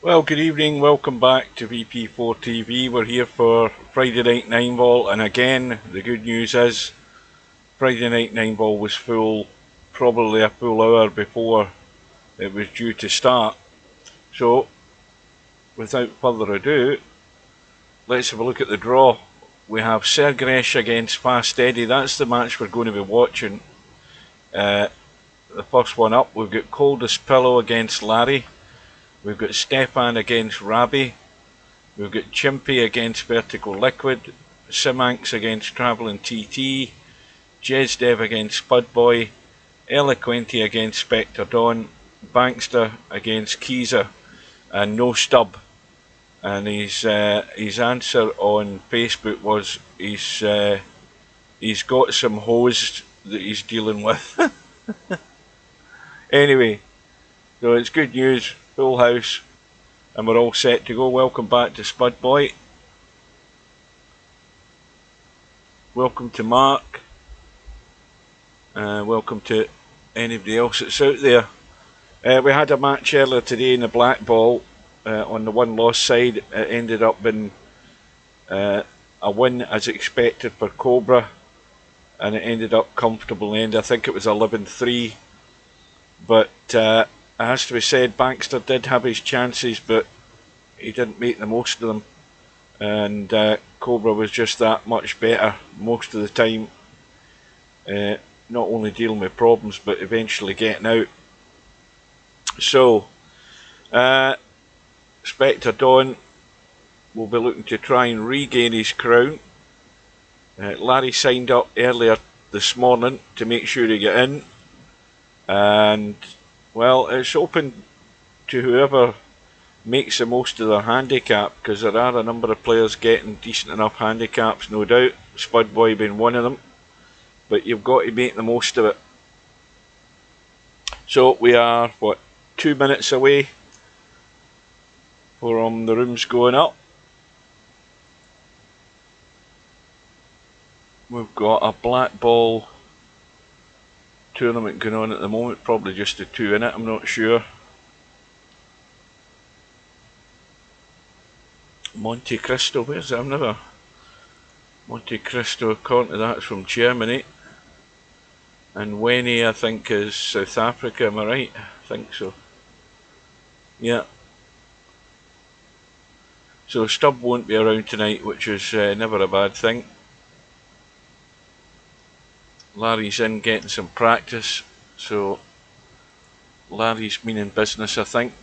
Well, good evening, welcome back to VP4TV. We're here for Friday Night 9 Ball, and again, the good news is Friday Night 9 Ball was full, probably a full hour before it was due to start. So, without further ado, let's have a look at the draw. We have Sergresh against Fast Eddie. That's the match we're going to be watching. The first one up, we've got Coldest Pillow against Larry. We've got Stefan against Rabi. We've got Chimpy against Vertical Liquid. Simanx against Travelling TT. Jezdev against Spudboy. Eloquenti against Spectre Dawn. Bankster against Keezer. And no Stub. And his answer on Facebook was he's got some hose that he's dealing with. Anyway, so it's good news. Full house, and we're all set to go. Welcome back to Spudboy. Welcome to Mark. Welcome to anybody else that's out there. We had a match earlier today in the black ball on the one loss side. It ended up being a win as expected for Cobra, and it ended up comfortable in the end. I think it was 11-3, but it has to be said, Bankster did have his chances, but he didn't make the most of them, and Cobra was just that much better most of the time, not only dealing with problems but eventually getting out. So Spectre Dawn will be looking to try and regain his crown. Larry signed up earlier this morning to make sure he get in, and well, it's open to whoever makes the most of their handicap, because there are a number of players getting decent enough handicaps, no doubt, Spudboy being one of them, but you've got to make the most of it. So we are, 2 minutes away from the rooms going up. We've got a black ball tournament going on at the moment, probably just the two in it, I'm not sure. Monte Cristo, where's that? I've never. Monte Cristo, according to that, is from Germany, and Wenny I think is South Africa, am I right? I think so. Yeah. So Stubb won't be around tonight, which is never a bad thing. Larry's in getting some practice, so Larry's meaning business, I think.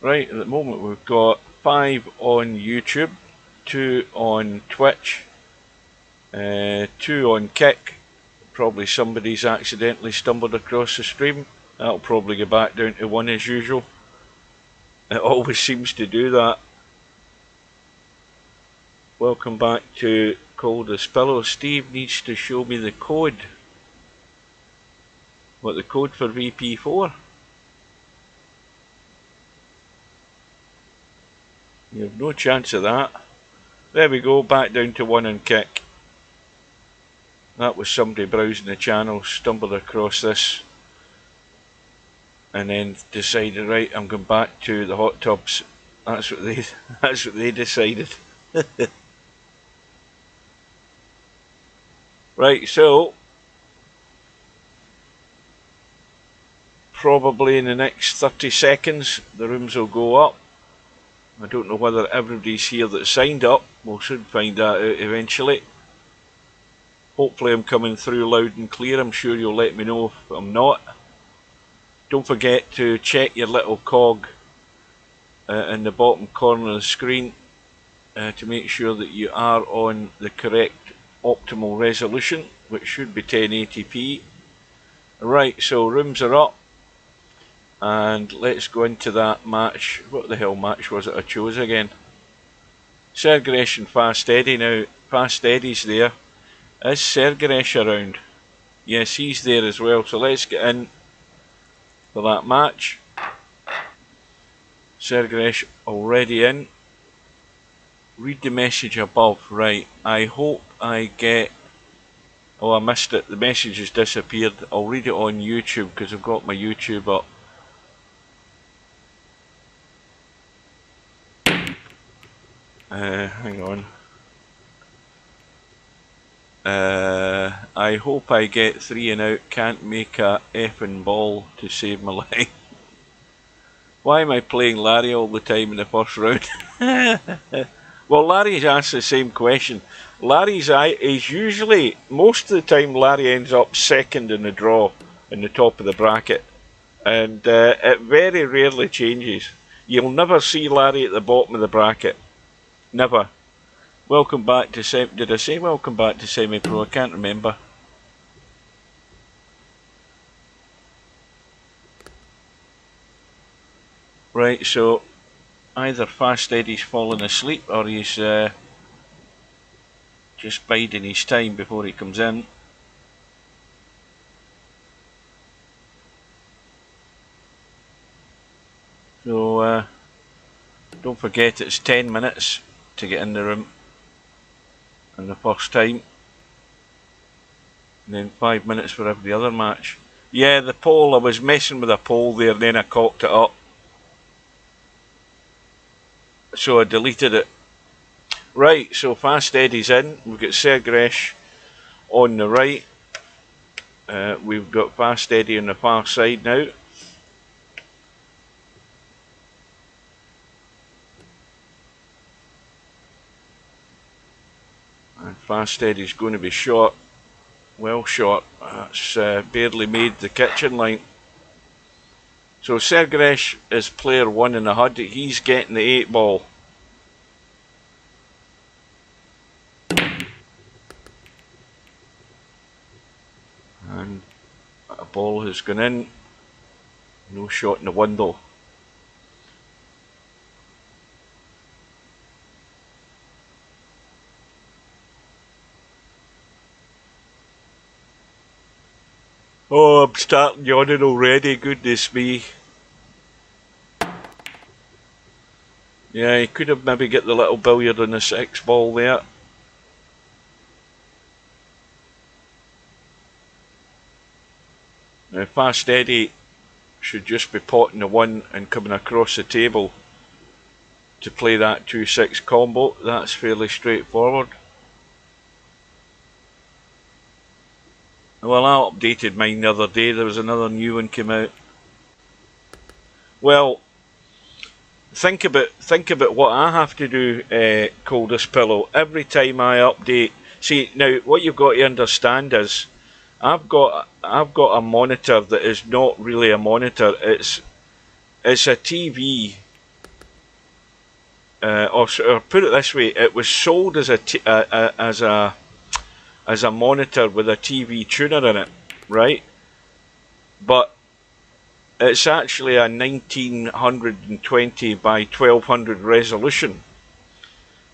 Right, at the moment we've got 5 on YouTube, 2 on Twitch, 2 on Kick. Probably somebody's accidentally stumbled across the stream. That'll probably go back down to 1 as usual. It always seems to do that. Welcome back to Coldest Pillow. Steve needs to show me the code. What, the code for VP4? You have no chance of that. There we go, back down to 1 on Kick. That was somebody browsing the channel, stumbled across this, and then decided, right, I'm going back to the hot tubs. That's what they decided. Right, so probably in the next 30 seconds the rooms will go up. I don't know whether everybody's here that signed up. We'll soon find that out eventually. Hopefully I'm coming through loud and clear. I'm sure you'll let me know if I'm not. Don't forget to check your little cog in the bottom corner of the screen to make sure that you are on the correct optimal resolution, which should be 1080p. Right, so rooms are up, and let's go into that match. What the hell match was it I chose again? Sergresh and Fast Eddie. Now, Fast Eddie's there. Is Sergresh around? Yes, he's there as well, so let's get in for that match. Sergresh already in. Read the message above. Right, I hope I get Oh, I missed it. The message has disappeared. I'll read it on YouTube because I've got my YouTube up. Hang on. I hope I get 3 and out. Can't make a effing ball to save my life. Why am I playing Larry all the time in the first round? Well, Larry's asked the same question. Larry's is usually, most of the time, Larry ends up second in the draw in the top of the bracket. And it very rarely changes. You'll never see Larry at the bottom of the bracket. Never. Welcome back to did I say welcome back to Semi-Pro? I can't remember. Right, so either Fast Eddie's fallen asleep or he's just biding his time before he comes in. So don't forget it's 10 minutes to get in the room in the first time, and then 5 minutes for every other match. Yeah, the poll, I was messing with a poll there, then I cocked it up, so I deleted it. Right, so Fast Eddie's in. We've got Sergresh on the right. We've got Fast Eddie on the far side now. And Fast Eddie's going to be short. Well short. That's barely made the kitchen line. So Sergresh is player 1 in the HUD. He's getting the 8 ball. And a ball has gone in. No shot in the window. Oh, I'm starting yawning already, goodness me. Yeah, he could have maybe get the little billiard on the 6 ball there. Now Fast Eddie should just be potting the 1 and coming across the table to play that 2-6 combo. That's fairly straightforward. Well, I updated mine the other day. There was another new one came out. Well, think about what I have to do, Coldest Pillow. Every time I update, see now what you've got to understand is I've got a monitor that is not really a monitor. It's a TV. Or put it this way, it was sold as a monitor with a TV tuner in it, right? But it's actually a 1920 by 1200 resolution,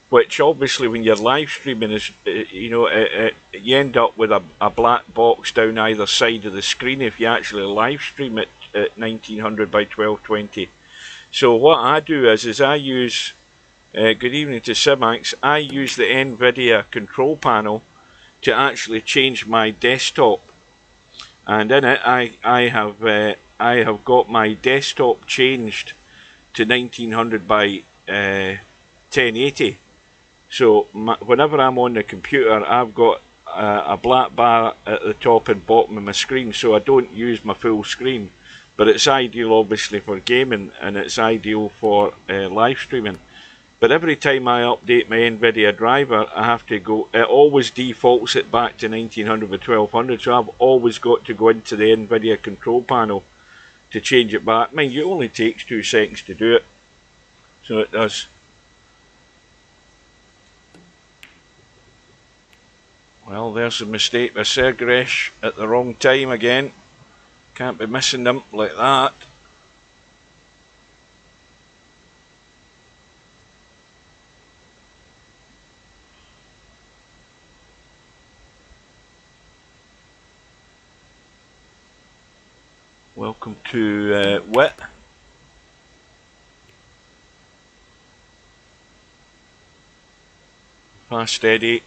which obviously when you're live streaming is, you end up with a black box down either side of the screen if you actually live stream it at 1900 by 1220. So what I do is I use, good evening to Simax, I use the NVIDIA control panel to actually change my desktop, and in it I have got my desktop changed to 1900 by 1080. So whenever I'm on the computer, I've got a black bar at the top and bottom of my screen, so I don't use my full screen. But it's ideal obviously for gaming, and it's ideal for live streaming. But every time I update my NVIDIA driver, I have to go, it always defaults it back to 1900 by 1200, so I've always got to go into the NVIDIA control panel to change it back. Mind you, it only takes 2 seconds to do it, so it does. Well, there's a mistake by Sergresh at the wrong time again. Can't be missing them like that. Welcome to Wit. Fast Eddie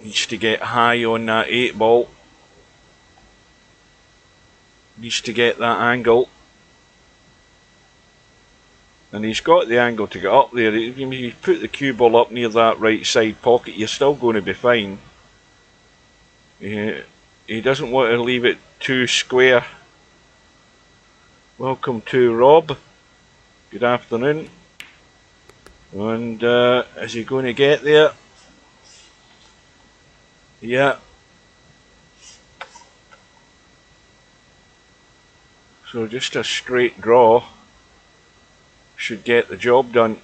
Needs to get high on that 8 ball. Needs to get that angle. And he's got the angle to get up there. If you put the cue ball up near that right side pocket, you're still going to be fine. He doesn't want to leave it too square. Welcome to Rob. Good afternoon. And is he going to get there? Yeah. So just a straight draw should get the job done.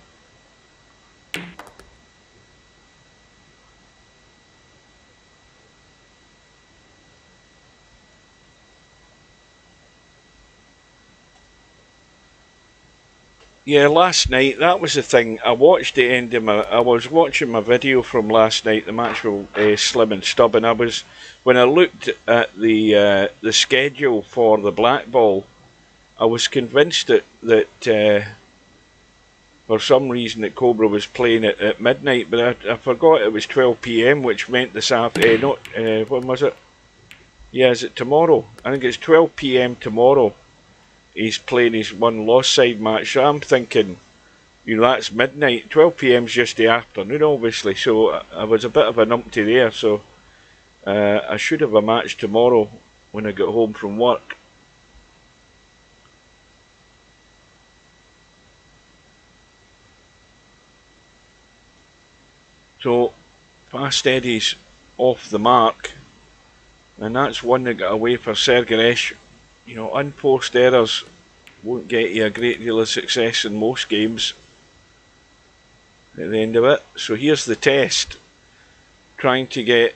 Yeah, last night, that was the thing. I watched the end of I was watching my video from last night, the match with Slim and Stubb, and when I looked at the schedule for the black ball, I was convinced that for some reason that Cobra was playing at midnight, but I forgot it was 12 PM, which meant this afternoon. When was it? Yeah, is it tomorrow? I think it's 12 PM tomorrow. He's playing his one lost side match. So I'm thinking, that's midnight. 12 PM's just the afternoon, obviously. So I was a bit of a numpty there. So I should have a match tomorrow when I get home from work. So Fast Eddie's off the mark, and that's one that got away for Sergaresh. Unforced errors won't get you a great deal of success in most games at the end of it. So here's the test, trying to get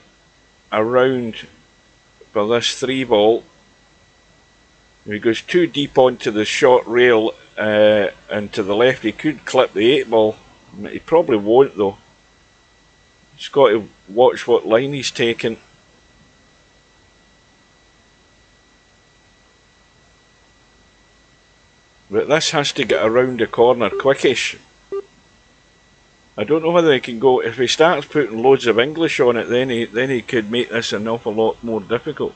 around for this 3 ball. If he goes too deep onto the short rail and to the left, he could clip the 8 ball. He probably won't though. He's got to watch what line he's taking. But this has to get around the corner quickish. I don't know whether he can go. If he starts putting loads of English on it, then he could make this an awful lot more difficult.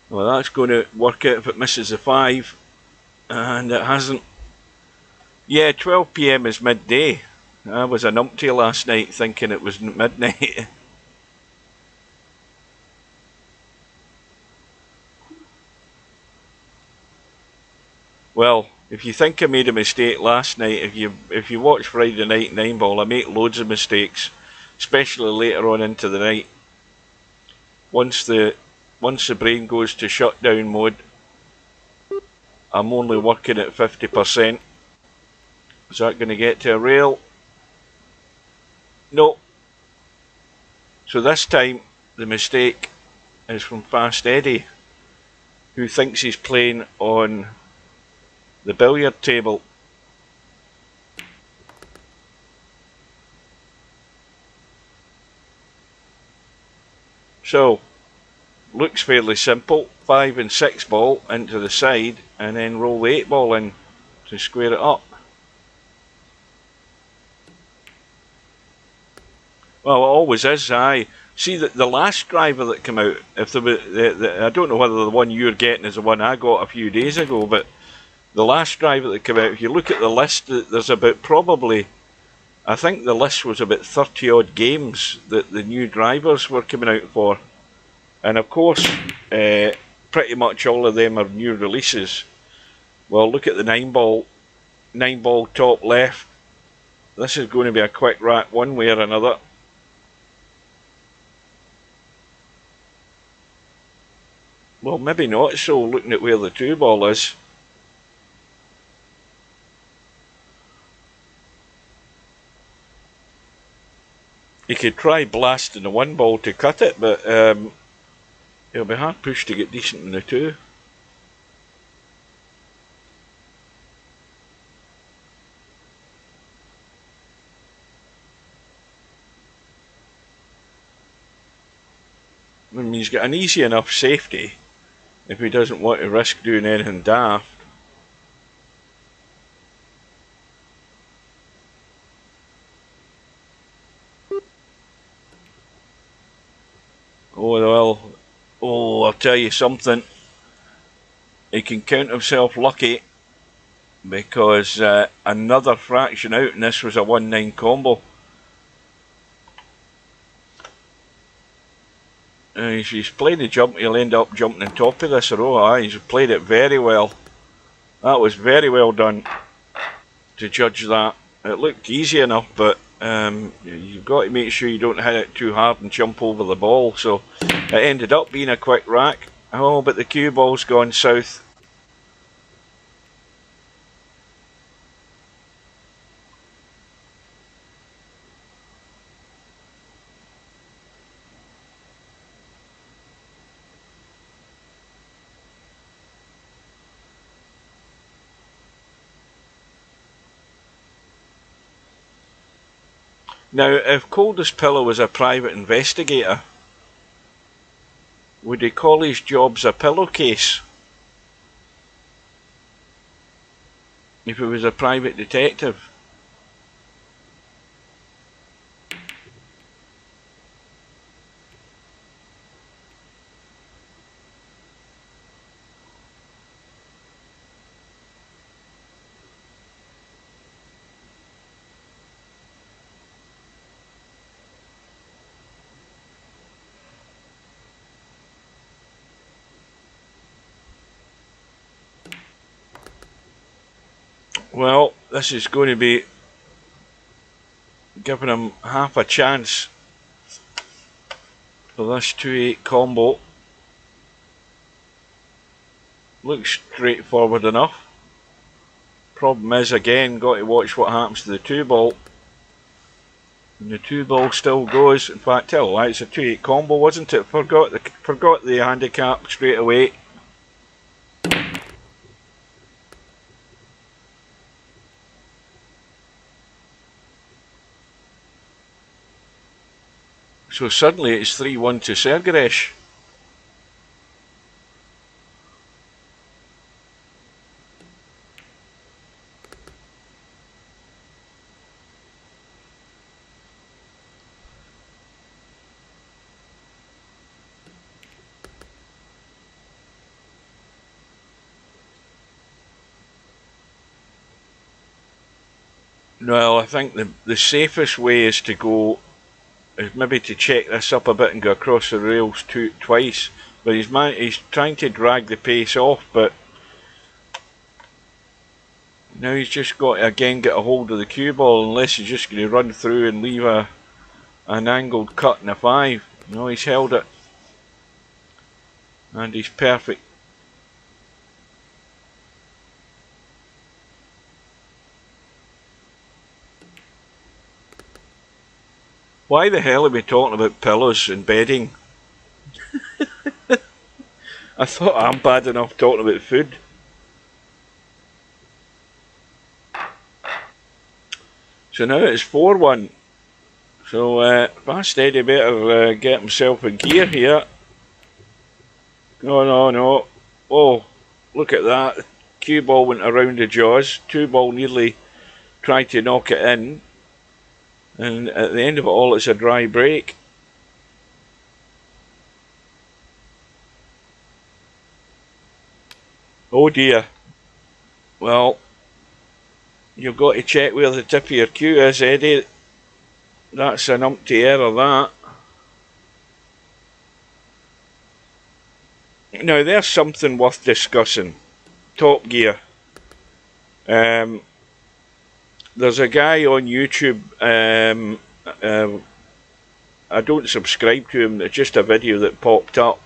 Well, that's going to work out if it misses the 5, and it hasn't. Yeah, 12 PM is midday. I was a numpty last night thinking it was midnight. Well, if you think I made a mistake last night, if you watch Friday Night 9 Ball, I make loads of mistakes, especially later on into the night. Once the brain goes to shutdown mode, I'm only working at 50%. Is that going to get to a rail? No. So this time the mistake is from Fast Eddie, who thinks he's playing on the billiard table. So, looks fairly simple. 5 and 6 ball into the side, and then roll the 8 ball in to square it up. Well, it always is. Aye. See, the last driver that came out, if there was, I don't know whether the one you're getting is the one I got a few days ago, but the last driver that came out, if you look at the list, there's about probably, I think the list was about 30 odd games that the new drivers were coming out for. And of course, pretty much all of them are new releases. Well, look at the 9 ball top left. This is going to be a quick rack one way or another. Well, maybe not so, looking at where the 2 ball is. You could try blasting the 1 ball to cut it, but it'll be hard pushed to get decent in the 2. I mean, he's got an easy enough safety if he doesn't want to risk doing anything daft. Oh well, oh, I'll tell you something. He can count himself lucky because another fraction out, and this was a 1-9 combo. If he's played the jump, he'll end up jumping on top of this row. He's played it very well. That was very well done to judge that. It looked easy enough, but you've got to make sure you don't hit it too hard and jump over the ball. So it ended up being a quick rack. Oh, but the cue ball's gone south. Now, if Coldest Pillow was a private investigator, would he call his jobs a pillowcase? If he was a private detective? Well, this is going to be giving him half a chance for this 2-8 combo. Looks straightforward enough. Problem is, again, got to watch what happens to the 2-ball. And the 2-ball still goes. In fact, tell you, it's a 2-8 combo, wasn't it? Forgot the handicap straight away. So suddenly it's 3-1 to Sergaresh. Well, I think the safest way is to go, is maybe to check this up a bit and go across the rails twice. But he's trying to drag the pace off, but now he's just got to again get a hold of the cue ball, unless he's just going to run through and leave an angled cut in a 5. No, he's held it. And he's perfect. Why the hell are we talking about pillows and bedding? I thought I'm bad enough talking about food. So now it's 4-1. So Fast Eddie better get himself in gear here. No. Oh, look at that. Cue ball went around the jaws. 2-ball nearly tried to knock it in. And at the end of it all, it's a dry break. Oh dear. Well, you've got to check where the tip of your cue is, Eddie. That's an umpty error, that. Now, there's something worth discussing. Top Gear. There's a guy on YouTube, I don't subscribe to him, it's just a video that popped up,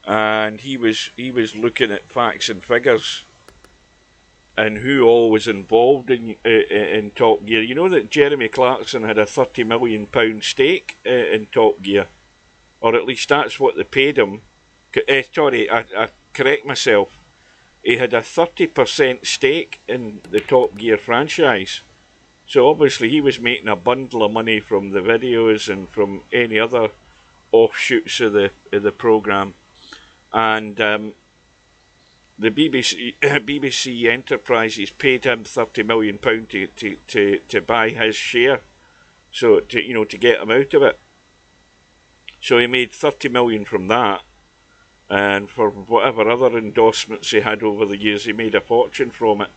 and he was looking at facts and figures and who all was involved in Top Gear. You know that Jeremy Clarkson had a £30 million stake in Top Gear, or at least that's what they paid him. Sorry, I correct myself. He had a 30% stake in the Top Gear franchise. So obviously he was making a bundle of money from the videos and from any other offshoots of the programme. And the BBC Enterprises paid him £30 million to buy his share, so to get him out of it. So he made 30 million from that, and for whatever other endorsements he had over the years, he made a fortune from it.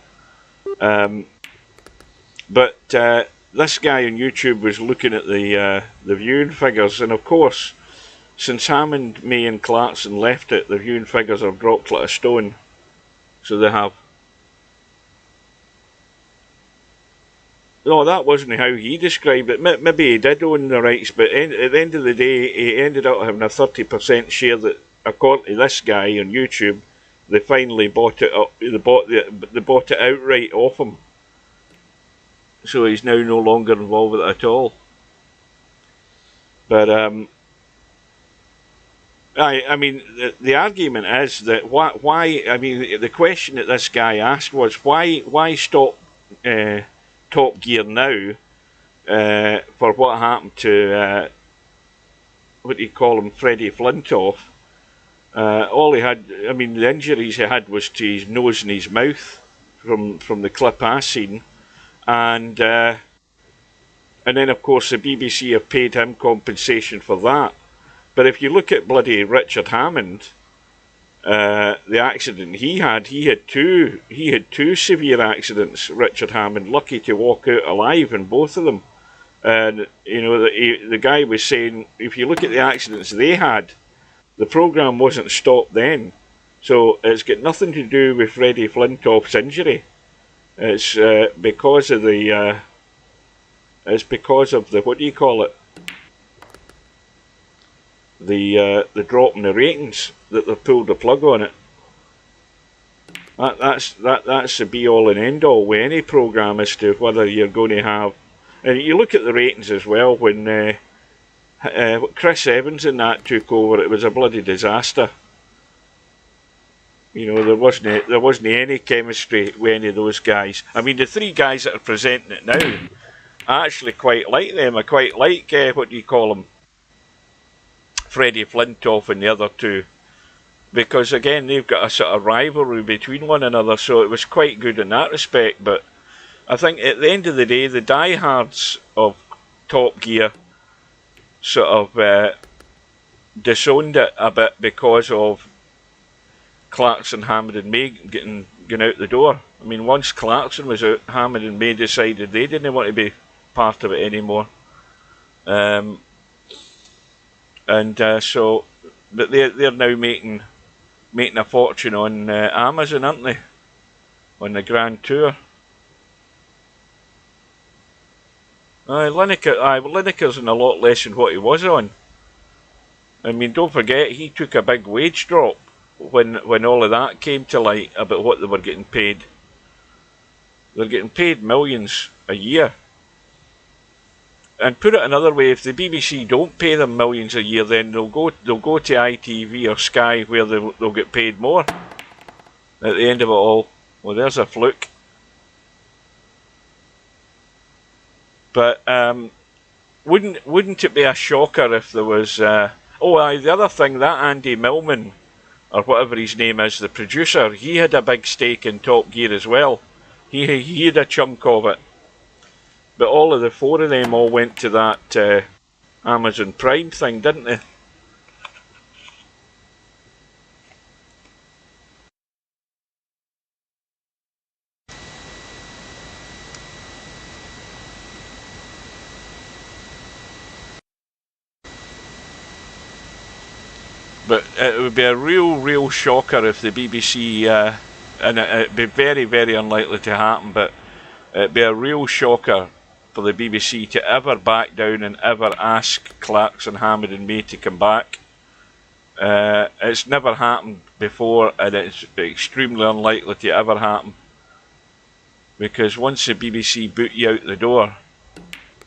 But this guy on YouTube was looking at the viewing figures, and of course, since Hammond, May and Clarkson left it, the viewing figures have dropped like a stone. So they have. No, that wasn't how he described it. Maybe he did own the rights, but at the end of the day, he ended up having a 30% share that, according to this guy on YouTube, they finally bought it up. They bought it outright off him. So he's now no longer involved with it at all. But I mean, the argument is that why? I mean, the question that this guy asked was why stop Top Gear now for what happened to what do you call him, Freddie Flintoff. All he had, I mean, the injuries he had was to his nose and his mouth from the clip I seen, and then of course the BBC have paid him compensation for that. But if you look at bloody Richard Hammond, the accident he had two severe accidents. Richard Hammond, lucky to walk out alive in both of them. And you know, the guy was saying, if you look at the accidents they had, the programme wasn't stopped then. So it's got nothing to do with Freddie Flintoff's injury. It's because of the what do you call it? The drop in the ratings that they've pulled the plug on it. That's the be all and end all with any programme as to whether you're going to have. And you look at the ratings as well. When Chris Evans and that took over, it was a bloody disaster. You know, there wasn't any chemistry with any of those guys. I mean, the three guys that are presenting it now, I actually quite like them. I quite like what do you call them, Freddie Flintoff and the other two, because again they've got a sort of rivalry between one another, so it was quite good in that respect. But I think at the end of the day, the diehards of Top Gear sort of disowned it a bit because of Clarkson, Hammond and May getting out the door. I mean, once Clarkson was out, Hammond and May decided they didn't want to be part of it anymore. So, but they're now making a fortune on Amazon, aren't they? On the Grand Tour. Lineker's on a lot less than what he was on. I mean, don't forget, he took a big wage drop when all of that came to light about what they were getting paid. They're getting paid millions a year. And put it another way, if the BBC don't pay them millions a year, then they'll go to ITV or Sky, where they'll get paid more at the end of it all. Well, there's a fluke. But wouldn't it be a shocker if there was? The other thing, that Andy Millman, or whatever his name is, the producer, he had a big stake in Top Gear as well. He had a chunk of it. But all of the four of them all went to that Amazon Prime thing, didn't they? But it would be a real shocker if the BBC, and it'd be very, very unlikely to happen, but it'd be a real shocker for the BBC to ever back down and ever ask Clarkson, Hammond and May to come back. It's never happened before, and it's extremely unlikely to ever happen, because once the BBC boot you out the door,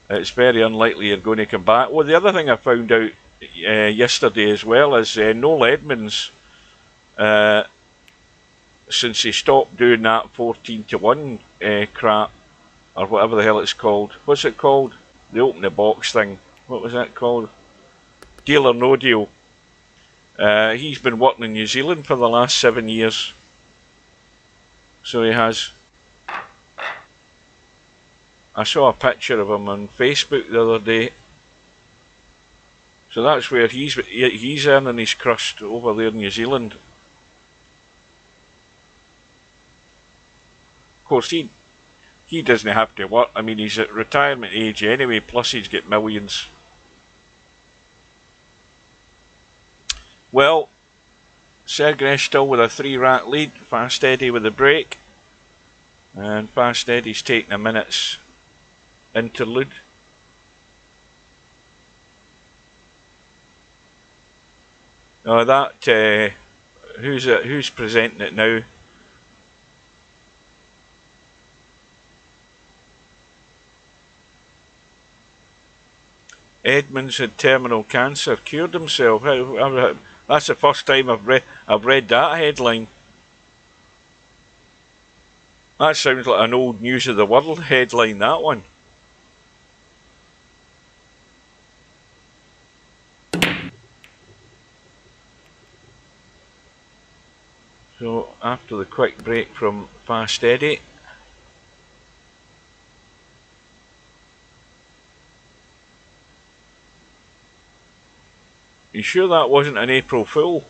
it's very unlikely you're going to come back. Well, the other thing I found out yesterday as well is Noel Edmonds, since he stopped doing that 14-1 crap, or whatever the hell it's called. What's it called? The open the box thing. What was that called? Deal or No Deal. He's been working in New Zealand for the last 7 years. So he has. I saw a picture of him on Facebook the other day. So that's where he's earning his crust, over there in New Zealand. Of course, he doesn't have to work. I mean, he's at retirement age anyway, plus he's got millions. Well, Sergresh still with a 3-rat lead. Fast Eddie with a break. And Fast Eddie's taking a minute's interlude. Oh, that who's presenting it now? Edmonds had terminal cancer, cured himself. That's the first time I've read that headline. That sounds like an old News of the World headline, that one. So after the quick break from Fast Eddie, you sure that wasn't an April Fool?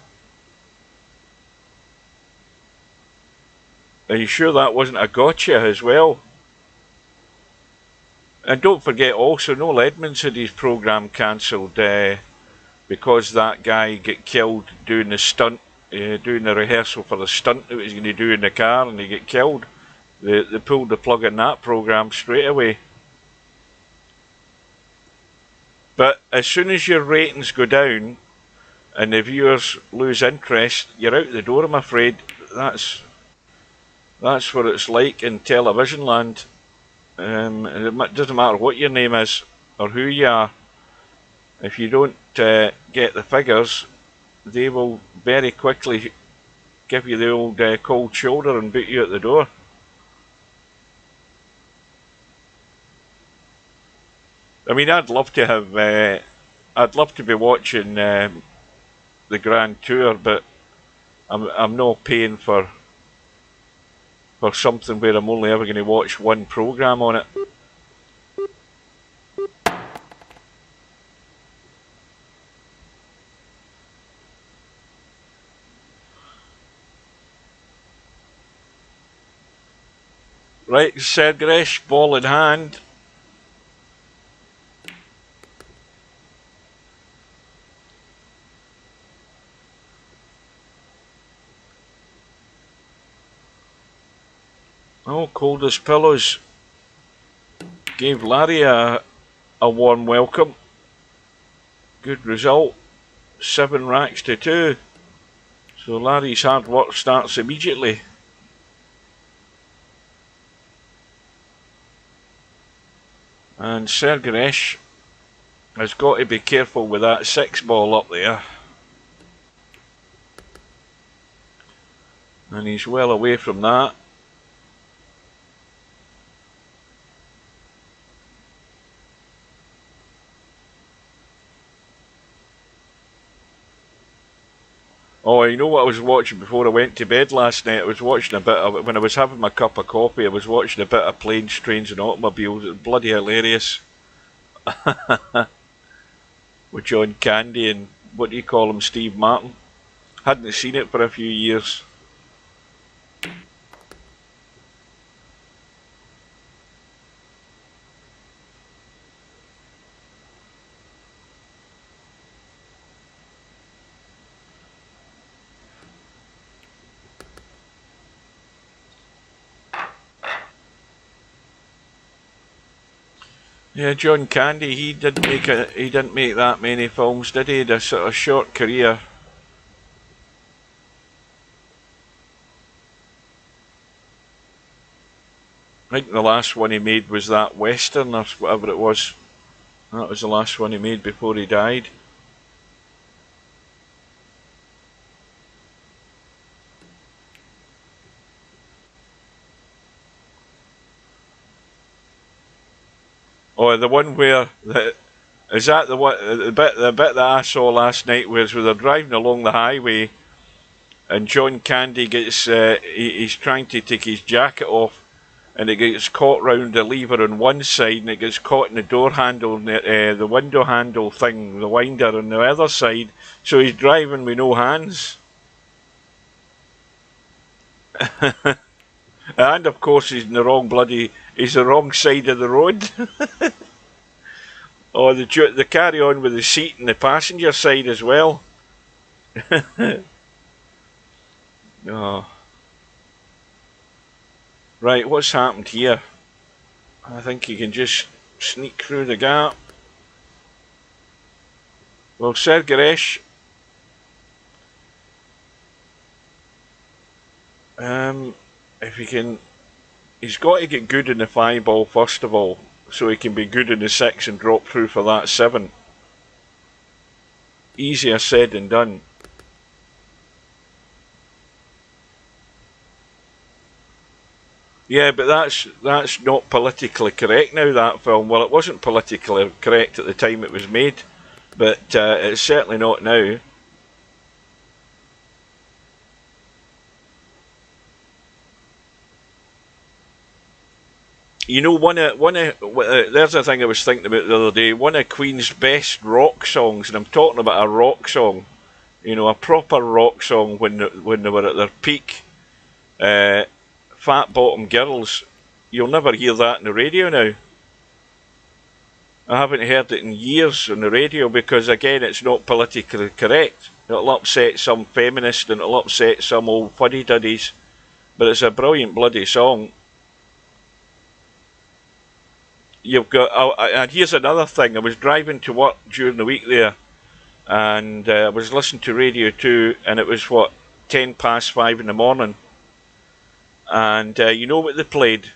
Are you sure that wasn't a gotcha as well? And don't forget also, Noel Edmonds had his programme cancelled because that guy got killed doing the stunt, doing the rehearsal for the stunt that he was going to do in the car, and he got killed. They pulled the plug on that programme straight away. But as soon as your ratings go down and the viewers lose interest, you're out the door, I'm afraid. That's what it's like in television land. It doesn't matter what your name is or who you are. If you don't get the figures, they will very quickly give you the old cold shoulder and boot you at the door. I mean, I'd love to be watching the Grand Tour, but I'm not paying for something where I'm only ever going to watch one programme on it. Right, Sergresh, ball in hand. Oh, cold as pillows. Gave Larry a warm welcome. Good result. 7 racks to 2. So Larry's hard work starts immediately. And Sergresh has got to be careful with that 6 ball up there. And he's well away from that. Oh, you know what I was watching before I went to bed last night? I was watching a bit of it. When I was having my cup of coffee, I was watching a bit of Planes, Trains and Automobiles. It was bloody hilarious. With John Candy and, what do you call him, Steve Martin. Hadn't seen it for a few years. Yeah, John Candy, he didn't make that many films, did he? He had a sort of short career. I think the last one he made was that Western or whatever it was. That was the last one he made before he died. Oh, the one where is that the bit that I saw last night was where they're driving along the highway, and John Candy gets he's trying to take his jacket off, and it gets caught round the lever on one side, and it gets caught in the door handle, the window handle thing, the winder on the other side. So he's driving with no hands. And of course he's in the wrong he's the wrong side of the road. Oh, they carry on with the seat and the passenger side as well. Oh. Right, what's happened here? I think you can just sneak through the gap. Well, Sergeresh, if he can, he's got to get good in the 5-ball first of all, so he can be good in the 6 and drop through for that 7. Easier said than done. Yeah, but that's not politically correct now, that film. Well, it wasn't politically correct at the time it was made, but it's certainly not now. You know, there's a thing I was thinking about the other day. One of Queen's best rock songs, and I'm talking about a rock song, you know, a proper rock song when they were at their peak. Fat Bottom Girls. You'll never hear that on the radio now. I haven't heard it in years on the radio because, again, it's not politically correct. It'll upset some feminists and it'll upset some old fuddy-duddies, but it's a brilliant bloody song. You've got, and here's another thing. I was driving to work during the week there, and I was listening to Radio 2, and it was, what, 10 past 5 in the morning. And you know what they played?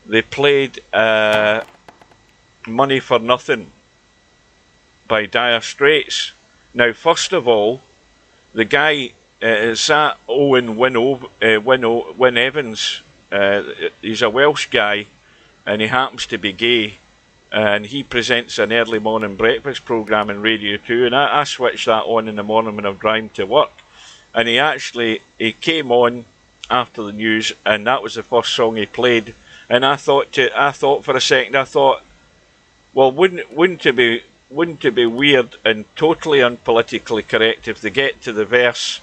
They played Money for Nothing by Dire Straits. Now, first of all, the guy is that Owen Wyn Evans. He's a Welsh guy, and he happens to be gay, and he presents an early morning breakfast programme in Radio 2, and I switch that on in the morning when I'm driving to work, and he came on after the news, and that was the first song he played, and I thought for a second, well, wouldn't it be weird and totally unpolitically correct if they get to the verse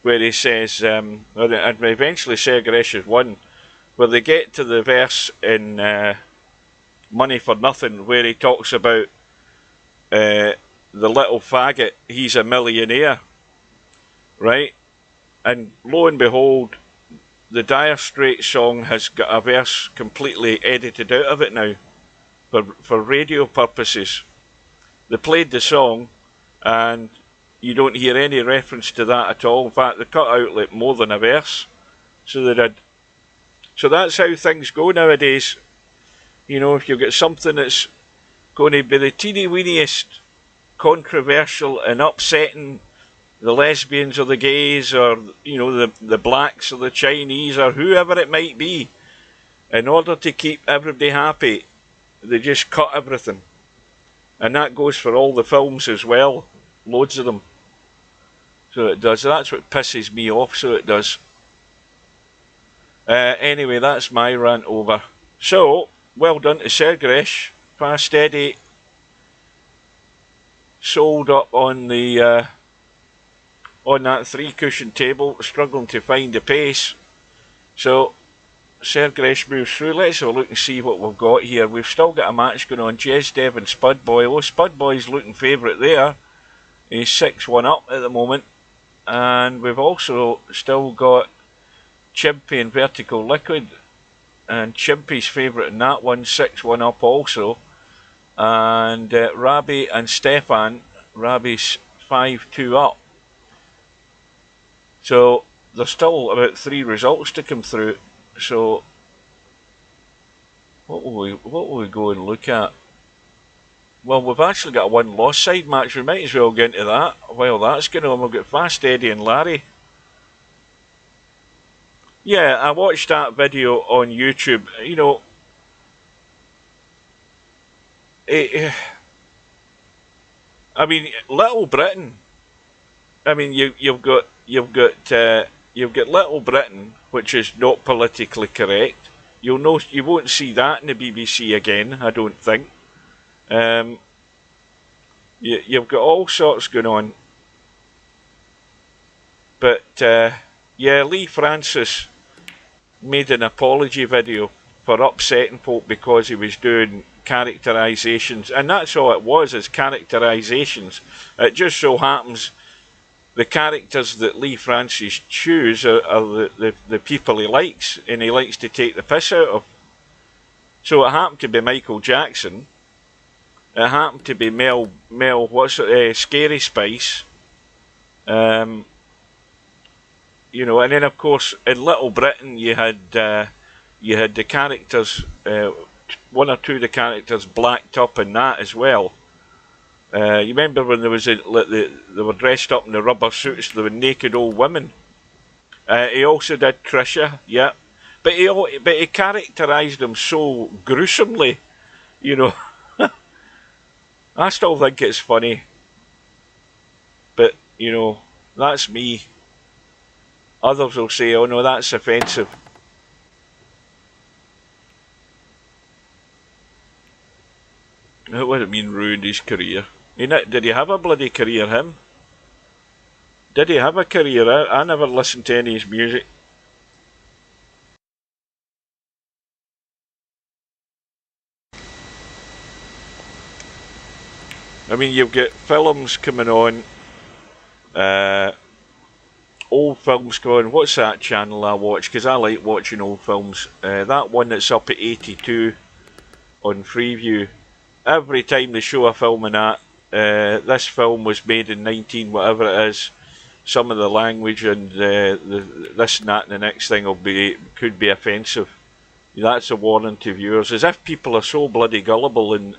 where he says, and eventually Sergeresh has won, where they get to the verse in Money for Nothing where he talks about the little faggot, he's a millionaire, right? And lo and behold, the Dire Straits song has got a verse completely edited out of it now for radio purposes. They played the song and you don't hear any reference to that at all. In fact, they cut out like more than a verse. So they did. So that's how things go nowadays. You know, if you've got something that's going to be the teeny weeniest controversial and upsetting the lesbians or the gays or, you know, the blacks or the Chinese or whoever it might be, in order to keep everybody happy, they just cut everything. And that goes for all the films as well, loads of them. So it does. That's what pisses me off, so it does. Anyway, that's my rant over. So, well done to Sergeresh. Fast steady. Sold up on the on that 3-cushion table, struggling to find the pace. So Sergeresh moves through. Let's have a look and see what we've got here. We've still got a match going on. Jesdev and Spudboy. Oh, Spudboy's looking favourite there. He's 6-1 up at the moment. And we've also still got Chimpy and Vertical Liquid. And Chimpy's favourite in that one, 6-1 up also. And Rabbi and Stefan. Rabbi's 5-2 up. So there's still about 3 results to come through. So what will we go and look at? Well, we've actually got a 1-loss side match. We might as well get into that while that's going on. We've got Fast Eddie and Larry. Yeah, I watched that video on YouTube. You know, I mean, Little Britain. I mean, you've got Little Britain, which is not politically correct. you'll know you won't see that in the BBC again, I don't think. You've got all sorts going on. But yeah, Lee Francis made an apology video for upsetting folk because he was doing characterisations, and that's all it was, is characterisations. It just so happens the characters that Lee Francis choose are the people he likes, and he likes to take the piss out of. So it happened to be Michael Jackson. It happened to be Mel Scary Spice. You know, and then of course in Little Britain you had the characters, one or two of the characters blacked up in that as well. You remember when there was they were dressed up in the rubber suits, they were naked old women. He also did Trisha, yeah, but he characterised them so gruesomely, you know. I still think it's funny, but you know, that's me. Others will say, "Oh no, that's offensive." What do you mean ruined his career? Did he have a bloody career, him? Did he have a career? I never listened to any of his music. I mean, you've got films coming on, old films going. What's that channel I watch? Because I like watching old films. That one that's up at 82 on Freeview. Every time they show a film in that, this film was made in 19 whatever it is. Some of the language and this and that and the next thing could be offensive. That's a warning to viewers. As if people are so bloody gullible and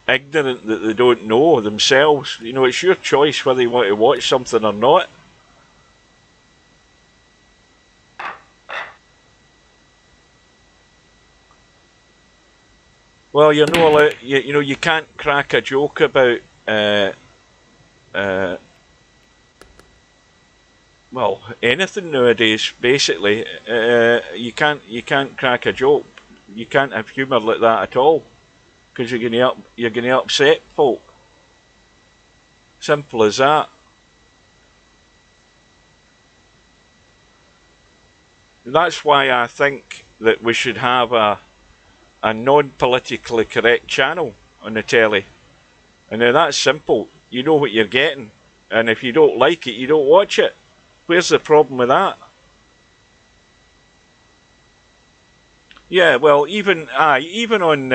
ignorant that they don't know themselves. You know, it's your choice whether you want to watch something or not. Well, you're not allowed, you know, you can't crack a joke about, well, anything nowadays. Basically, you can't crack a joke. You can't have humour like that at all, because you're going to upset folk. Simple as that. That's why I think that we should have a non-politically correct channel on the telly. And now that's simple. You know what you're getting, and if you don't like it, you don't watch it. Where's the problem with that? Yeah, well, even on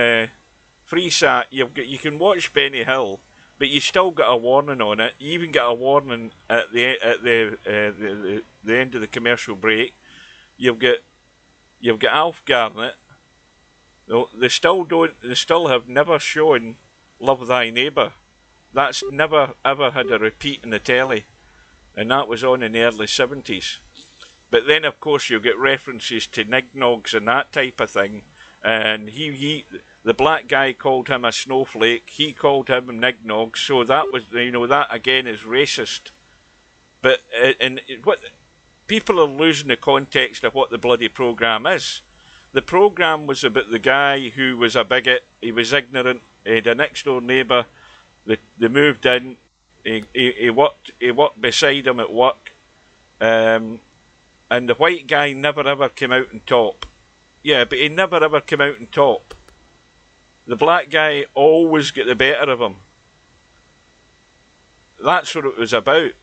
FreeSat, you can watch Benny Hill, but you still got a warning on it. You even get a warning at the end of the commercial break. You've got Alf Garnett. They still have never shown Love Thy Neighbour. That's never ever had a repeat in the telly, and that was on in the early 70s. But then of course you get references to nignogs and that type of thing, and the black guy called him a snowflake, he called him a nignog, so that was, you know, that again is racist. But what people are losing the context of what the bloody programme is. The programme was about the guy who was a bigot, he was ignorant, he had a next door neighbour, they moved in, he worked beside him at work, and the white guy never ever came out on top. Yeah, but he never ever came out on top. The black guy always got the better of him. That's what it was about.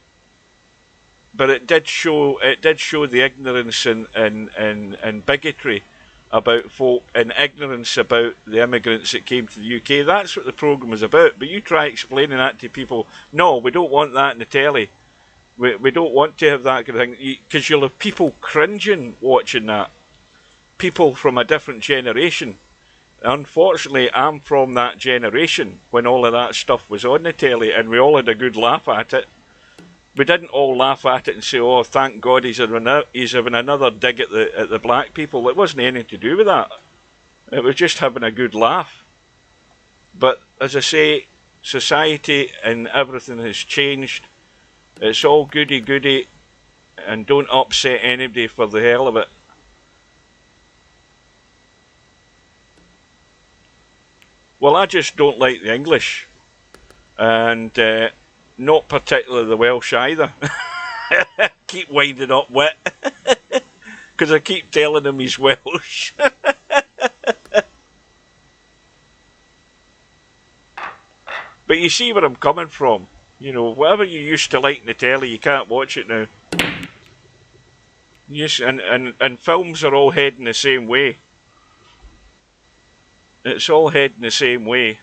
But it did show the ignorance and bigotry about folk, and ignorance about the immigrants that came to the UK. That's what the programme was about. But you try explaining that to people, no, we don't want that in the telly. We don't want to have that kind of thing, because you'll have people cringing watching that. People from a different generation. Unfortunately, I'm from that generation when all of that stuff was on the telly, and we all had a good laugh at it. We didn't all laugh at it and say, "Oh, thank God he's having another dig at the black people." It wasn't anything to do with that. It was just having a good laugh. But as I say, society and everything has changed. It's all goody-goody, and don't upset anybody for the hell of it. Well, I just don't like the English, and not particularly the Welsh either. Keep winding up wit, because I keep telling him he's Welsh. But you see where I'm coming from. You know, whatever you used to like in the telly, you can't watch it now. Yes, and films are all heading the same way. It's all heading the same way.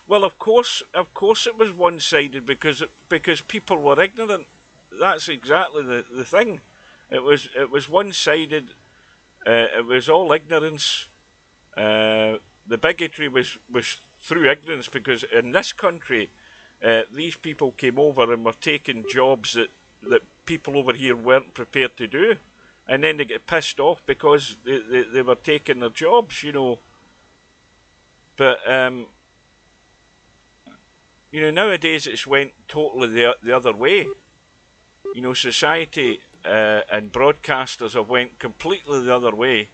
Well, of course it was one-sided because people were ignorant. That's exactly the thing. It was one-sided. It was all ignorance. The bigotry was through ignorance, because in this country, these people came over and were taking jobs that people over here weren't prepared to do, and then they get pissed off because they were taking their jobs, you know. But you know, nowadays it's went totally the other way. You know, society and broadcasters have went completely the other way.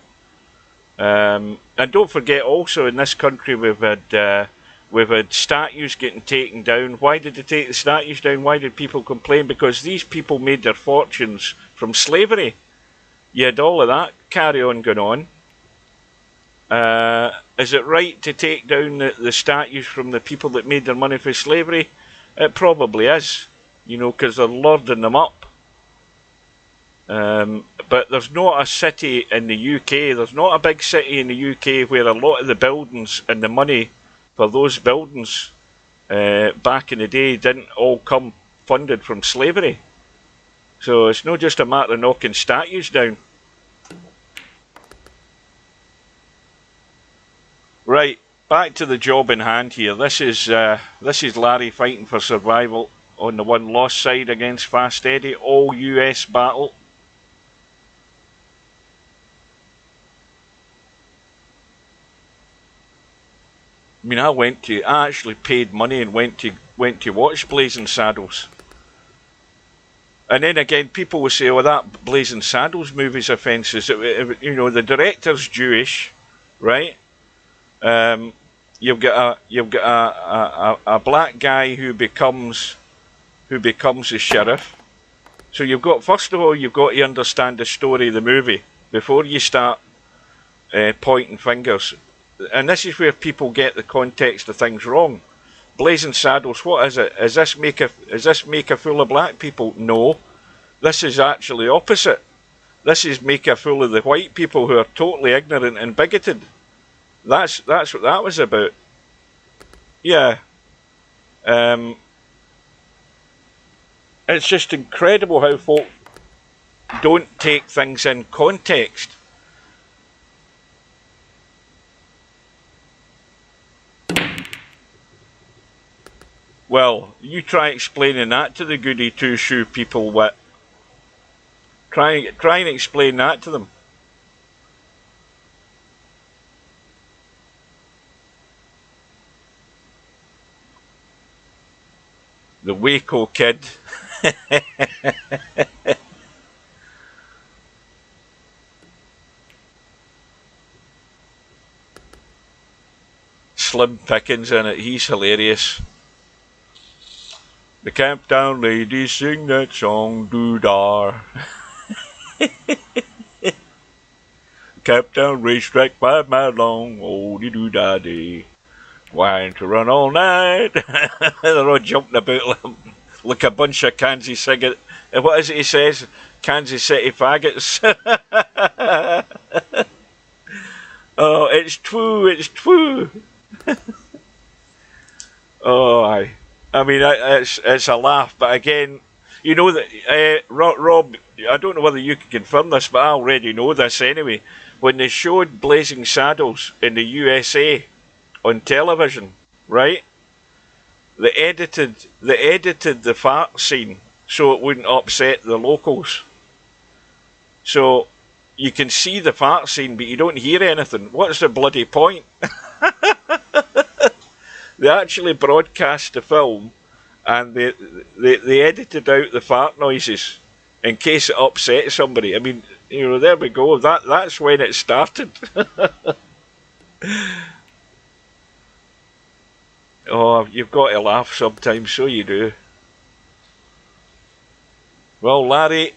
And don't forget, also in this country we've had statues getting taken down. Why did they take the statues down? Why did people complain? Because these people made their fortunes from slavery. You had all of that carry on going on. Is it right to take down the statues from the people that made their money from slavery? It probably is, you know, because they're lording them up. But there's not a city in the UK, there's not a big city in the UK where a lot of the buildings and the money for those buildings back in the day didn't all come funded from slavery. So it's not just a matter of knocking statues down. Right, back to the job in hand here. This is Larry fighting for survival on the one loss side against Fast Eddie, all US battle. I mean, I actually paid money and went to watch Blazing Saddles. And then again, people will say, "Oh, that Blazing Saddles movie's offences." You know, the director's Jewish, right? You've got a black guy who becomes the sheriff. So you've got, first of all, you've got to understand the story of the movie before you start pointing fingers. And this is where people get the context of things wrong. Blazing Saddles, what is it? Is this make a fool of black people? No. This is actually opposite. This is make a fool of the white people who are totally ignorant and bigoted. That's what that was about. Yeah. It's just incredible how folk don't take things in context. Well, you try explaining that to the goody two-shoe people. What? Try and explain that to them. The Waco kid. Slim Pickens in it. He's hilarious. The Camptown ladies sing that song, doo-dar. Camptown racetrack 5 mile long, oh-dee-doo-da-dee. Wine to run all night. They're all jumping about like a bunch of Kansas singing. What is it he says? Kansas City faggots. Oh, it's true. Oh, aye. I mean, it's a laugh, but again, you know that Rob. I don't know whether you can confirm this, but I already know this anyway. When they showed Blazing Saddles in the USA on television, right? They edited the fart scene so it wouldn't upset the locals. So you can see the fart scene, but you don't hear anything. What's the bloody point? They actually broadcast the film, and they edited out the fart noises in case it upset somebody. I mean, you know, there we go. That's when it started. Oh, you've got to laugh sometimes, so you do. Well, Larry,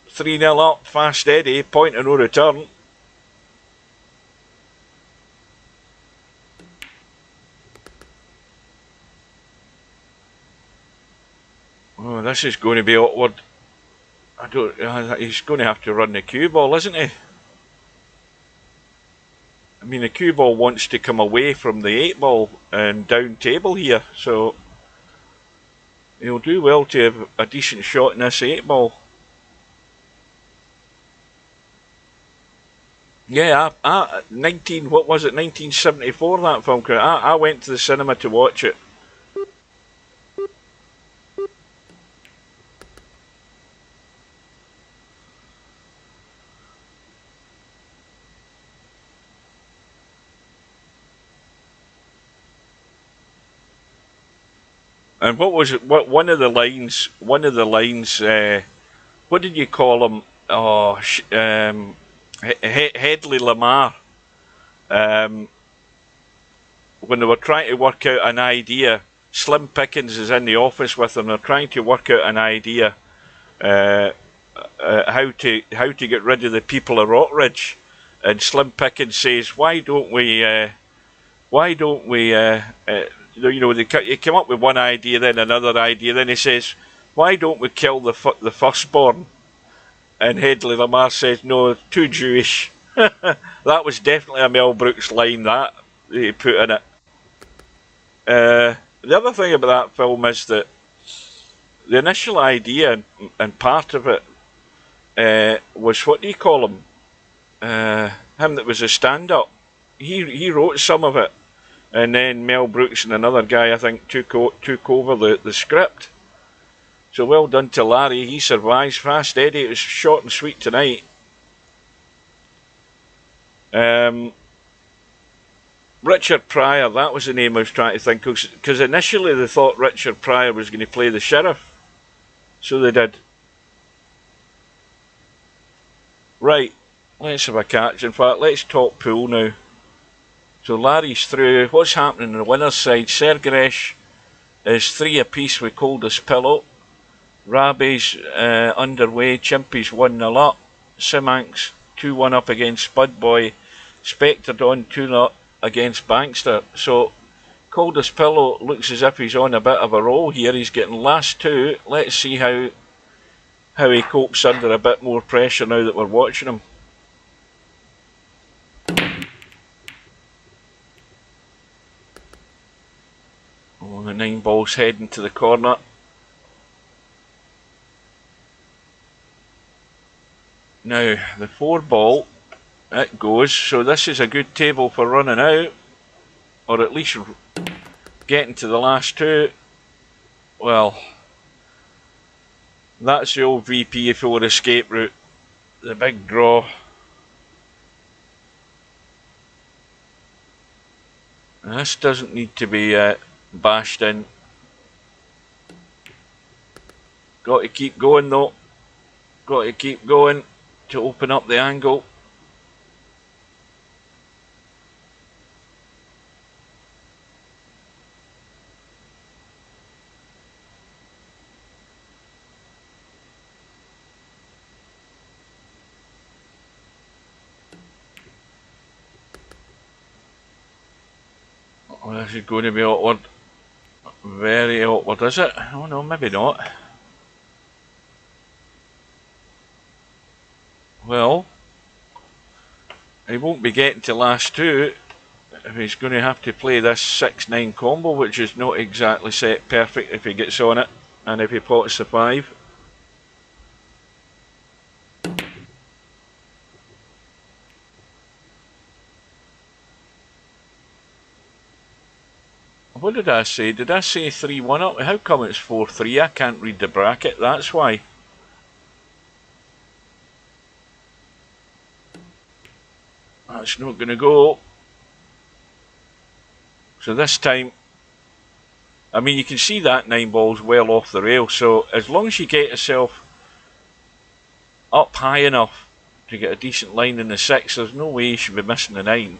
3-0 up, Fast Eddie, point of no return. Oh, this is going to be awkward. He's going to have to run the cue ball, isn't he? I mean, the cue ball wants to come away from the 8 ball and down table here, so he'll do well to have a decent shot in this 8 ball. Yeah, 1974 that film. I went to the cinema to watch it. And what was it? What one of the lines? What did you call him? Oh, Hedley Lamar. When they were trying to work out an idea, Slim Pickens is in the office with them. They're trying to work out an idea how to get rid of the people of Rockridge. And Slim Pickens says, "Why don't we? You know, they came up with one idea, then another idea. Then he says, why don't we kill the firstborn?" And Hedley Lamar says, no, too Jewish. That was definitely a Mel Brooks line that he put in it. The other thing about that film is that the initial idea and part of it was, what do you call him? Him that was a stand-up. He wrote some of it. And then Mel Brooks and another guy, I think, took over the script. So well done to Larry. He survives. Fast Eddie. It was short and sweet tonight. Richard Pryor, that was the name I was trying to think of. Because initially they thought Richard Pryor was going to play the sheriff. So they did. Right. Let's have a catch. In fact, let's talk pool now. So Larry's through. What's happening on the winner's side? Sergeresh is 3 apiece with Coldest Pillow. Rabi's underway. Chimpy's 1-0 up. Simanx 2-1 up against Spudboy. Spectredon 2-0 up against Bankster. So Coldest Pillow looks as if he's on a bit of a roll here. He's getting last 2. Let's see how he copes under a bit more pressure now that we're watching him. Oh, the 9 ball's heading to the corner. Now, the 4 ball, it goes. So this is a good table for running out. Or at least getting to the last 2. Well, that's the old VP4 escape route. The big draw. And this doesn't need to be bashed in. Got to keep going though. Got to keep going to open up the angle. Oh, this is going to be awkward. Very awkward, is it? Oh no, maybe not. Well, he won't be getting to last 2 if he's going to have to play this 6-9 combo, which is not exactly set perfect if he gets on it, and if he pots the 5. What did I say? Did I say 3-1 up? How come it's 4-3? I can't read the bracket, that's why. That's not going to go. So this time, I mean, you can see that 9 ball's well off the rail. So as long as you get yourself up high enough to get a decent line in the 6, there's no way you should be missing the 9.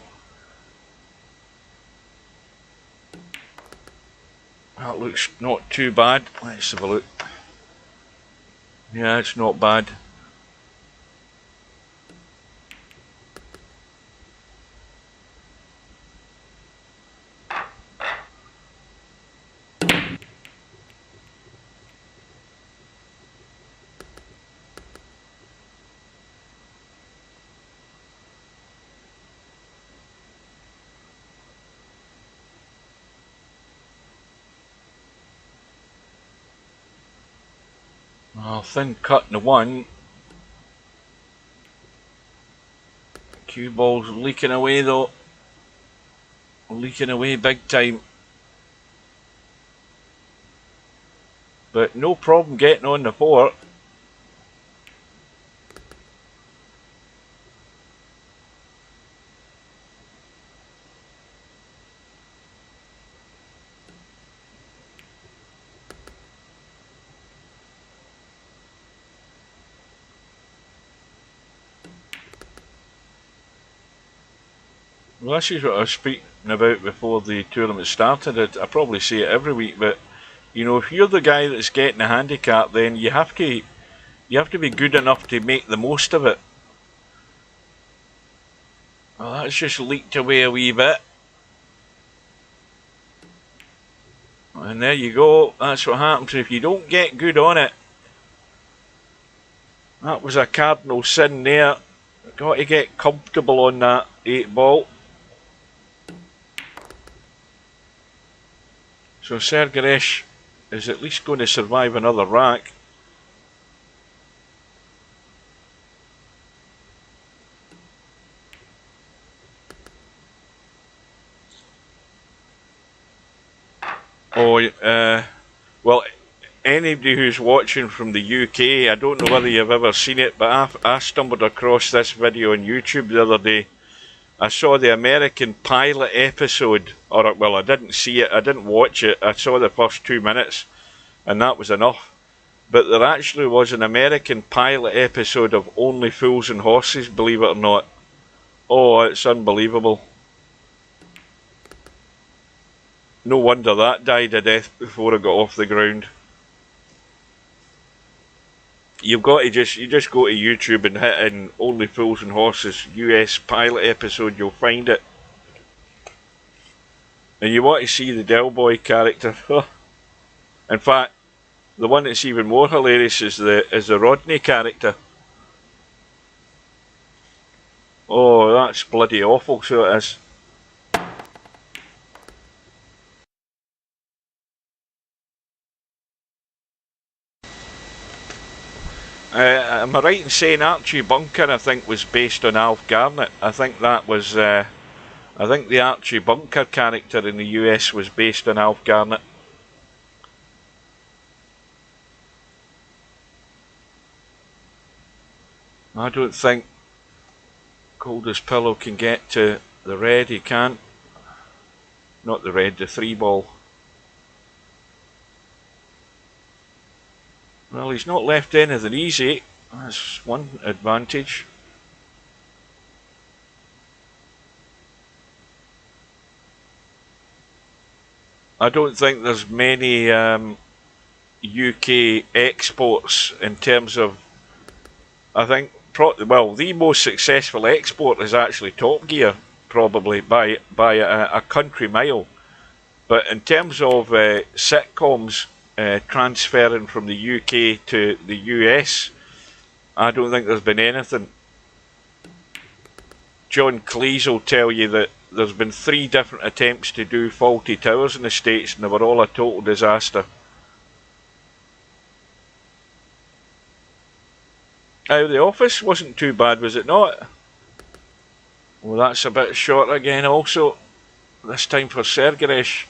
That looks not too bad. Let's have a look. Yeah, it's not bad. Oh, thin cut in the 1. Cue ball's leaking away though. Leaking away big time. But no problem getting on the 4. Well, this is what I was speaking about before the tournament started. I probably say it every week, but you know, if you're the guy that's getting a handicap, then you have to be good enough to make the most of it. Well, that's just leaked away a wee bit. And there you go. That's what happens if you don't get good on it. That was a cardinal sin there. Got to get comfortable on that 8 ball. So Sergaresh is at least going to survive another rack. Oh, well, anybody who's watching from the UK, I don't know whether you've ever seen it, but I stumbled across this video on YouTube the other day. I saw the American pilot episode, or well, I didn't see it, I didn't watch it, I saw the first 2 minutes, and that was enough. But there actually was an American pilot episode of Only Fools and Horses, believe it or not. Oh, it's unbelievable. No wonder that died a death before it got off the ground. You've got to just go to YouTube and hit in Only Fools and Horses US pilot episode, you'll find it. And you want to see the Del Boy character. In fact, the one that's even more hilarious is the Rodney character. Oh, that's bloody awful, so it is. Am I right in saying Archie Bunker, I think, was based on Alf Garnett? I think that was, I think the Archie Bunker character in the US was based on Alf Garnett. I don't think Coldest Pillow can get to the red, he can't. Not the red, the 3 ball. Well, he's not left anything easy. That's one advantage. I don't think there's many UK exports in terms of, I think, well, the most successful export is actually Top Gear, probably by a country mile. But in terms of sitcoms transferring from the UK to the US, I don't think there's been anything. John Cleese will tell you that there's been 3 different attempts to do Fawlty Towers in the States and they were all a total disaster. The Office wasn't too bad, was it not? Well, that's a bit short again also. This time for Sergaresh.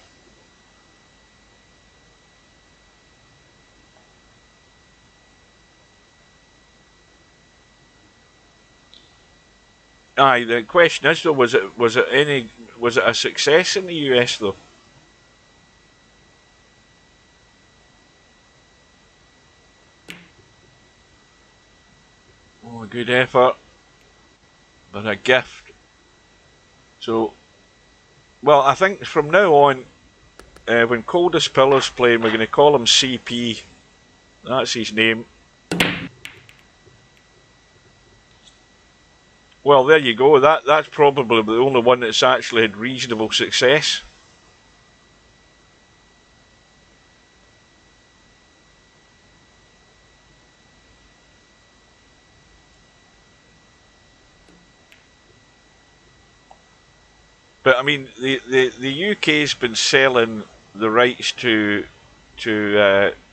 Aye, the question is though, was it a success in the US though? Oh, a good effort, but a gift. So, well, I think from now on, when Coldest Pillow's playing, we're going to call him CP. That's his name. Well, there you go. That's probably the only one that's actually had reasonable success. But I mean, the UK's been selling the rights to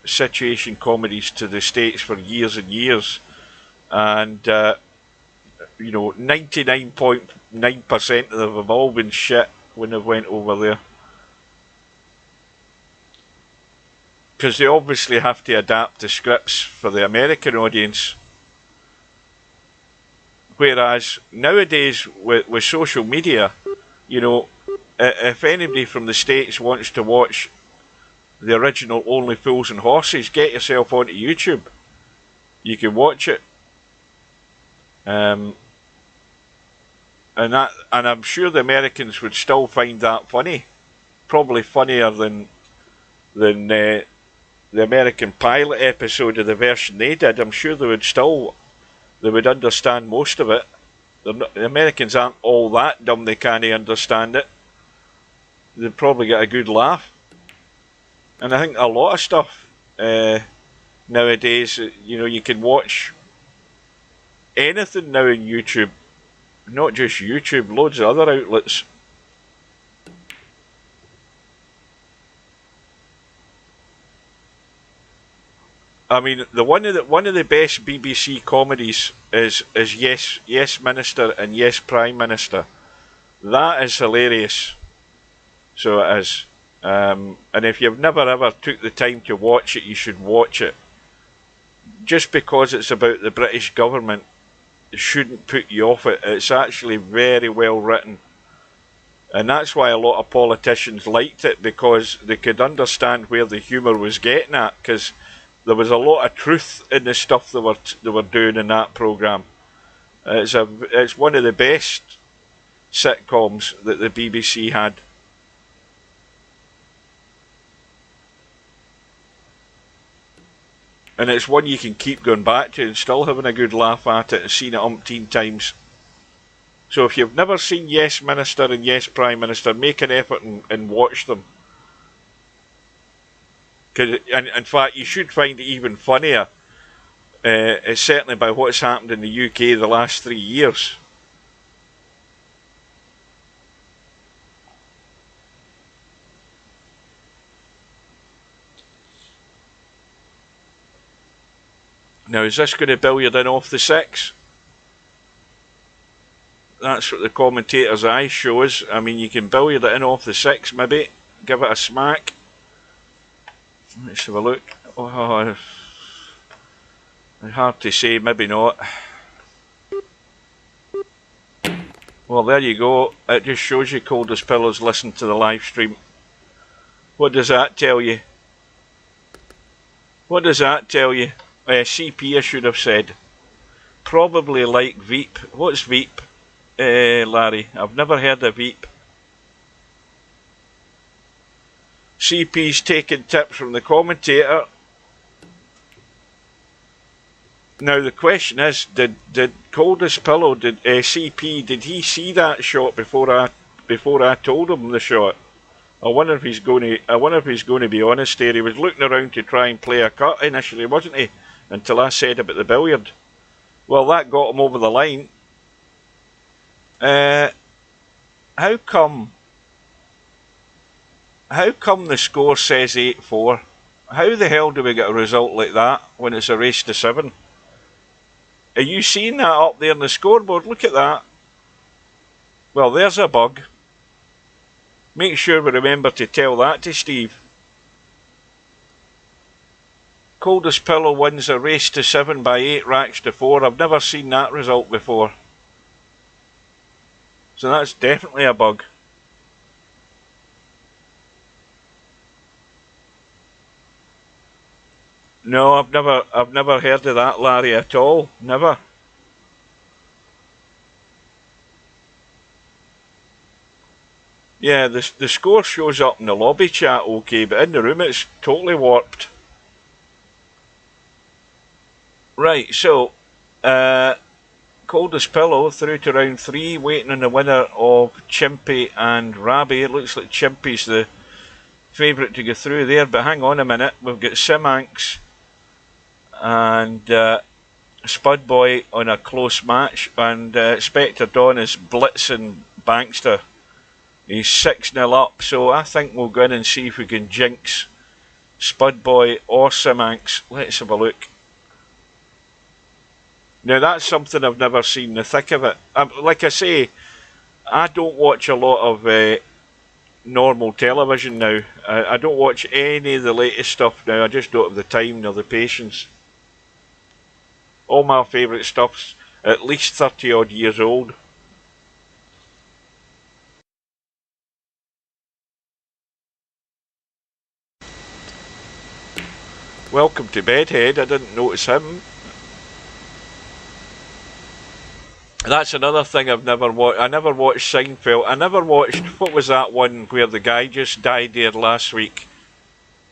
situation comedies to the States for years and years, and you know, 99.9% of them have all been shit when they went over there, because they obviously have to adapt the scripts for the American audience. Whereas nowadays with social media, you know, if anybody from the States wants to watch the original Only Fools and Horses, get yourself onto YouTube. You can watch it. And I'm sure the Americans would still find that funny. Probably funnier than the American pilot episode of the version they did. I'm sure they would understand most of it. The Americans aren't all that dumb they can't understand it. They'd probably get a good laugh. And I think a lot of stuff nowadays, you know, you can watch anything now on YouTube. Not just YouTube, loads of other outlets. I mean, one of the best BBC comedies is Yes Minister and Yes Prime Minister. That is hilarious. So it is. And if you've never ever took the time to watch it, you should watch it. Just because it's about the British government, it shouldn't put you off it. It's actually very well written. And that's why a lot of politicians liked it, because they could understand where the humour was getting at, because there was a lot of truth in the stuff they were doing in that programme. It's one of the best sitcoms that the BBC had. And it's one you can keep going back to and still having a good laugh at it and seen it umpteen times. So if you've never seen Yes Minister and Yes Prime Minister, make an effort and watch them. And in fact, you should find it even funnier, certainly by what's happened in the UK the last 3 years. Now, is this going to billiard in off the 6? That's what the commentator's eye shows. I mean, you can billiard it in off the 6, maybe. Give it a smack. Let's have a look. Oh, hard to say, maybe not. Well, there you go. It just shows you Coldest Pillows listen to the live stream. What does that tell you? What does that tell you? CP, I should have said. Probably like Veep. What's Veep, Larry? I've never heard of Veep. CP's taking tips from the commentator. Now the question is, did Coldest Pillow, CP, did he see that shot before I told him the shot? I wonder if he's going to be honest here. He was looking around to try and play a cut initially, wasn't he? Until I said about the billiard. Well, that got him over the line. How come the score says 8-4? How the hell do we get a result like that when it's a race to 7? Are you seeing that up there on the scoreboard? Look at that. Well, there's a bug. Make sure we remember to tell that to Steve. Coldest Pillow wins a race to 7 by 8 racks to 4. I've never seen that result before. So that's definitely a bug. No, I've never heard of that, Larry, at all. Never. Yeah, the score shows up in the lobby chat okay, but in the room it's totally warped. Right, so Coldest Pillow through to round 3, waiting on the winner of Chimpy and Rabbit. It looks like Chimpy's the favourite to go through there, but hang on a minute, we've got Simanx and Spudboy on a close match, and Spectre Dawn is blitzing Bankster. He's 6-0 up, so I think we'll go in and see if we can jinx Spudboy or Simanx. Let's have a look. Now that's something I've never seen, the thick of it. Like I say, I don't watch a lot of normal television now. I don't watch any of the latest stuff now. I just don't have the time nor the patience. All my favourite stuff's at least 30 odd years old. Welcome to Bedhead, I didn't notice him. That's another thing I've never watched. I never watched Seinfeld. I never watched, what was that one where the guy just died there last week?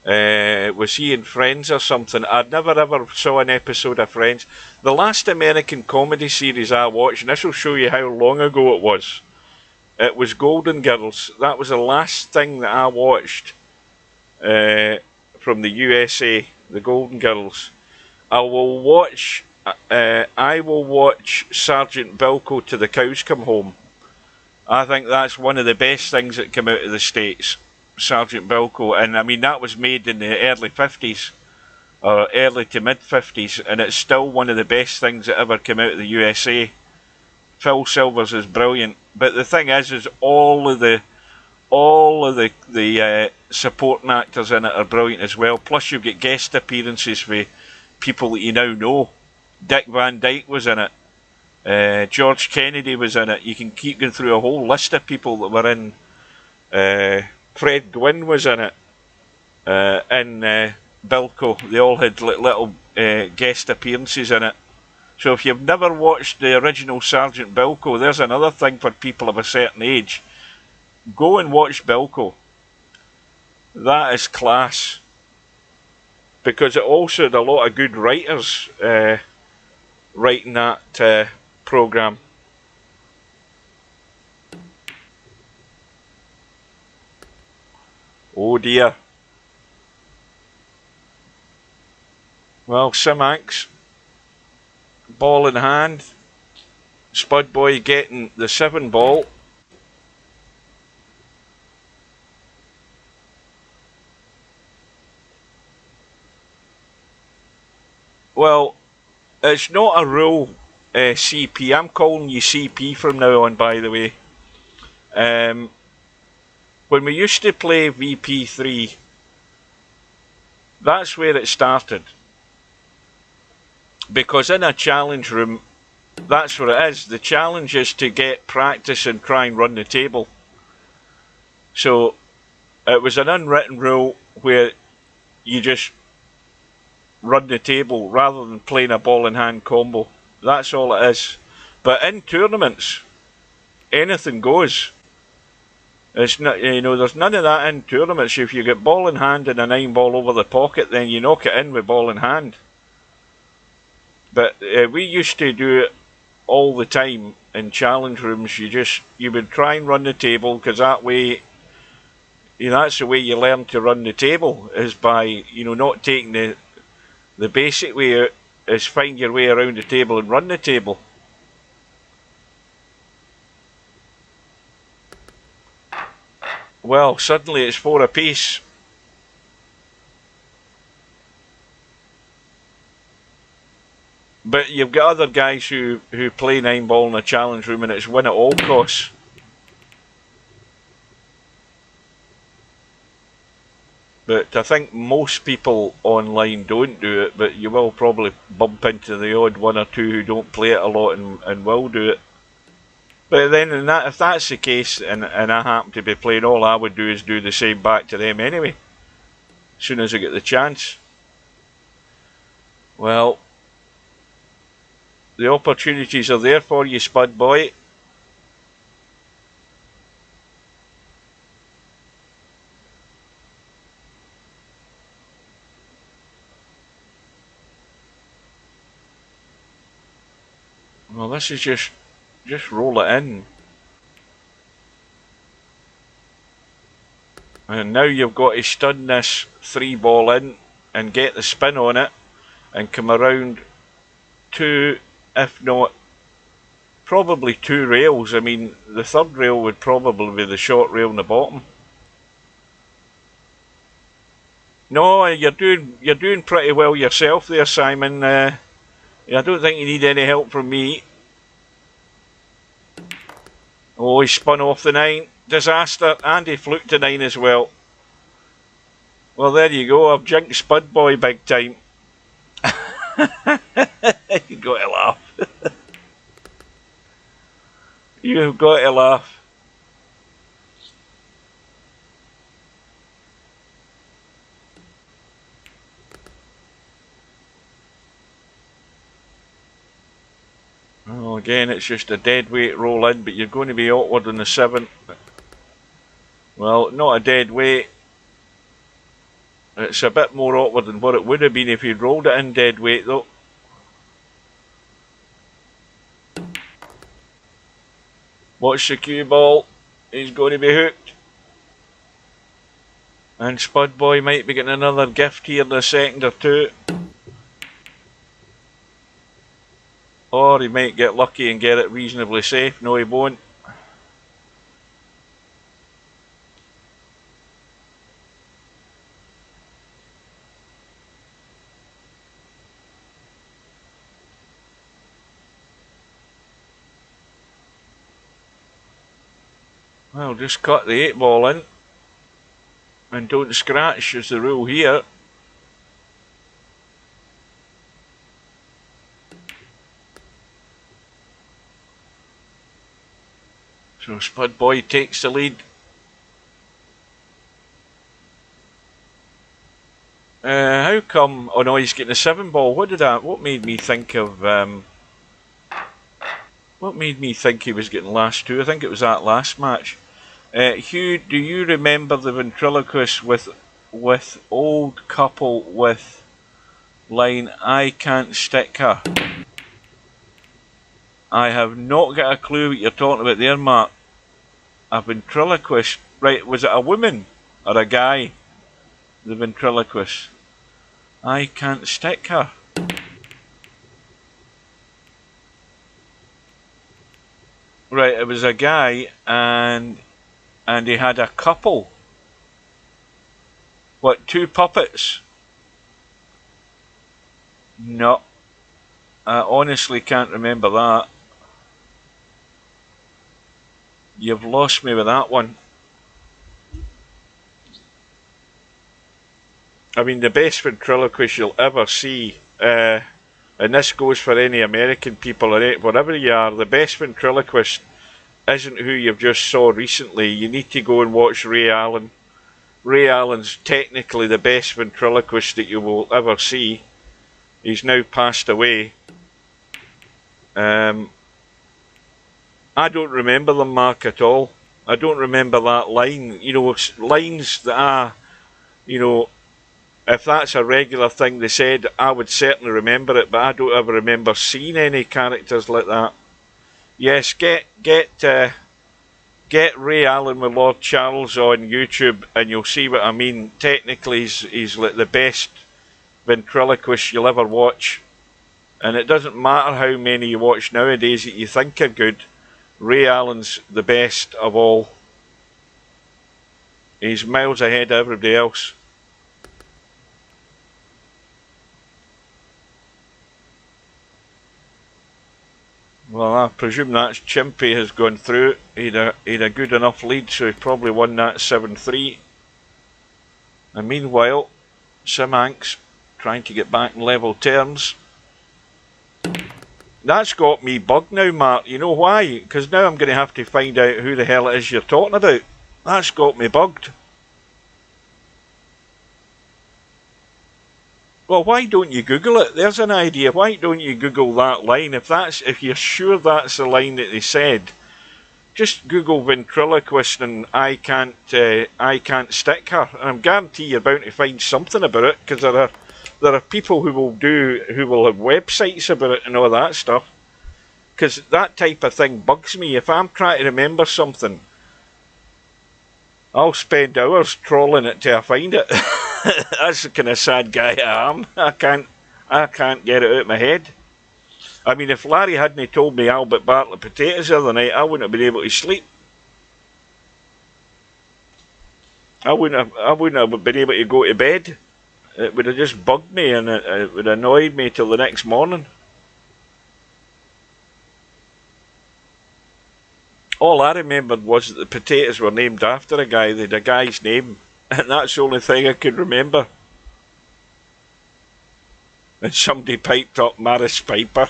Was he in Friends or something? I never ever saw an episode of Friends. The last American comedy series I watched, and this will show you how long ago it was Golden Girls. That was the last thing that I watched from the USA, the Golden Girls. I will watch Sergeant Bilko to the Cows Come Home. I think that's one of the best things that came out of the States, Sergeant Bilko, and I mean that was made in the early 50s, or early to mid 50s, and it's still one of the best things that ever came out of the USA. Phil Silvers is brilliant, but the thing is all of the supporting actors in it are brilliant as well. Plus you've got guest appearances for people that you now know. Dick Van Dyke was in it. George Kennedy was in it. You can keep going through a whole list of people that were in. Fred Gwynne was in it. In Bilko. They all had little guest appearances in it. So if you've never watched the original Sergeant Bilko, there's another thing for people of a certain age. Go and watch Bilko. That is class. Because it also had a lot of good writers writing that programme. Oh dear. Well, Simanx, ball in hand. Spudboy getting the 7 ball. Well, it's not a rule, CP. I'm calling you CP from now on, by the way. When we used to play VP3, that's where it started. Because in a challenge room, that's what it is. The challenge is to get practice and try and run the table. So it was an unwritten rule where you just run the table rather than playing a ball in hand combo. That's all it is. But in tournaments, anything goes. It's not, there's none of that in tournaments. If you get ball in hand and a 9 ball over the pocket, then you knock it in with ball in hand. But we used to do it all the time in challenge rooms. You would try and run the table, because that way, that's the way you learn to run the table, is by not taking the basic way out, is find your way around the table and run the table. Well, suddenly it's 4 apiece. But you've got other guys who play 9 ball in a challenge room and it's win at all costs. But I think most people online don't do it, but you will probably bump into the odd 1 or 2 who don't play it a lot and will do it. But then if that's the case, and I happen to be playing, all I would do is do the same back to them anyway, as soon as I get the chance. Well, the opportunities are there for you, Spud Boy. Well, this is just roll it in. And now you've got to stun this 3-ball in and get the spin on it and come around 2, if not probably 2 rails. I mean, the 3rd rail would probably be the short rail in the bottom. No, you're doing pretty well yourself there, Simon. I don't think you need any help from me. Oh, he spun off the 9. Disaster. And he fluked the 9 as well. Well, there you go. I've jinked Spud Boy big time. You've got to laugh. You've got to laugh. Oh, again, it's just a dead weight roll in, but you're going to be awkward on the 7. Well, not a dead weight. It's a bit more awkward than what it would have been if you'd rolled it in dead weight, though. Watch the cue ball. He's going to be hooked. And Spud Boy might be getting another gift here in a second or two. Or he might get lucky and get it reasonably safe. No, he won't. Well, just cut the 8-ball in. And don't scratch is the rule here. So Spud Boy takes the lead. How come? Oh no, he's getting a 7-ball. What made me think of? What made me think he was getting last 2? I think it was that last match. Hugh, do you remember the ventriloquist with old couple with line "I can't stick her"? I have not got a clue what you're talking about there, Mark. A ventriloquist, right? Was it a woman or a guy? The ventriloquist. I can't stick her. Right, it was a guy and he had a couple. What, 2 puppets? No. I honestly can't remember that. You've lost me with that one. I mean, the best ventriloquist you'll ever see, and this goes for any American people or whatever you are, the best ventriloquist isn't who you've just saw recently. You need to go and watch Ray Allen. Ray Allen's technically the best ventriloquist that you will ever see. He's now passed away. I don't remember them, Mark, at all. I don't remember that line. You know, lines that are, you know, if that's a regular thing they said, I would certainly remember it, but I don't ever remember seeing any characters like that. Yes, get Ray Allen with Lord Charles on YouTube and you'll see what I mean. Technically, he's like the best ventriloquist you'll ever watch. And it doesn't matter how many you watch nowadays that you think are good. Ray Allen's the best of all. He's miles ahead of everybody else. Well, I presume that's Chimpy has gone through. He'd a good enough lead, so he probably won that 7-3. And meanwhile, Sim Hanks trying to get back in level terms. That's got me bugged now, Mark. You know why? Because now I'm going to have to find out who the hell it is you're talking about. That's got me bugged. Well, why don't you Google it? There's an idea. Why don't you Google that line? If you're sure that's the line that they said, just Google ventriloquist and I can't stick her, and I'm guarantee you're bound to find something about it, because there are people who will have websites about it and all that stuff. Because that type of thing bugs me. If I'm trying to remember something, I'll spend hours trawling it till I find it. That's the kind of sad guy I am. I can't get it out of my head. I mean, if Larry hadn't told me Albert Bartlett potatoes the other night, I wouldn't have been able to sleep. I wouldn't have been able to go to bed. It would have just bugged me, and it would have annoyed me till the next morning. All I remembered was that the potatoes were named after a guy. They had a guy's name, and that's the only thing I could remember. And somebody piped up Maris Piper.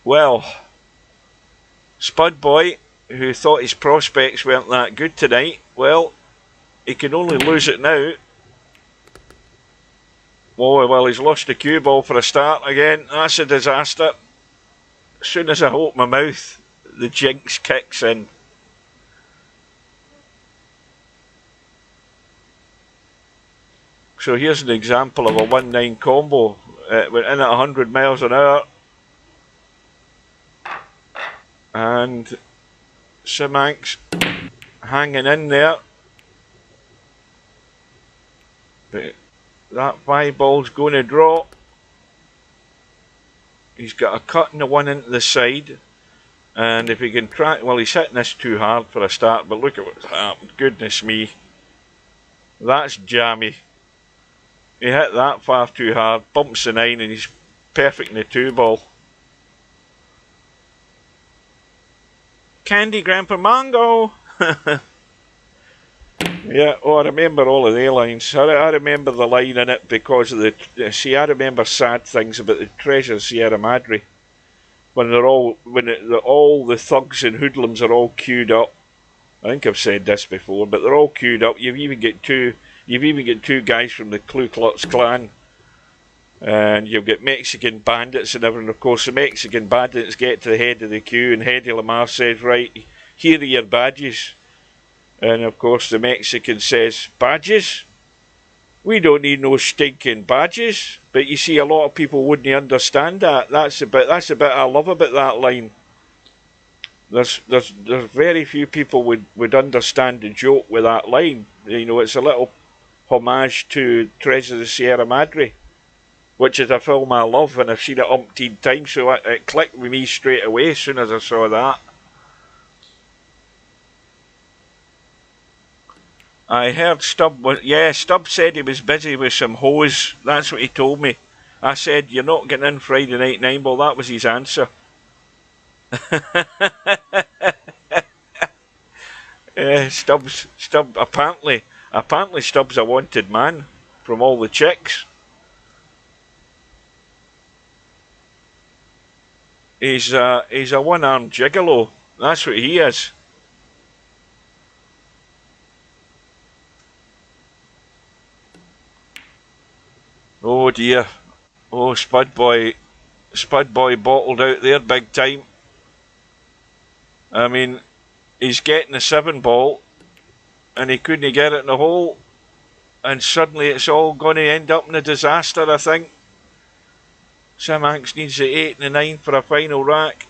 Well, Spud Boy, who thought his prospects weren't that good tonight, well, he can only lose it now. Oh, well, he's lost the cue ball for a start again. That's a disaster. As soon as I open my mouth, the jinx kicks in. So here's an example of a 1-9 combo. Went in at 100 miles an hour. And Simanx hanging in there. But that 5 ball's going to draw. He's got a cut in the one into the side. And if he can try, well, he's hitting this too hard for a start, but look at what's happened. Goodness me. That's jammy. He hit that far too hard, bumps the 9, and he's perfect in the 2 ball. Candy Grandpa Mango! Yeah, oh, I remember all of the lines. I remember the line in it because of the. See, I remember sad things about the Treasures Sierra Madre. When all the thugs and hoodlums are all queued up. I think I've said this before, but they're all queued up. You've even got two guys from the Ku Klux Klan, and you've got Mexican bandits and everything. Of course, the Mexican bandits get to the head of the queue, and Hedy Lamarr says, "Right, here are your badges." And of course, the Mexican says, "Badges? We don't need no stinking badges." But you see, a lot of people wouldn't understand that. That's the bit I love about that line. There's very few people would understand the joke with that line. You know, it's a little homage to Treasures of the Sierra Madre, which is a film I love, and I've seen it umpteen times, so it clicked with me straight away as soon as I saw that. I heard Stubb Stubb said he was busy with some hose. That's what he told me. I said, "You're not getting in Friday night 9 ball." That was his answer. Stubb apparently Stubb's a wanted man from all the chicks. He's a one-armed gigolo. That's what he is. Oh dear. Oh, Spud Boy bottled out there big time. I mean, he's getting a 7 ball and he couldn't get it in the hole, and suddenly it's all going to end up in a disaster, I think. Simanx needs the 8 and the 9 for a final rack.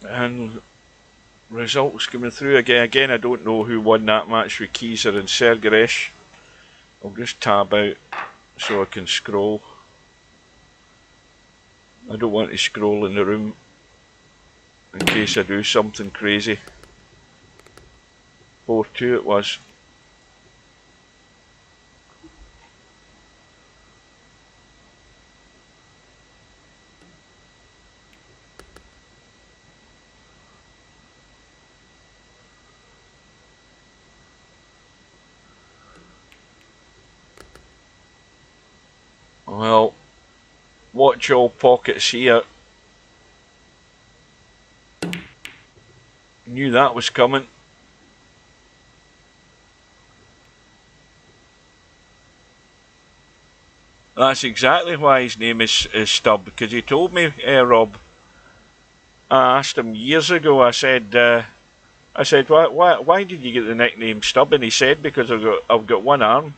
And results coming through again. Again, I don't know who won that match with Kieser and Sergeresh. I'll just tab out so I can scroll. I don't want to scroll in the room in case I do something crazy. 4-2 it was. Well, watch all pockets here. Knew that was coming. That's exactly why his name is Stub, because he told me, Rob. I asked him years ago, I said, why did you get the nickname Stub? And he said, because I've got one arm.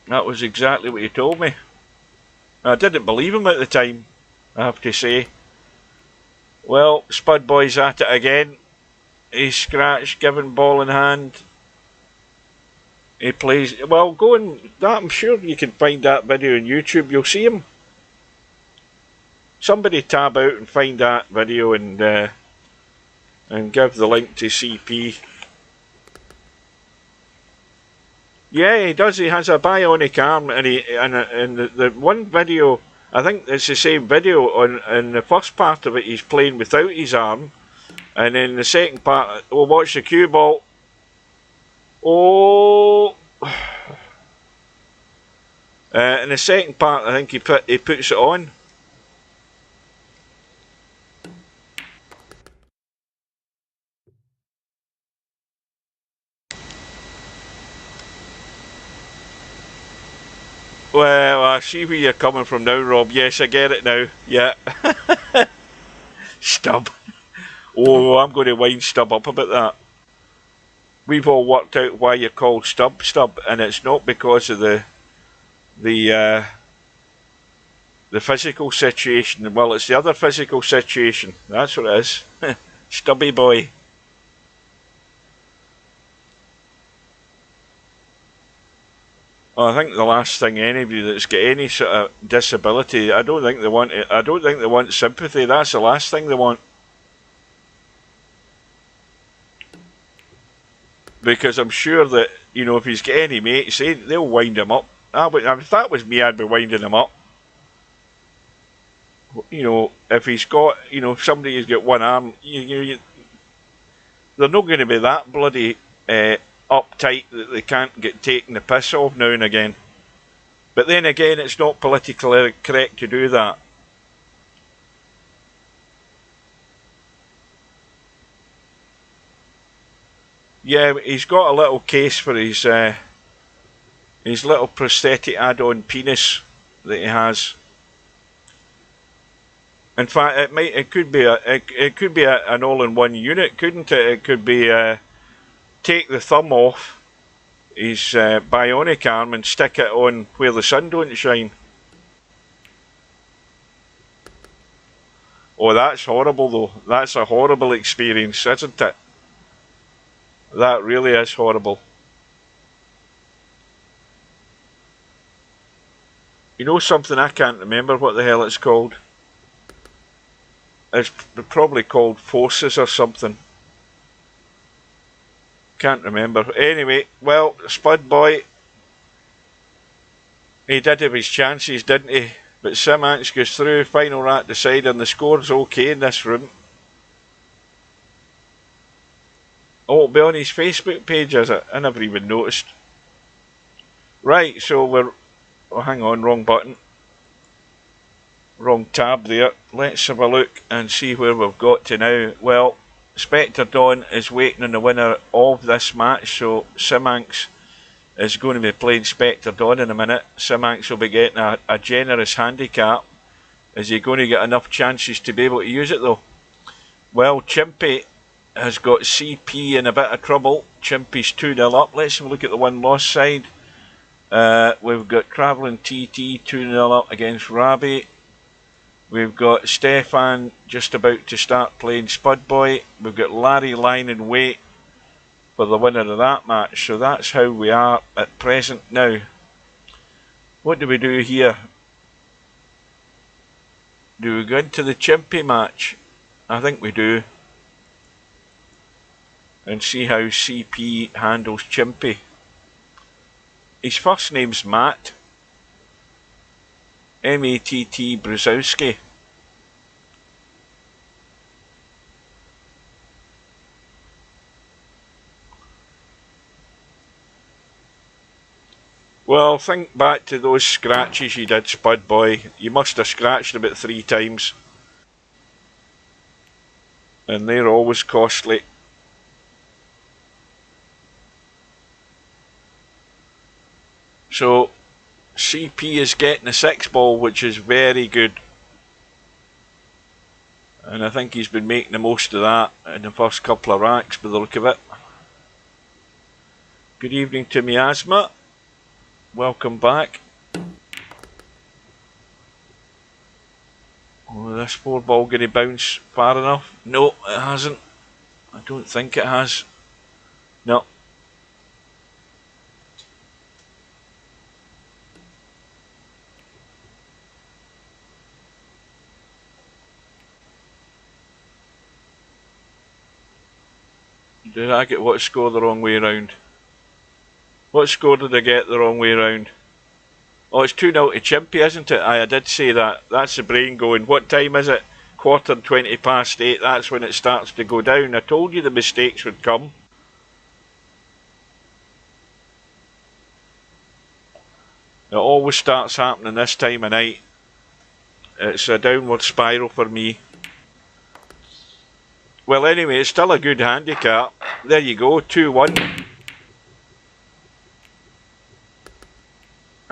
That was exactly what he told me. I didn't believe him at the time, I have to say. Well, Spud Boy's at it again. He's scratched, given ball in hand. He plays well. I'm sure you can find that video on YouTube. You'll see him. Somebody tab out and find that video and give the link to CP. Yeah, he does. He has a bionic arm, and the one video, I think it's the same video. In the first part of it, he's playing without his arm, and in the second part, we'll watch the cue ball. Oh, in the second part, I think he puts it on. Well, I see where you're coming from now, Rob. Yes, I get it now. Yeah. Stub. Oh, I'm going to wind Stub up about that. We've all worked out why you're called Stub, and it's not because of the physical situation. Well, it's the other physical situation. That's what it is. Stubby boy. Well, I think the last thing anybody that's got any sort of disability, I don't think they want sympathy. That's the last thing they want. Because I'm sure that, if he's got any mates, they'll wind him up. If that was me, I'd be winding him up. If he's got, somebody who's got one arm, they're not going to be that bloody uptight that they can't get taken the piss off now and again. But then again, it's not politically correct to do that. Yeah, he's got a little case for his little prosthetic add-on penis that he has. In fact, it could be an all-in-one unit, couldn't it? It could be take the thumb off his bionic arm and stick it on where the sun don't shine. Oh, that's horrible though. That's a horrible experience, isn't it? That really is horrible. You know something? I can't remember what the hell it's called. It's probably called Forces or something. Can't remember. Anyway, well, Spud Boy, he did have his chances, didn't he? But Simanx goes through, final rat decide, and the score's okay in this room. Oh, it'll be on his Facebook page, is it? I never even noticed. Right, so we're... Oh, hang on, wrong button. Wrong tab there. Let's have a look and see where we've got to now. Well, Spectre Dawn is waiting on the winner of this match, so Simanx is going to be playing Spectre Dawn in a minute. Simanx will be getting a generous handicap. Is he going to get enough chances to be able to use it though? Well, Chimpy has got CP in a bit of trouble. Chimpy's 2-0 up. Let's have a look at the win-loss side. We've got Travelling TT 2-0 up against Rabi. We've got Stefan just about to start playing Spud Boy. We've got Larry lying in wait for the winner of that match. So that's how we are at present now. What do we do here? Do we go into the Chimpy match? I think we do. And see how CP handles Chimpy. His first name's Matt. M-A-T-T Brzezowski. Well, think back to those scratches you did, Spud Boy. You must have scratched about 3 times. And they're always costly. So, CP is getting a 6 ball, which is very good. And I think he's been making the most of that in the first couple of racks by the look of it. Good evening to Miasma. Welcome back. Oh, this 4 ball going to bounce far enough? No, it hasn't. I don't think it has. No. Did I get what score the wrong way round? What score did I get the wrong way round? Oh, it's 2-0 to Chimpy, isn't it? I did say that. That's the brain going. What time is it? 8:15. That's when it starts to go down. I told you the mistakes would come. It always starts happening this time of night. It's a downward spiral for me. Well, anyway, it's still a good handicap. There you go, 2-1.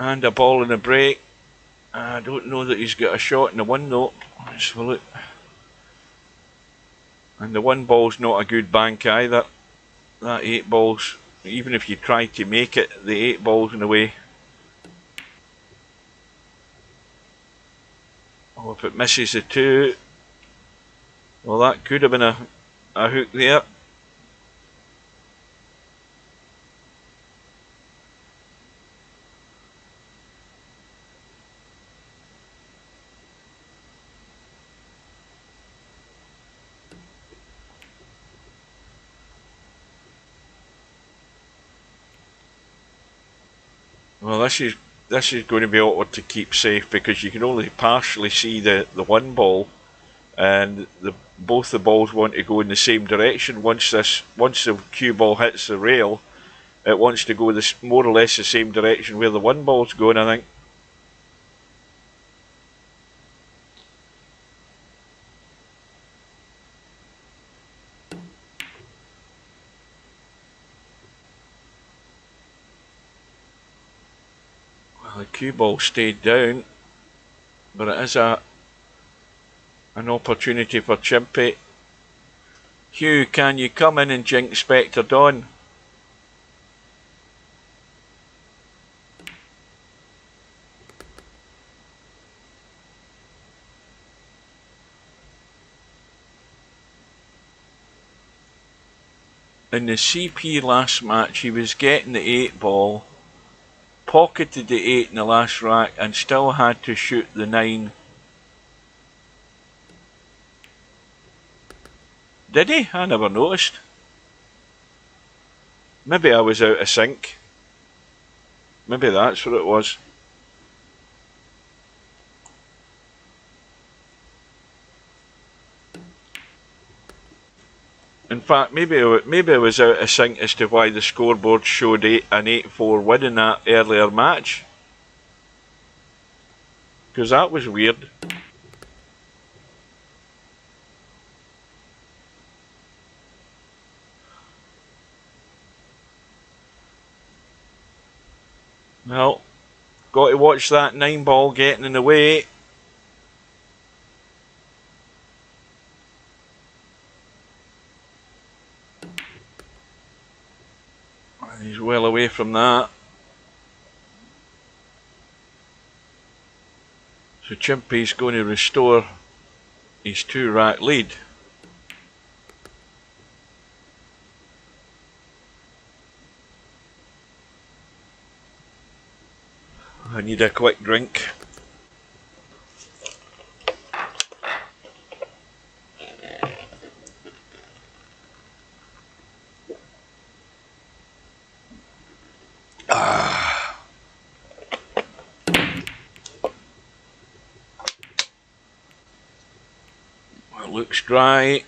And a ball in the break. I don't know that he's got a shot in the 1 though. Let's have a look. And the 1 ball's not a good bank either. That 8 balls, even if you try to make it, the 8 balls in the way. Oh, if it misses the 2, well, that could have been a hook there. Well, this is going to be awkward to keep safe because you can only partially see the 1 ball, and both the balls want to go in the same direction. Once the cue ball hits the rail, it wants to go more or less the same direction where the 1 ball's going, I think. Well, the cue ball stayed down, but it is an opportunity for Chimpy. Hugh, can you come in and jinx Spectre Dawn? In the CP last match, he was getting the 8 ball, pocketed the 8 in the last rack, and still had to shoot the 9. Did he? I never noticed. Maybe I was out of sync. Maybe that's what it was. In fact, maybe I was out of sync as to why the scoreboard showed an 8-4 win in that earlier match. Because that was weird. Well, got to watch that 9 ball getting in the way. He's well away from that. So Chimpy's going to restore his 2 rack lead. I need a quick drink. Well, it looks dry.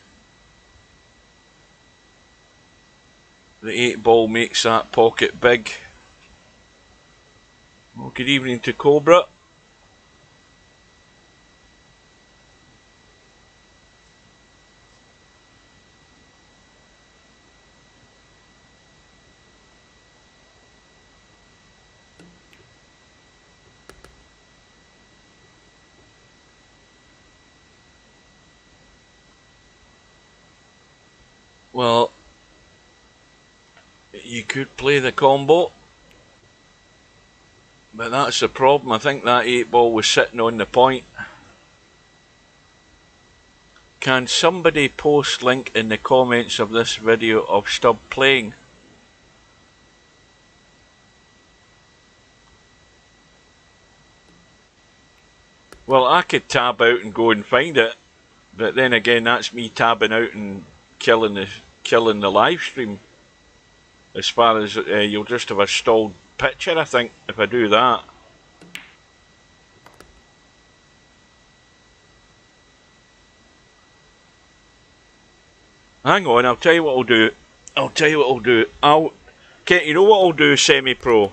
The 8 ball makes that pocket big. Well, good evening to Cobra. Well, you could play the combo, but that's the problem. I think that 8-ball was sitting on the point. Can somebody post link in the comments of this video of Stub playing? Well, I could tab out and go and find it, but then again, that's me tabbing out and killing the live stream. As far as you'll just have a stalled picture, I think, if I do that. Hang on, I'll tell you what I'll do. Okay, you know what I'll do, Semi-Pro?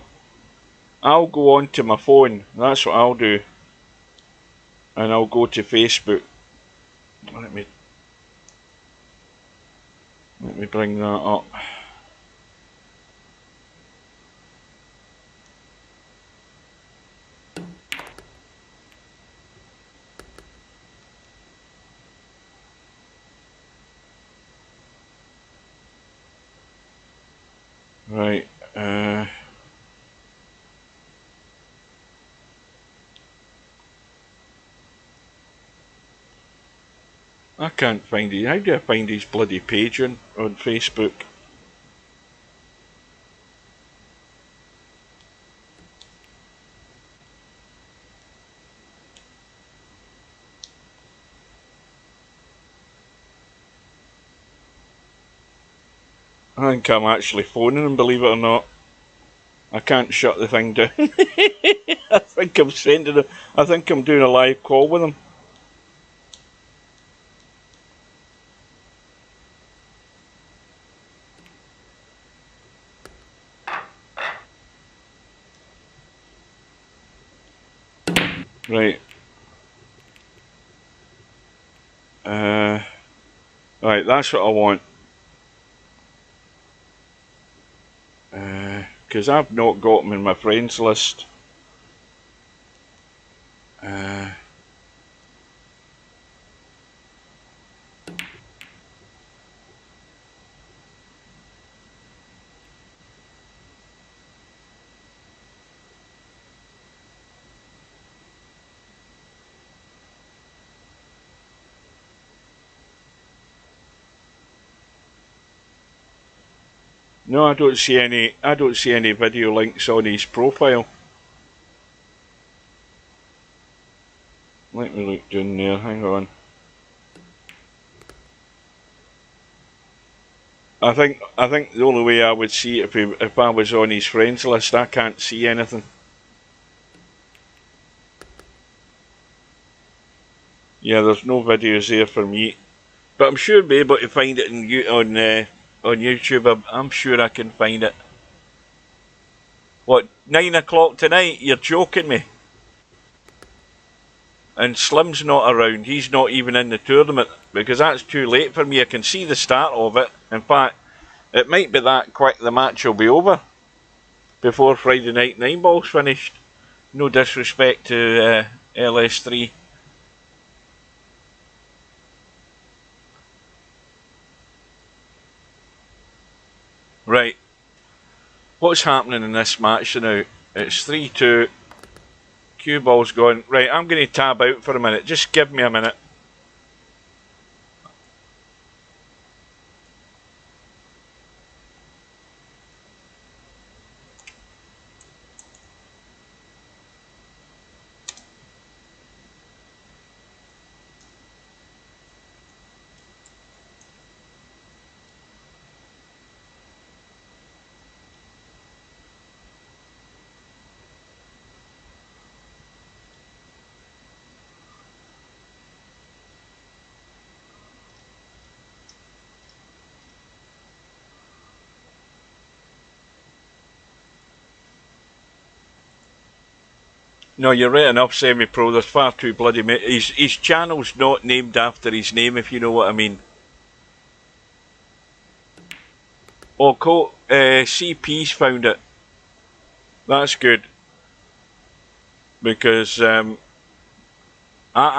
I'll go onto my phone. That's what I'll do. And I'll go to Facebook. Let me bring that up. Right. I can't find it. How do I find his bloody page on Facebook? I think I'm actually phoning him, believe it or not. I can't shut the thing down. I think I'm sending him. I think I'm doing a live call with him. Right. Right, that's what I want. Because I've not got him in my friends list. No, I don't see any. I don't see any video links on his profile. Let me look down there. Hang on. I think the only way I would see it if I was on his friends list, I can't see anything. Yeah, there's no videos there for me, but I'm sure I'll be able to find it on YouTube. I'm sure I can find it. What, 9 o'clock tonight? You're joking me. And Slim's not around. He's not even in the tournament because that's too late for me. I can see the start of it. In fact, it might be that quick the match will be over before Friday night 9-ball's finished. No disrespect to LS3. Right. What's happening in this match now? It's 3-2. Cue ball's gone. Right, I'm going to tab out for a minute. Just give me a minute. No, you're right enough, Semi-Pro. There's far too bloody many. His channel's not named after his name, if you know what I mean. Oh, CP's found it. That's good. Because I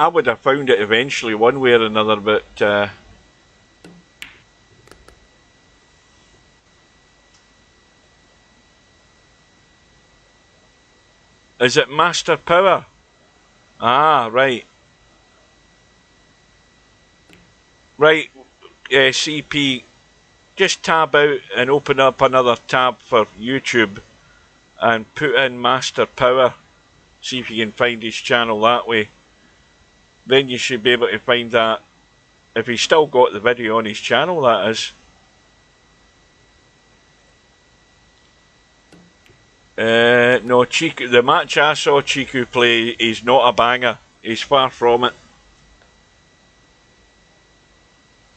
would have found it eventually, one way or another, but... Is it Master Power? Ah, right. Right, CP, just tab out and open up another tab for YouTube and put in Master Power. See if you can find his channel that way. Then you should be able to find that. If he's still got the video on his channel, that is. No, Chixu, the match I saw Chixu play is not a banger. He's far from it.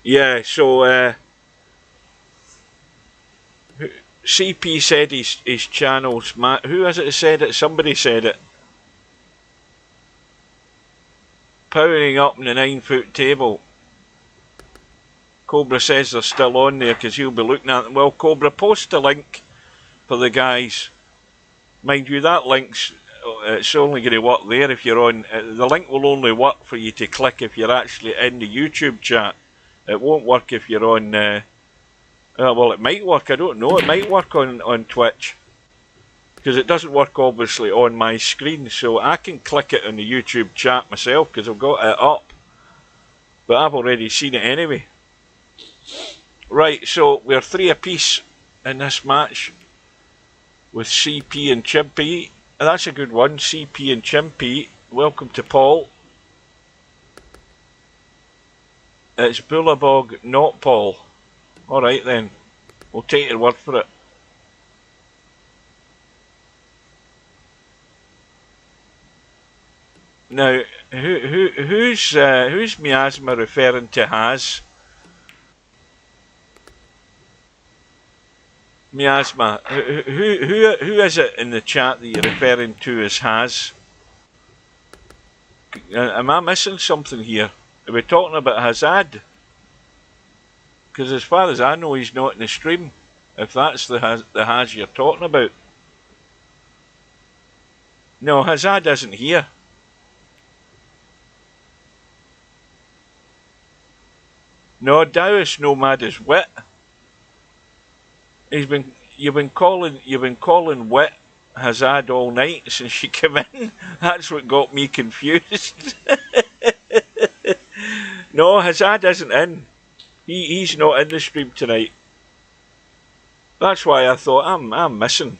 Yeah, so CP said his channel's who has it said it? Somebody said it. Powering up in the 9-foot table. Cobra says they're still on there because he'll be looking at them. Well, Cobra, post a link for the guys. Mind you, that link's it's only going to work there if you're on. The link will only work for you to click if you're actually in the YouTube chat. It won't work if you're on. Well, it might work. I don't know. It might work on Twitch because it doesn't work obviously on my screen. So I can click it in the YouTube chat myself because I've got it up. But I've already seen it anyway. Right. So we're 3 apiece in this match with CP and Chimpy. That's a good one. CP and Chimpy. Welcome to Paul. It's Bullabog, not Paul. Alright then. We'll take your word for it. Now, who's Miasma referring to as? Miasma, who is it in the chat that you're referring to as has? Am I missing something here? Are we talking about Hazard? Because as far as I know, he's not in the stream. If that's the Haz you're talking about. No, Hazard isn't here. No, Taoist Nomad is Wit. You've been calling Wit Hazard all night since you came in. That's what got me confused. No, Hazard isn't in. He's not in the stream tonight. That's why I thought I'm missing.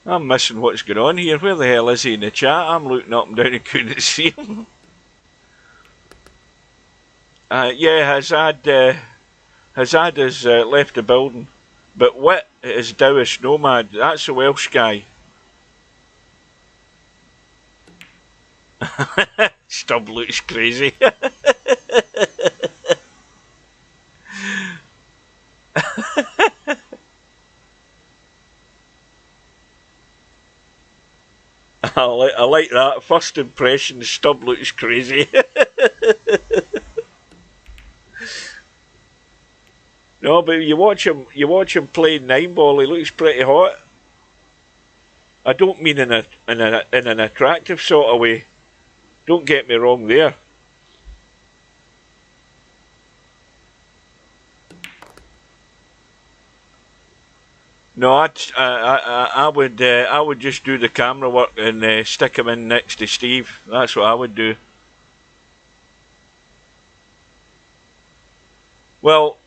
I'm missing what's going on here. Where the hell is he in the chat? I'm looking up and down and couldn't see him. Yeah, Hazard has left the building. But Wit is Taoist Nomad. That's a Welsh guy. Stub looks crazy. I like that. First impression, Stub looks crazy. No, but you watch him playing 9-ball, he looks pretty hot. I don't mean in an attractive sort of way. Don't get me wrong there. No, I would just do the camera work and stick him in next to Steve. That's what I would do. Well,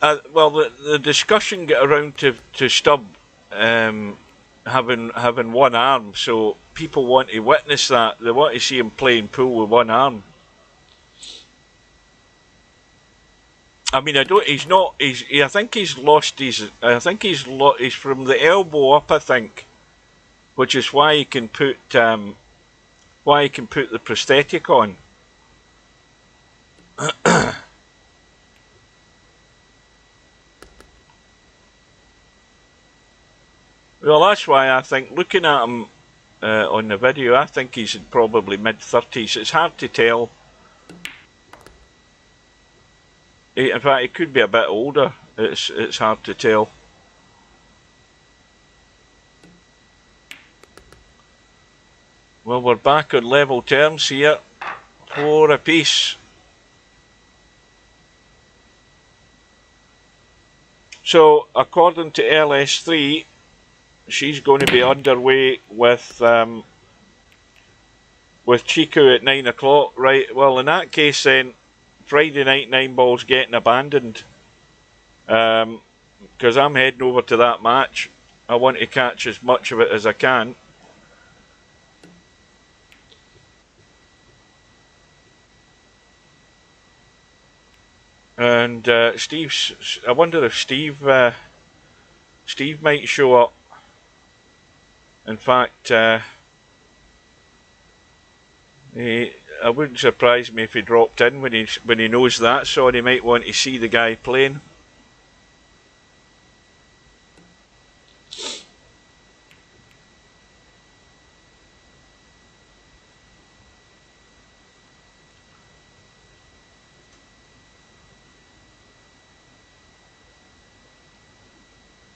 the discussion got around to Stub having one arm, so people want to witness that. They want to see him playing pool with one arm. I mean, I think he's lost his. I think he's from the elbow up. I think, which is why he can put the prosthetic on. Well, that's why I think looking at him on the video. I think he's in probably mid-30s. It's hard to tell. In fact, he could be a bit older. It's hard to tell. Well, we're back on level terms here. 4 apiece. So, according to LS3, she's going to be underway with Chixu at 9 o'clock. Right, well, in that case then, Friday Night 9 Ball's getting abandoned. Because I'm heading over to that match. I want to catch as much of it as I can. And Steve's, I wonder if Steve might show up. In fact, it wouldn't surprise me if he dropped in when he knows that, so he might want to see the guy playing.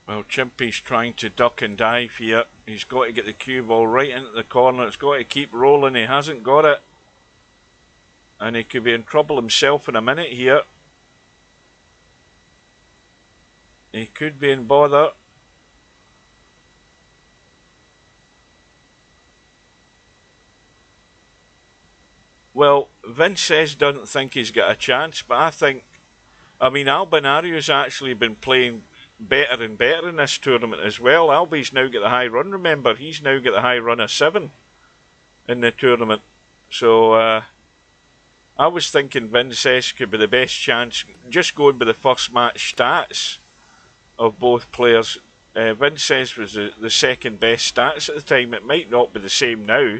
Well, Chimpy's trying to duck and dive here. He's got to get the cue ball right into the corner. It's got to keep rolling. He hasn't got it. And he could be in trouble himself in a minute here. He could be in bother. Well, Vince says doesn't think he's got a chance, but I mean, Albinario's actually been playing better and better in this tournament as well. Albie's now got the high run, remember, he's now got the high run of 7 in the tournament. So, I was thinking Vinces could be the best chance, just going by the first match stats of both players. Vinces was the second best stats at the time. It might not be the same now,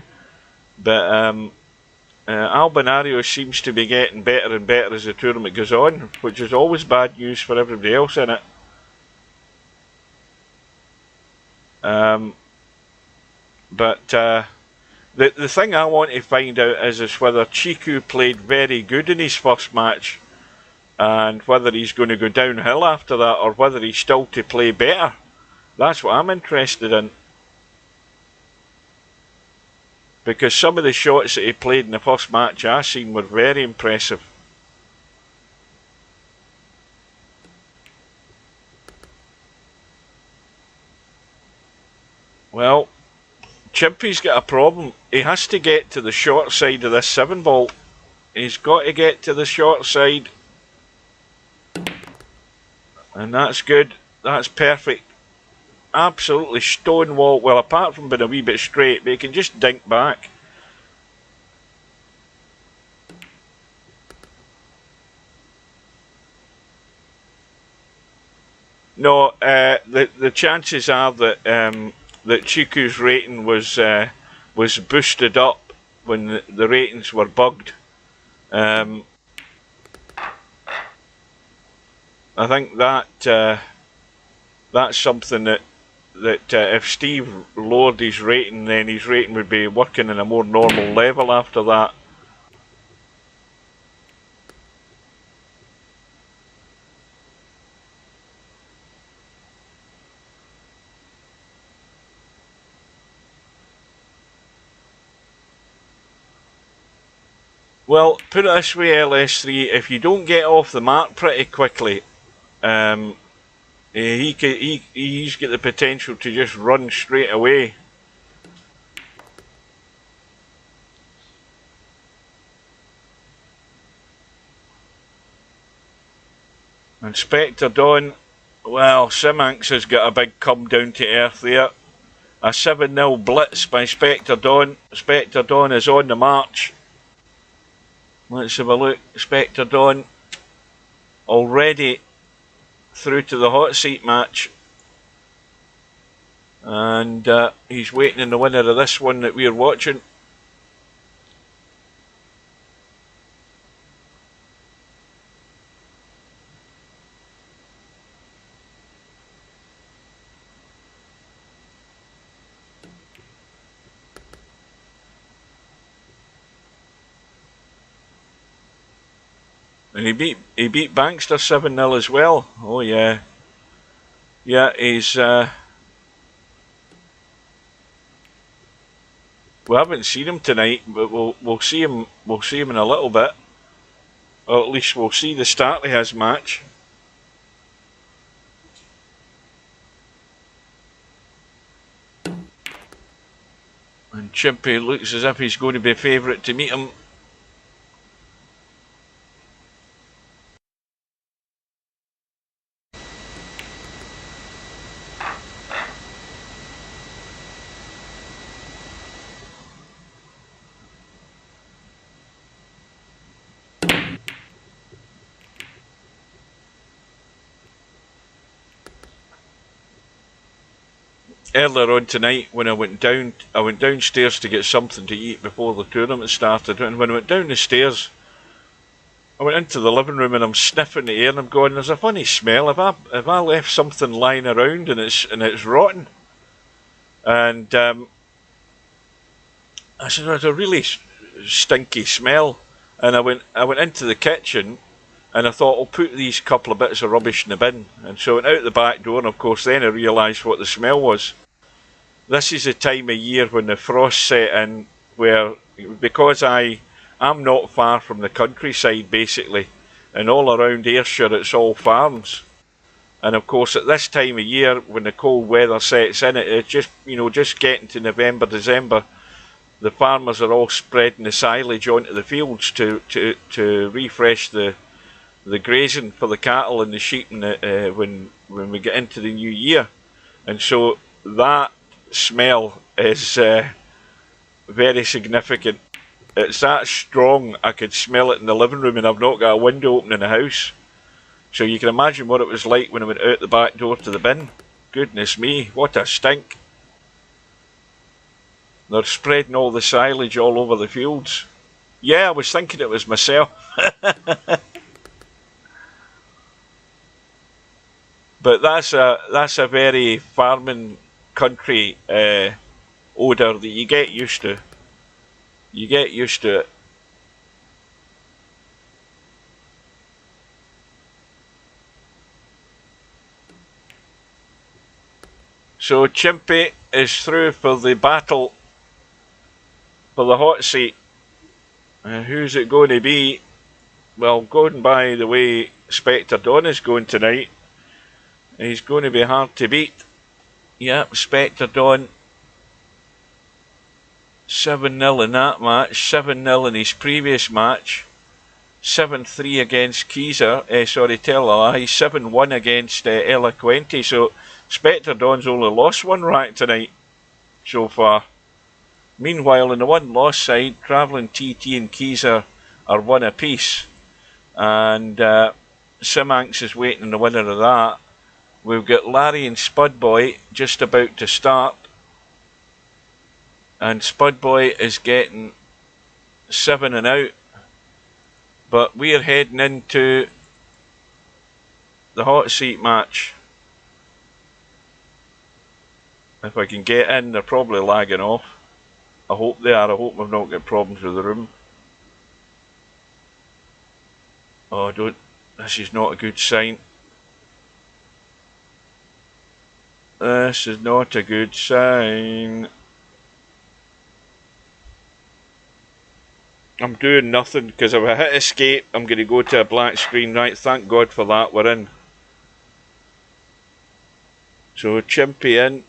but Albinario seems to be getting better and better as the tournament goes on, which is always bad news for everybody else in it. The thing I want to find out is whether Chixu played very good in his first match and whether he's going to go downhill after that or whether he's still to play better. That's what I'm interested in. Because some of the shots that he played in the first match I seen were very impressive. Well, Chimpy's got a problem. He has to get to the short side of this 7 ball. He's got to get to the short side. And that's good. That's perfect. Absolutely stonewall. Well, apart from being a wee bit straight, but he can just dink back. No, the chances are that that Chixu's rating was boosted up when the ratings were bugged. I think that that's something that if Steve lowered his rating, then his rating would be working in a more normal level after that. Well, put it this way, LS3, if you don't get off the mark pretty quickly, he's got the potential to just run straight away. Inspector Dawn, well, Simanx has got a big come down to earth there. A 7-0 blitz by Spectre Dawn. Spectre Dawn is on the march. Let's have a look. Spectre Dawn already through to the hot seat match. And he's waiting in the winner of this one that we're watching. And he beat Bankster 7-0 as well. Oh yeah. Yeah, he's we haven't seen him tonight, but we'll see him in a little bit. Or at least we'll see the start of his match. And Chimpy looks as if he's going to be a favourite to meet him. Earlier on tonight, when I went downstairs to get something to eat before the tournament started, and when I went down the stairs, I went into the living room and I'm sniffing the air and I'm going, there's a funny smell. Have I left something lying around and it's rotten? And I said, there's a really stinky smell. And I went into the kitchen and I thought, I'll put these couple of bits of rubbish in the bin. And so I went out the back door, and of course then I realised what the smell was. This is the time of year when the frost set in, where, because I'm not far from the countryside basically, and all around Ayrshire it's all farms. And of course at this time of year, when the cold weather sets in, it's just, just getting to November, December, the farmers are all spreading the silage onto the fields to refresh the grazing for the cattle and the sheep when we get into the new year. And so that smell is very significant. It's that strong I could smell it in the living room, and I've not got a window open in the house. So you can imagine what it was like when I went out the back door to the bin. Goodness me, what a stink. They're spreading all the silage all over the fields. Yeah, I was thinking it was myself. But that's a very farming country odour that you get used to. You get used to it. So Chimpy is through for the battle for the hot seat. Who's it going to be? Well, going by the way Spectre Dawn is going tonight, he's going to be hard to beat. Yep, Spectre Dawn 7-0 in that match, 7-0 in his previous match, 7-3 against Keezer, tell a lie, 7-1 against Eloquenti. So Spectre Dawn's only lost one rack tonight so far. Meanwhile, in the one loss side, Travelling TT and Keezer are one apiece, and Simanx is waiting on the winner of that. We've got Larry and Spudboy just about to start, and Spudboy is getting 7 and out, but we're heading into the hot seat match. If I can get in, they're probably lagging off. I hope they are. I hope we've not got problems with the room. Oh, this is not a good sign. This is not a good sign. I'm doing nothing, because if I hit escape, I'm going to go to a black screen. Right, thank God for that, we're in. So, Chimpy in.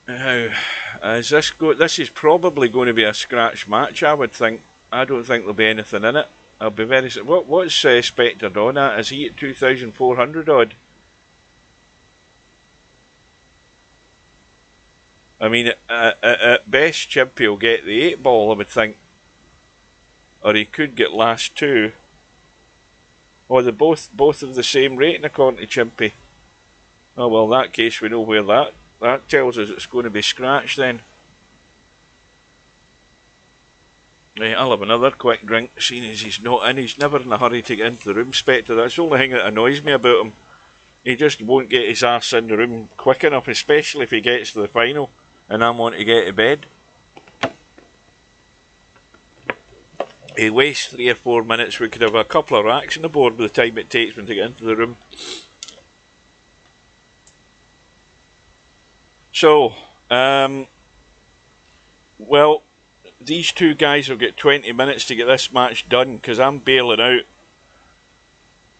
Now, as this is probably going to be a scratch match, I would think. I don't think there'll be anything in it. I'll be very... What's Spectre Dawn at? Is he at 2,400 odd? I mean, at best, Chimpy will get the 8 ball, I would think. Or he could get last 2. Oh, they're both of the same rating according to Chimpy. Oh, well, in that case, we know where that tells us it's going to be scratch then. Right, I'll have another quick drink, seeing as he's not in. He's never in a hurry to get into the room, Spectre. That's the only thing that annoys me about him. He just won't get his ass in the room quick enough, especially if he gets to the final and I'm wanting to get to bed. he wastes 3 or 4 minutes. We could have a couple of racks on the board by the time it takes me to get into the room. So, well, these two guys will get 20 minutes to get this match done because I'm bailing out.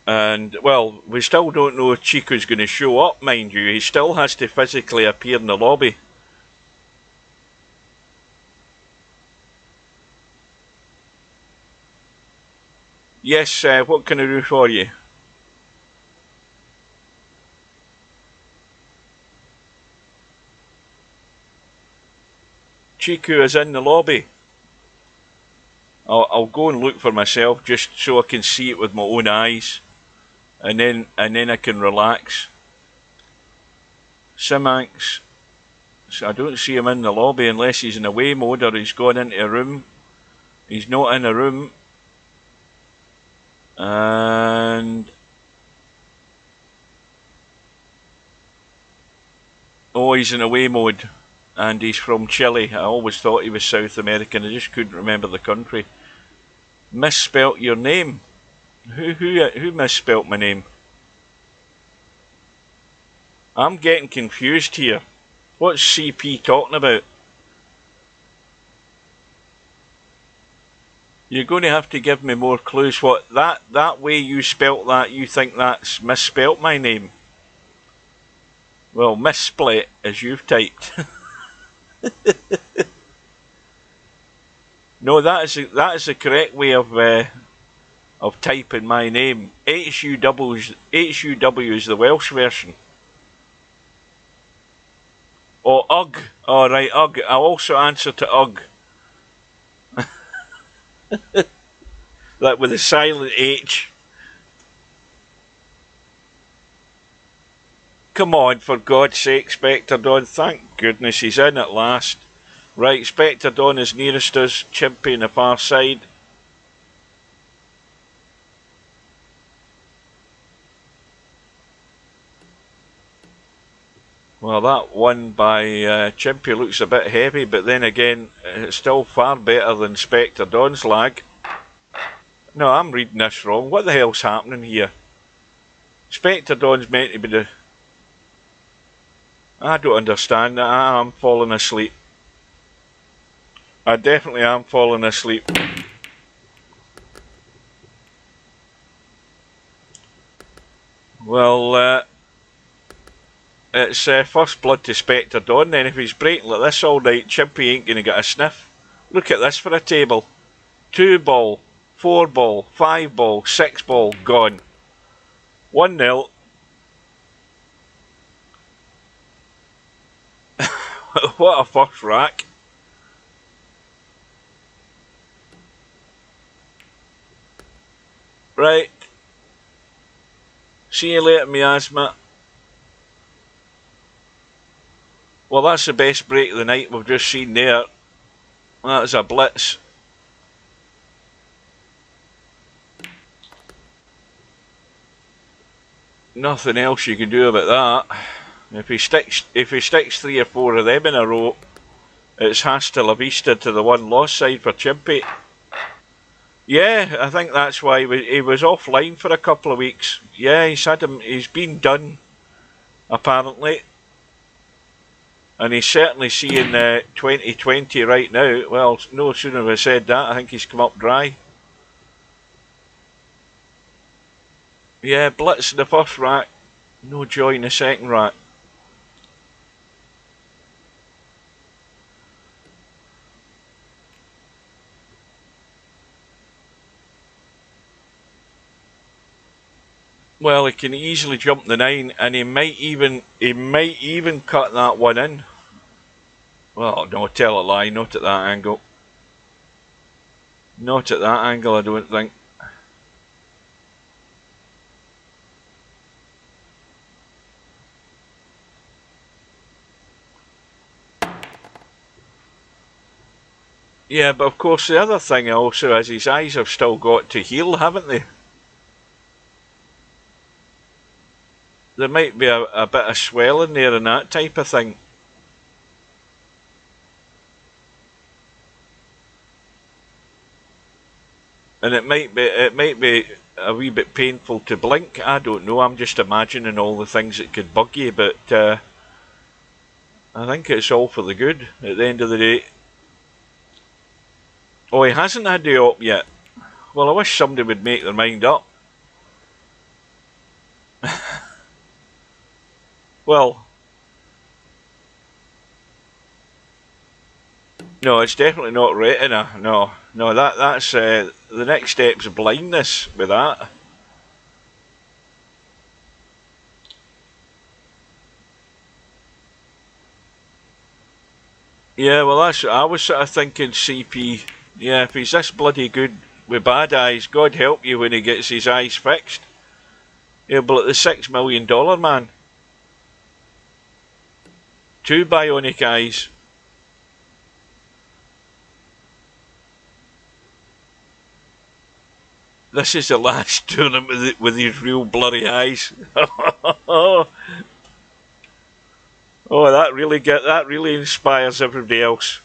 And, well, we still don't know if Chixu's going to show up, mind you. He still has to physically appear in the lobby. Yes, what can I do for you? Chixu is in the lobby. I'll go and look for myself just so I can see it with my own eyes. And then I can relax. Simanx. So I don't see him in the lobby unless he's in away mode or he's gone into a room. He's not in a room. And oh, he's in away mode. And he's from Chile. I always thought he was South American. I just couldn't remember the country. Misspelt your name. Who misspelt my name? I'm getting confused here. What's CP talking about? You're going to have to give me more clues. What, that way you spelt that, you think that's misspelt my name? Well, missplit as you've typed. No, that is the correct way of typing my name. HUW is the Welsh version. Oh, UG. Oh, right, UG. I also answer to UG. That with a silent H. Come on, for God's sake, Spectre Dawn. Thank goodness he's in at last. Right, Spectre Dawn is nearest us. Chimpy on the far side. Well, that one by Chimpy looks a bit heavy, but then again, it's still far better than Spectre Dawn's lag. No, I'm reading this wrong. What the hell's happening here? Spectre Dawn's meant to be the... I don't understand. I'm falling asleep. I definitely am falling asleep. Well, it's first blood to Spectre Dawn then. If he's breaking like this all night, Chimpy ain't going to get a sniff. Look at this for a table. 2 ball, 4 ball, 5 ball, 6 ball, gone. 1-0. What a first rack. Right. See you later, miasma. Well, that's the best break of the night we've just seen there. That was a blitz. Nothing else you can do about that. If he sticks 3 or 4 of them in a row, it's hasta la vista to the one loss side for Chimpy. Yeah, I think that's why he was offline for a couple of weeks. Yeah, he's been done, apparently. And he's certainly seeing 2020 right now. Well, no sooner have I said that, I think he's come up dry. Yeah, blitz in the first rack. No joy in the second rack. Well, he can easily jump the 9, and he might even cut that one in. Well, no, tell a lie, not at that angle. Not at that angle, I don't think. Yeah, but of course the other thing also is his eyes have still got to heal, haven't they? There might be a bit of swelling there and that type of thing. And it might be a wee bit painful to blink. I don't know. I'm just imagining all the things that could bug you, but I think it's all for the good at the end of the day. Oh, he hasn't had the op yet. Well, I wish somebody would make their mind up. Well, no, it's definitely not retina. No, that's the next step's blindness with that. Yeah, well, I was sort of thinking CP. Yeah, if he's this bloody good with bad eyes, God help you when he gets his eyes fixed. He'll be like the $6 million man. 2 bionic eyes. This is the last tournament with his real blurry eyes. Oh, that really inspires everybody else.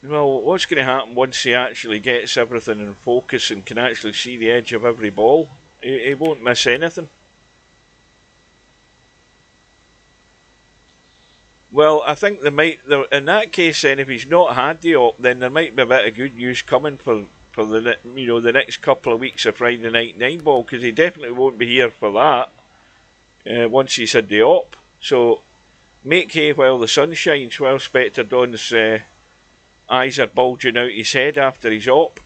Well, what's going to happen once he actually gets everything in focus and can actually see the edge of every ball? He won't miss anything. Well, I think in that case then, if he's not had the op, then there might be a bit of good news coming for the next couple of weeks of Friday Night 9 Ball, because he definitely won't be here for that once he's had the op. So make hay while the sun shines, while Spectre Don's eyes are bulging out his head after his op.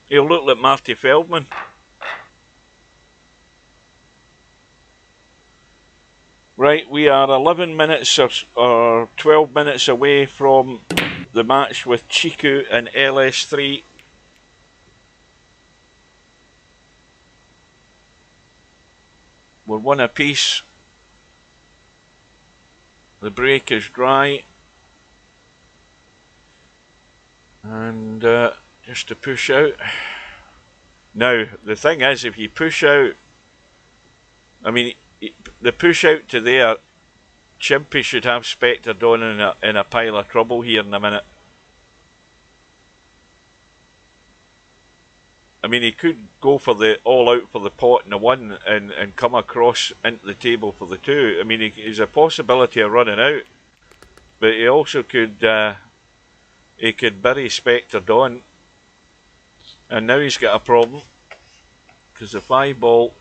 He'll look like Marty Feldman. Right, we are 11 minutes or 12 minutes away from the match with Chixu and LS3. We're one apiece. The break is dry. And just to push out. Now, the thing is, if you push out, I mean, the push out to there, Chimpy should have Spectre Don in a pile of trouble here in a minute. I mean, he could go for the all out for the pot and the 1 and come across into the table for the 2. I mean, there's a possibility of running out, but he also could bury Spectre Don, and now he's got a problem because the 5 ball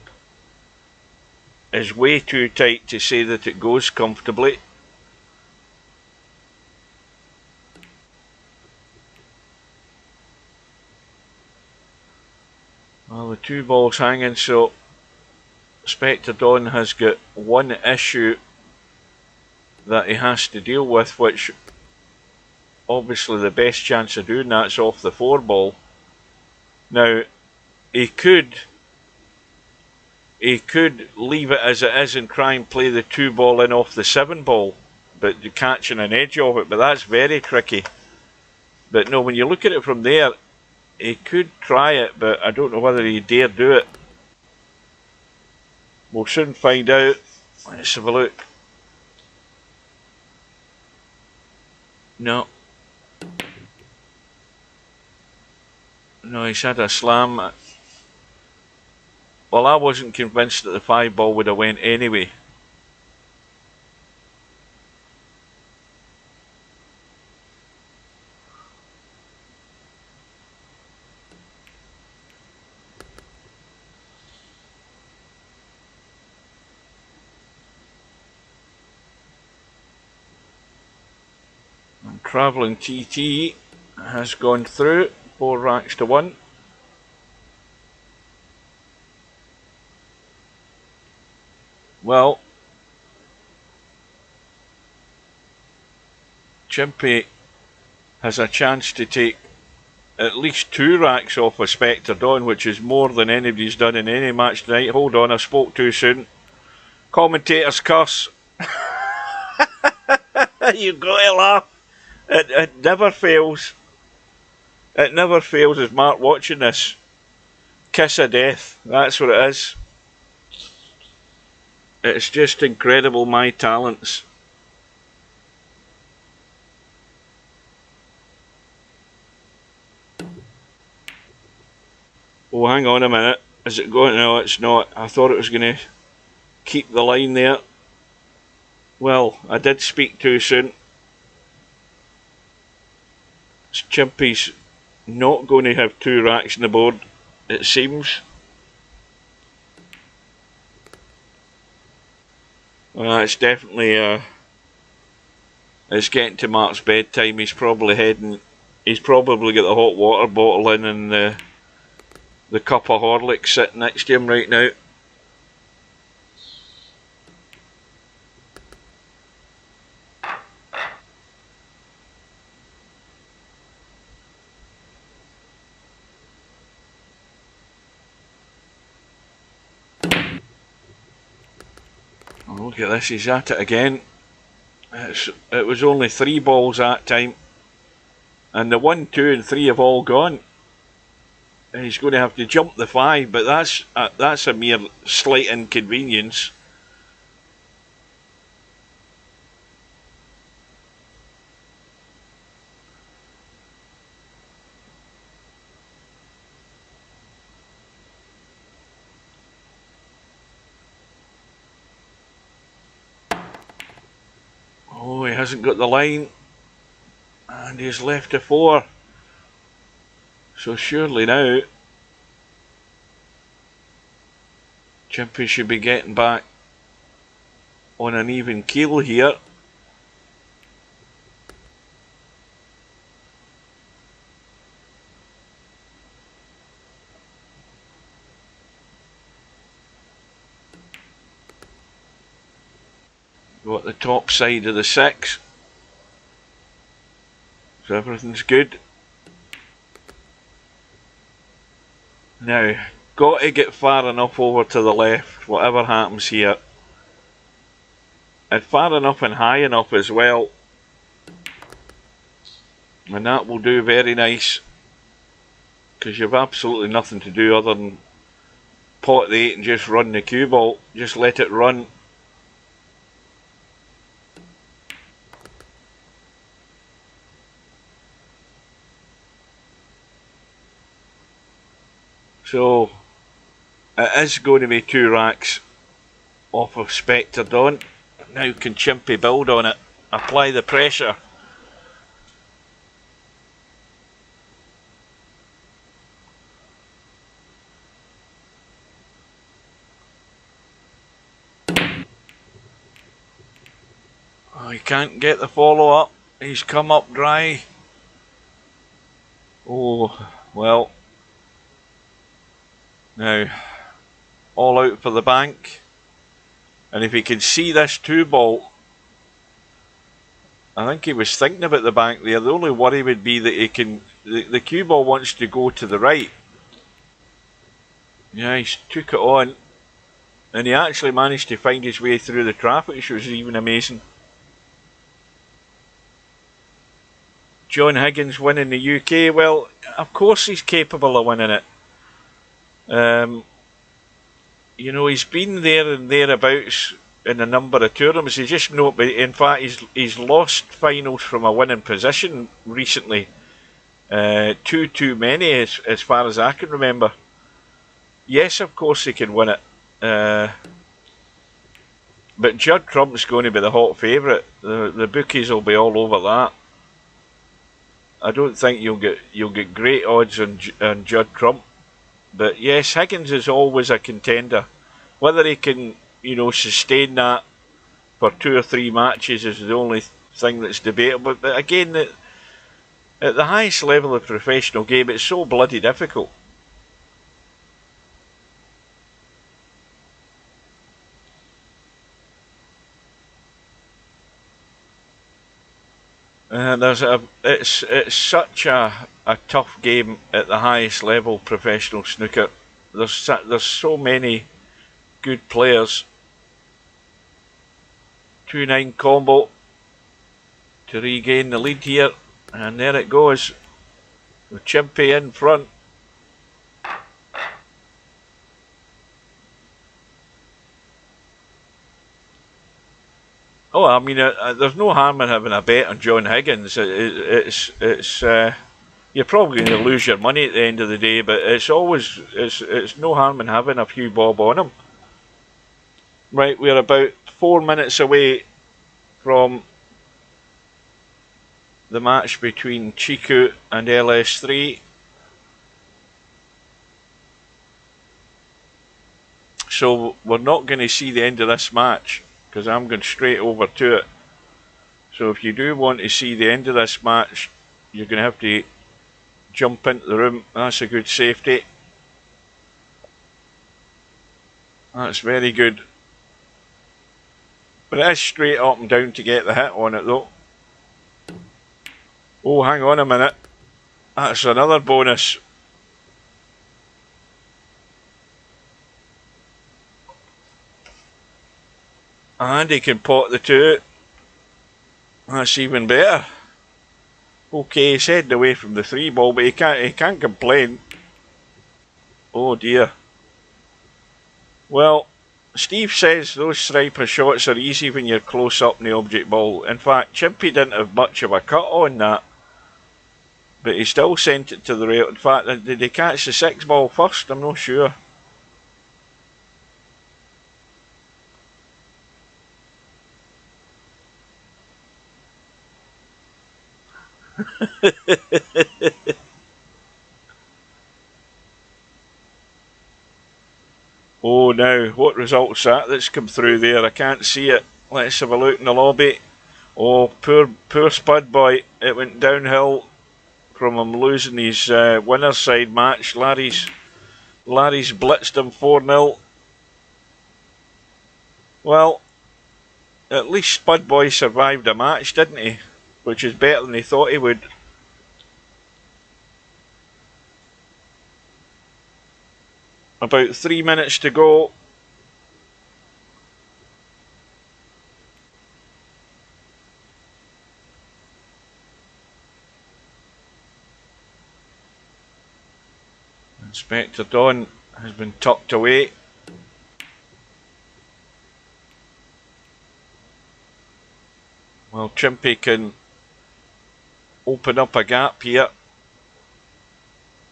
is way too tight to say that it goes comfortably. Well, the 2 balls hanging, so Spectre Don has got one issue that he has to deal with, which obviously the best chance of doing that's off the 4 ball. Now, he could leave it as it is and try and play the 2 ball in off the 7 ball, but catching an edge of it, but that's very tricky. But no, when you look at it from there, he could try it, but I don't know whether he dare do it. We'll soon find out. Let's have a look. No. No, he's had a slam. Well, I wasn't convinced that the 5 ball would have went anyway. And Travelling TT has gone through 4 racks to 1. Well, Chimpy has a chance to take at least 2 racks off of Spectre Don, which is more than anybody's done in any match tonight. Hold on, I spoke too soon. Commentators curse. You got to laugh. It never fails. It never fails as Mark watching this. Kiss of death. That's what it is. It's just incredible, my talents. Oh, hang on a minute. Is it going? No, it's not. I thought it was going to keep the line there. Well, I did speak too soon. Chimpy's not going to have 2 racks on the board, it seems. It's definitely it's getting to Mark's bedtime. He's probably heading. He's probably got the hot water bottle in and the cup of Horlicks sitting next to him right now. Oh, look at this, he's at it again. It was only 3 balls that time. And the 1, 2 and 3 have all gone. And he's going to have to jump the 5, but that's a mere slight inconvenience. Oh, he hasn't got the line. And he's left a 4. So surely now Chimpy should be getting back on an even keel here. Got the top side of the 6. So everything's good. Now, got to get far enough over to the left, whatever happens here. And far enough and high enough as well. And that will do very nice. Because you've absolutely nothing to do other than pot the 8 and just run the cue ball. Just let it run. So, it is going to be 2 racks off of Spectre Dawn. Now can Chimpy build on it? Apply the pressure. Oh, he can't get the follow up. He's come up dry. Oh, well. Now, all out for the bank. And if he can see this 2 ball, I think he was thinking about the bank there. The only worry would be that he can. The cue ball wants to go to the right. Yeah, he's took it on. And he actually managed to find his way through the traffic, which was even amazing. John Higgins winning the UK. Well, of course he's capable of winning it. You know, he's been there and thereabouts in a number of tournaments. He's just not. In fact, he's lost finals from a winning position recently. Too many, as far as I can remember. Yes, of course he can win it. But Judd Trump's going to be the hot favourite. The bookies will be all over that. I don't think you'll get great odds on Judd Trump. But yes, Higgins is always a contender. Whether he can, you know, sustain that for 2 or 3 matches is the only thing that's debatable. But again, at the highest level of professional game, it's so bloody difficult. It's such a tough game at the highest level professional snooker. There's so many good players. 2-9 combo to regain the lead here, and there it goes with Chimpy in front. Oh, I mean, there's no harm in having a bet on John Higgins. you're probably going to lose your money at the end of the day, but it's no harm in having a few bob on them. Right, we're about 4 minutes away from the match between Chixu and LS3. So we're not going to see the end of this match because I'm going straight over to it. So if you do want to see the end of this match, you're going to have to jump into the room. That's a good safety. That's very good. But it is straight up and down to get the hit on it though. Oh, hang on a minute. That's another bonus. And he can pot the two. That's even better. Okay, he's heading away from the 3 ball, but he can't complain. Oh dear. Well, Steve says those striper shots are easy when you're close up in the object ball. In fact, Chimpy didn't have much of a cut on that, but he still sent it to the rail. In fact, did he catch the 6 ball first? I'm not sure. Oh, now, what result's that's come through there? I can't see it. Let's have a look in the lobby. Oh, poor Spud Boy. It went downhill from him losing his winner's side match. Larry's blitzed him 4-0. Well, at least Spud Boy survived a match, didn't he? Which is better than he thought he would. About 3 minutes to go. Inspector Don has been tucked away. Well, Chimpy can open up a gap here.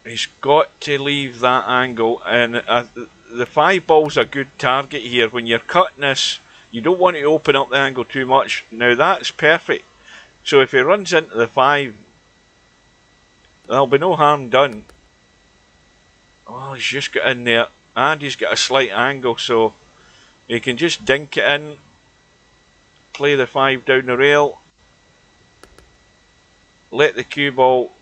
He's got to leave that angle, and the 5 ball's a good target here. When you're cutting this, you don't want to open up the angle too much. Now that's perfect. So if he runs into the 5, there'll be no harm done. Oh, he's just got in there, and he's got a slight angle, so he can just dink it in, play the 5 down the rail, let the cue ball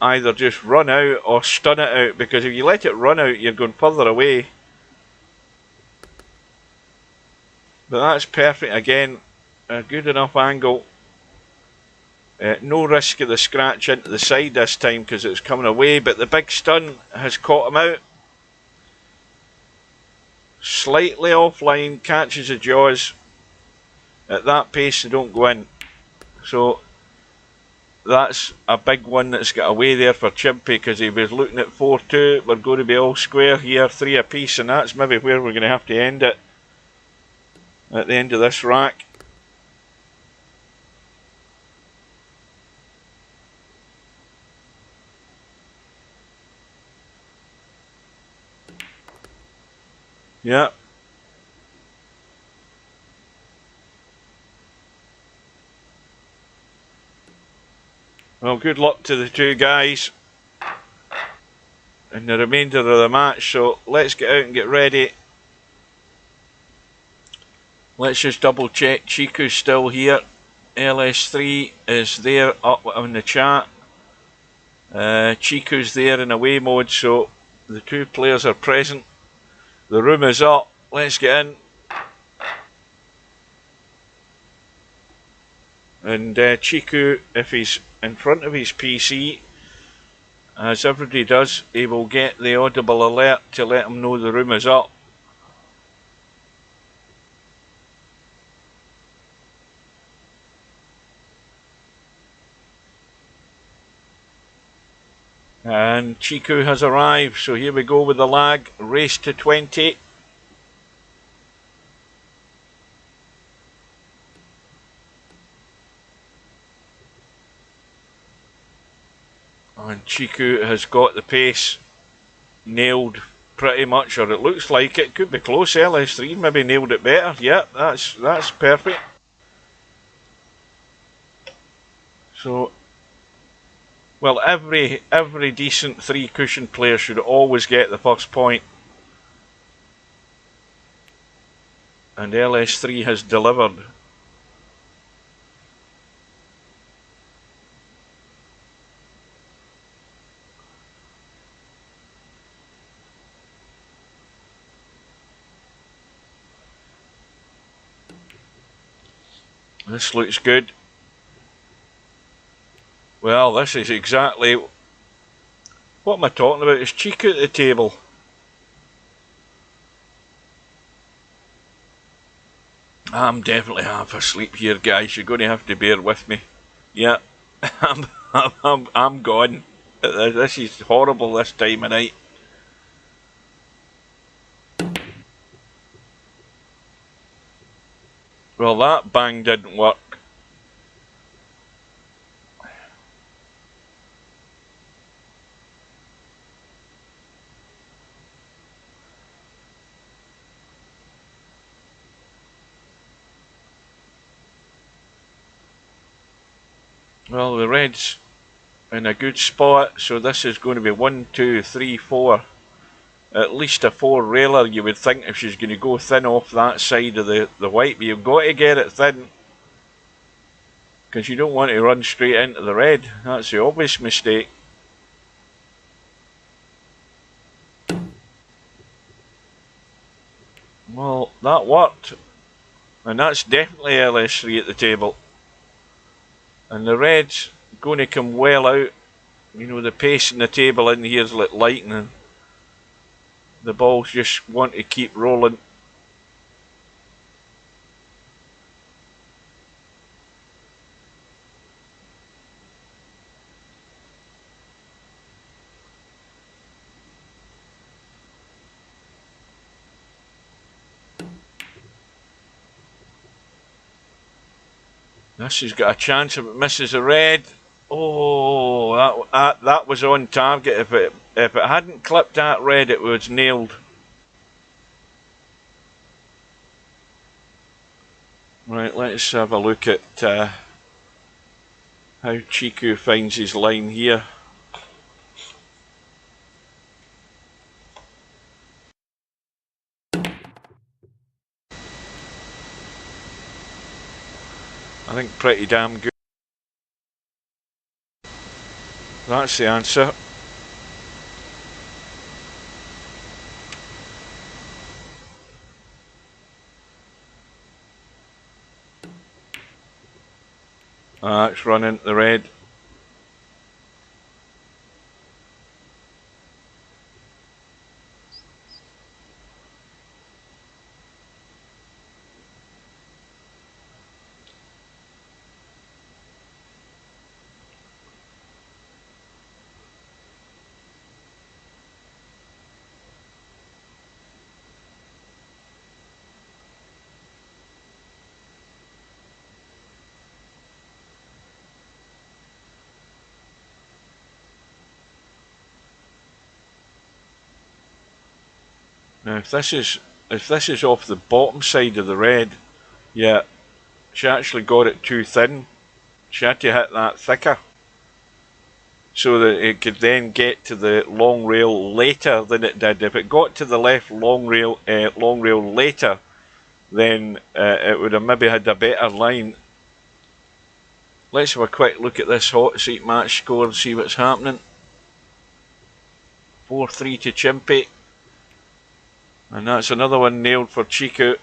either just run out or stun it out, because if you let it run out, you're going further away. But that's perfect again, a good enough angle. No risk of the scratch into the side this time because it's coming away, but the big stun has caught him out. Slightly offline, catches the jaws. At that pace they don't go in. So that's a big one that's got away there for Chimpy, because he was looking at 4-2. We're going to be all square here, 3 apiece, and that's maybe where we're going to have to end it. At the end of this rack. Yeah. Well, good luck to the 2 guys in the remainder of the match. So let's get out and get ready. Let's just double check. Chixu's still here. LS3 is there up on the chat. Chixu's there in away mode, so the 2 players are present. The room is up. Let's get in. And Chixu, if he's in front of his PC, as everybody does, he will get the audible alert to let him know the room is up. And Chixu has arrived, so here we go with the lag. Race to 20. And Chixu has got the pace nailed pretty much, or it looks like it. Could be close. LS3 maybe nailed it better. Yeah, that's perfect. So, well, every decent 3-cushion player should always get the first point. And LS3 has delivered. This looks good. Well, this is exactly... What am I talking about? Is Chixu at the table? I'm definitely half asleep here, guys. You're going to have to bear with me. Yeah, I'm gone. This is horrible this time of night. Well, that bang didn't work. Well, the red's in a good spot, so this is going to be 1, 2, 3, 4. At least a 4 railer, you would think, if she's going to go thin off that side of the white, but you've got to get it thin, because you don't want to run straight into the red. That's the obvious mistake. Well, that worked, and that's definitely LS3 at the table. And the red's going to come well out. You know, the pace in the table in here is like lightning. The balls just want to keep rolling. This has got a chance if it misses a red. Oh, that was on target. If it hadn't clipped that red, it was nailed. Right, let's have a look at how Chixu finds his line here. I think pretty damn good. That's the answer. It's running the red. Now, if this is off the bottom side of the red, yeah, she actually got it too thin. She had to hit that thicker, so that it could then get to the long rail later than it did. If it got to the left long rail later, then it would have maybe had a better line. Let's have a quick look at this hot seat match score and see what's happening. 4-3 to Chimpy. And that's another one nailed for Chixu.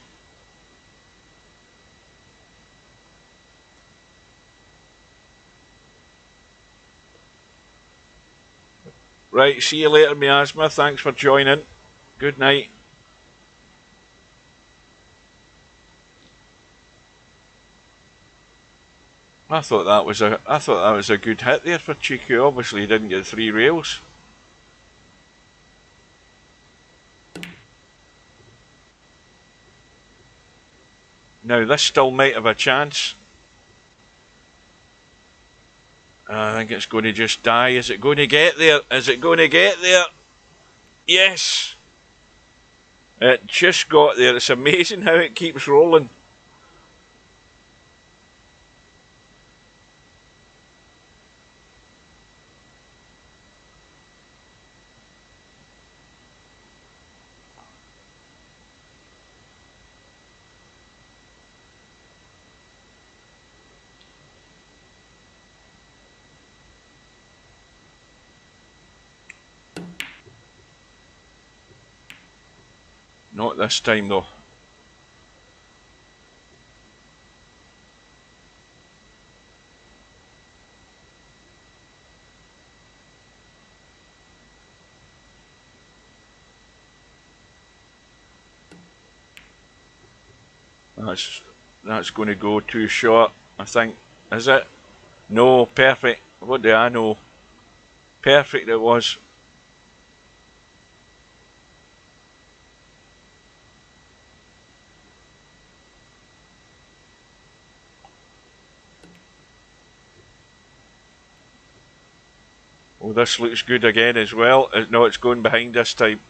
Right, see you later, Miasma. Thanks for joining. Good night. I thought that was a good hit there for Chixu. Obviously, he didn't get 3 rails. Now this still might have a chance. I think it's going to just die. Is it going to get there? Is it going to get there? Yes! It just got there. It's amazing how it keeps rolling. Not this time though. That's going to go too short, I think. Is it? No, perfect. What do I know? Perfect it was. Oh, this looks good again as well. No, it's going behind this time.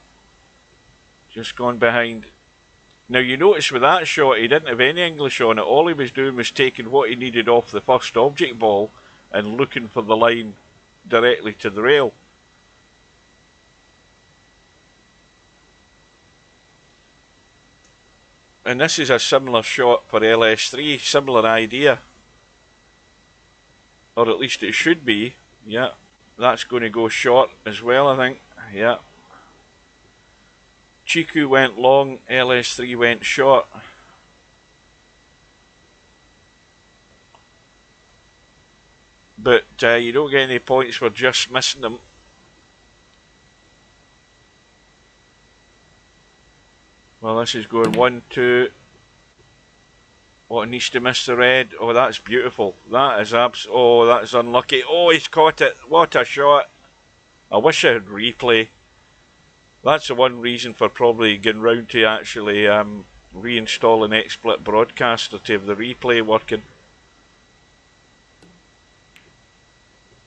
Just gone behind. Now you notice with that shot he didn't have any English on it. All he was doing was taking what he needed off the first object ball and looking for the line directly to the rail. And this is a similar shot for LS3, similar idea. Or at least it should be. Yeah, that's going to go short as well, I think. Yeah. Chixu went long, LS3 went short. But you don't get any points for just missing them. Well, this is going 1, 2. Oh, it needs to miss the red. Oh, that's beautiful. That is oh, that's unlucky. Oh, he's caught it. What a shot. I wish I had replay. That's the one reason for probably getting round to actually reinstalling XSplit Broadcaster to have the replay working.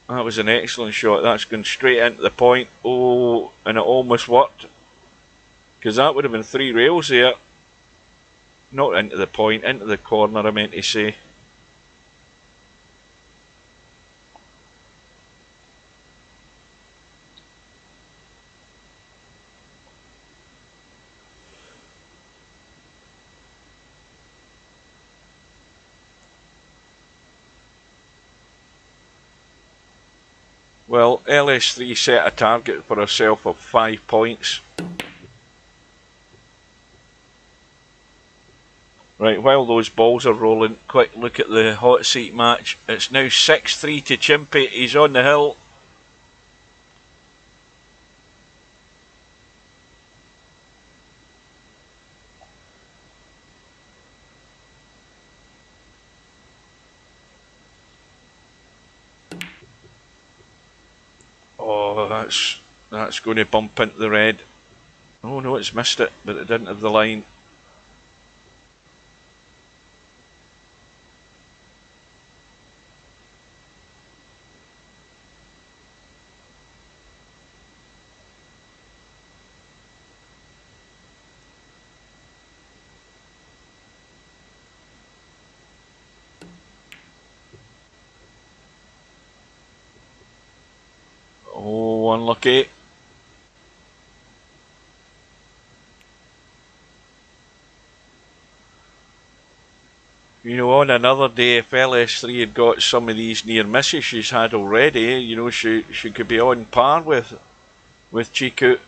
That was an excellent shot. That's going straight into the point. Oh, and it almost worked. Because that would have been 3 rails there. Not into the point, into the corner, I meant to say. Well, LS3 set a target for herself of 5 points. Right, while those balls are rolling, quick look at the hot seat match. It's now 6-3 to Chimpy. He's on the hill. Oh, that's going to bump into the red. Oh no, it's missed it, but it didn't have the line. Oh, unlucky. You know, on another day, if LS3 had got some of these near misses she's had already, you know, she could be on par with Chixu.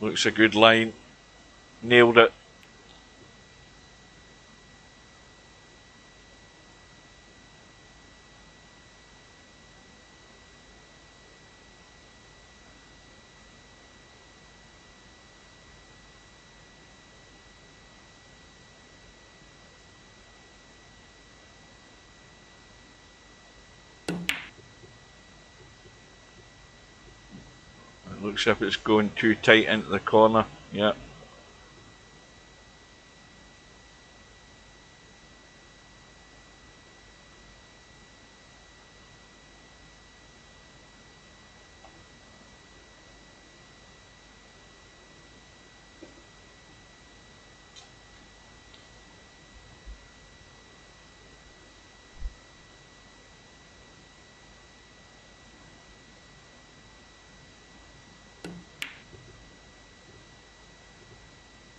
Looks a good line. Nailed it. Looks as if it's going too tight into the corner. Yeah.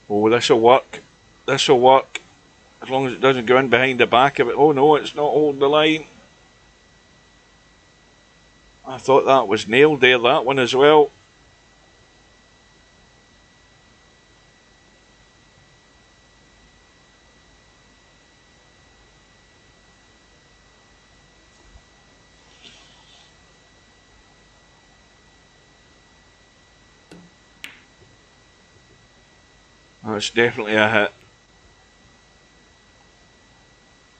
Oh, this'll work. This'll work. As long as it doesn't go in behind the back of it. Oh no, it's not holding the line. I thought that was nailed there, that one as well. That's definitely a hit.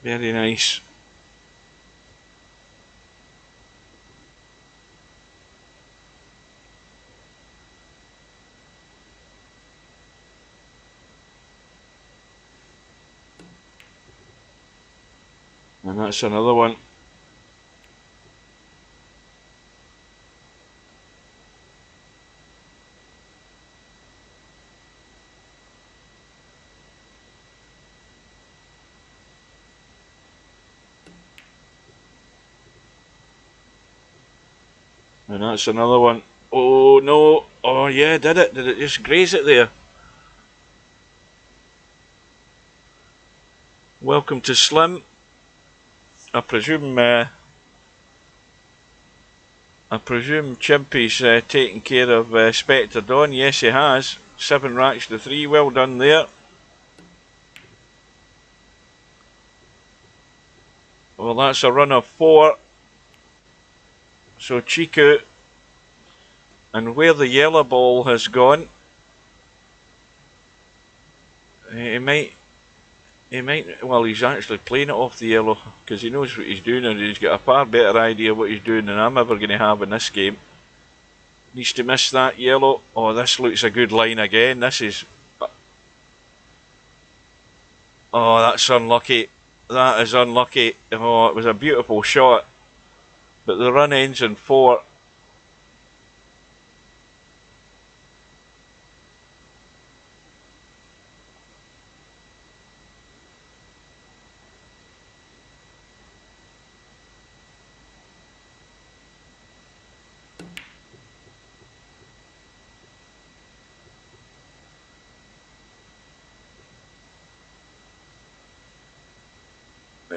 Very nice. And that's another one. And that's another one. Oh no. Oh yeah, did it? Did it just graze it there? Welcome to Slim. I presume Chimpy's taking care of Spectre Dawn. Yes, he has. 7 racks to 3. Well done there. Well, that's a run of 4. So Chixu, and where the yellow ball has gone, he might. Well, he's actually playing it off the yellow because he knows what he's doing, and he's got a far better idea what he's doing than I'm ever going to have in this game. Needs to miss that yellow. Oh, this looks a good line again. This is. Oh, that's unlucky. That is unlucky. Oh, it was a beautiful shot, but the run ends in 4.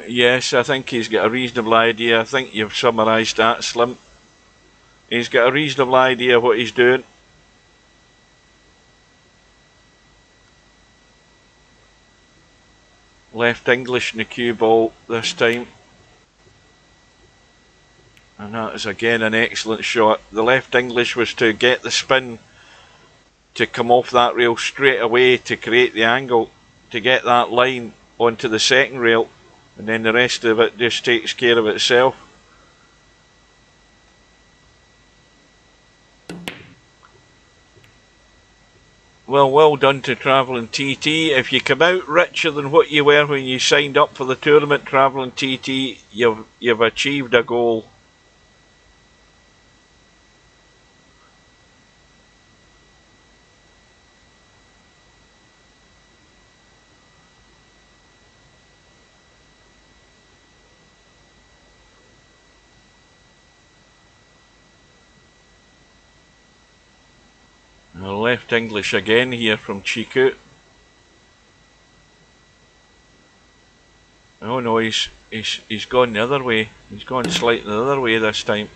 Yes, I think he's got a reasonable idea. I think you've summarised that, Slim. He's got a reasonable idea what he's doing. Left English in the cue ball this time. And that is again an excellent shot. The left English was to get the spin to come off that rail straight away to create the angle to get that line onto the second rail, and then the rest of it just takes care of itself. Well done to Travelling TT. If you come out richer than what you were when you signed up for the tournament, Travelling TT, you've achieved a goal. Left English again here from Chixu. Oh no, he's gone the other way. He's gone slightly the other way this time.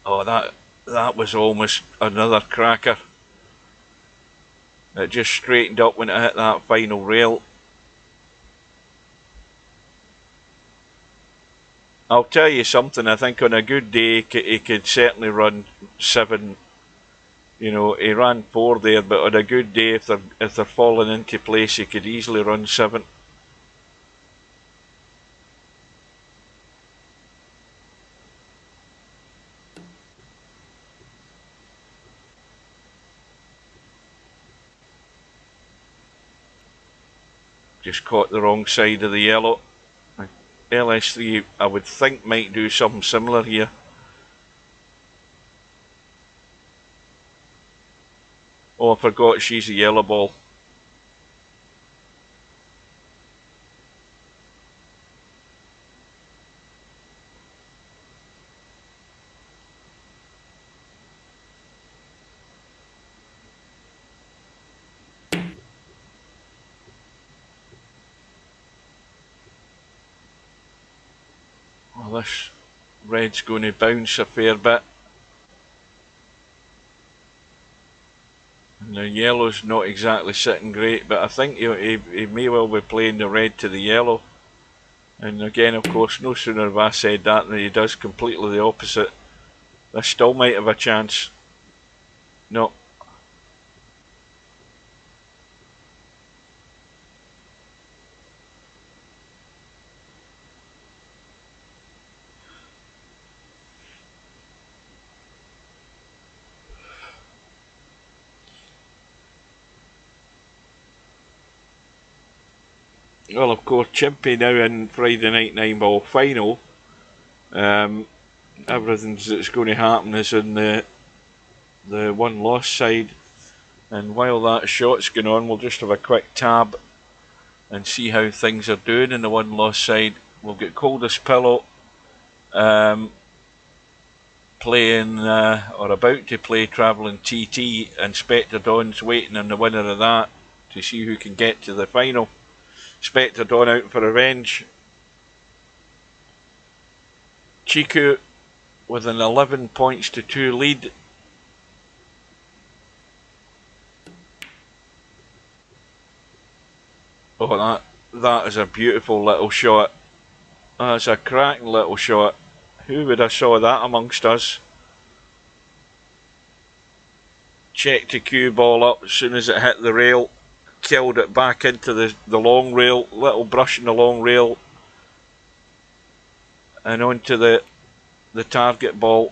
Oh, that was almost another cracker. It just straightened up when it hit that final rail. I'll tell you something, I think on a good day he could certainly run 7. You know, he ran 4 there, but on a good day, if they're falling into place, he could easily run 7. just caught the wrong side of the yellow. LS3, I would think, might do something similar here. Oh, I forgot she's a yellow ball. Oh, this red's going to bounce a fair bit. And the yellow's not exactly sitting great, but I think he may well be playing the red to the yellow. And again, of course, no sooner have I said that than he does completely the opposite. This still might have a chance. No. Well, of course, Chimpy now in Friday Night 9-ball final. Everything that's going to happen is in the one-loss side. And while that shot's going on, we'll just have a quick tab and see how things are doing in the one-loss side. We'll get Coldest Pillow playing, or about to play, Travelling TT, and Spectre Dawn's waiting on the winner of that to see who can get to the final. Spectre Dawn out for revenge. Chixu with an 11 points to 2 lead. Oh, that is a beautiful little shot. That's a cracking little shot. Who would have saw that amongst us? Checked the cue ball up as soon as it hit the rail. Killed it back into the long rail. Little brush in the long rail. And onto the target ball.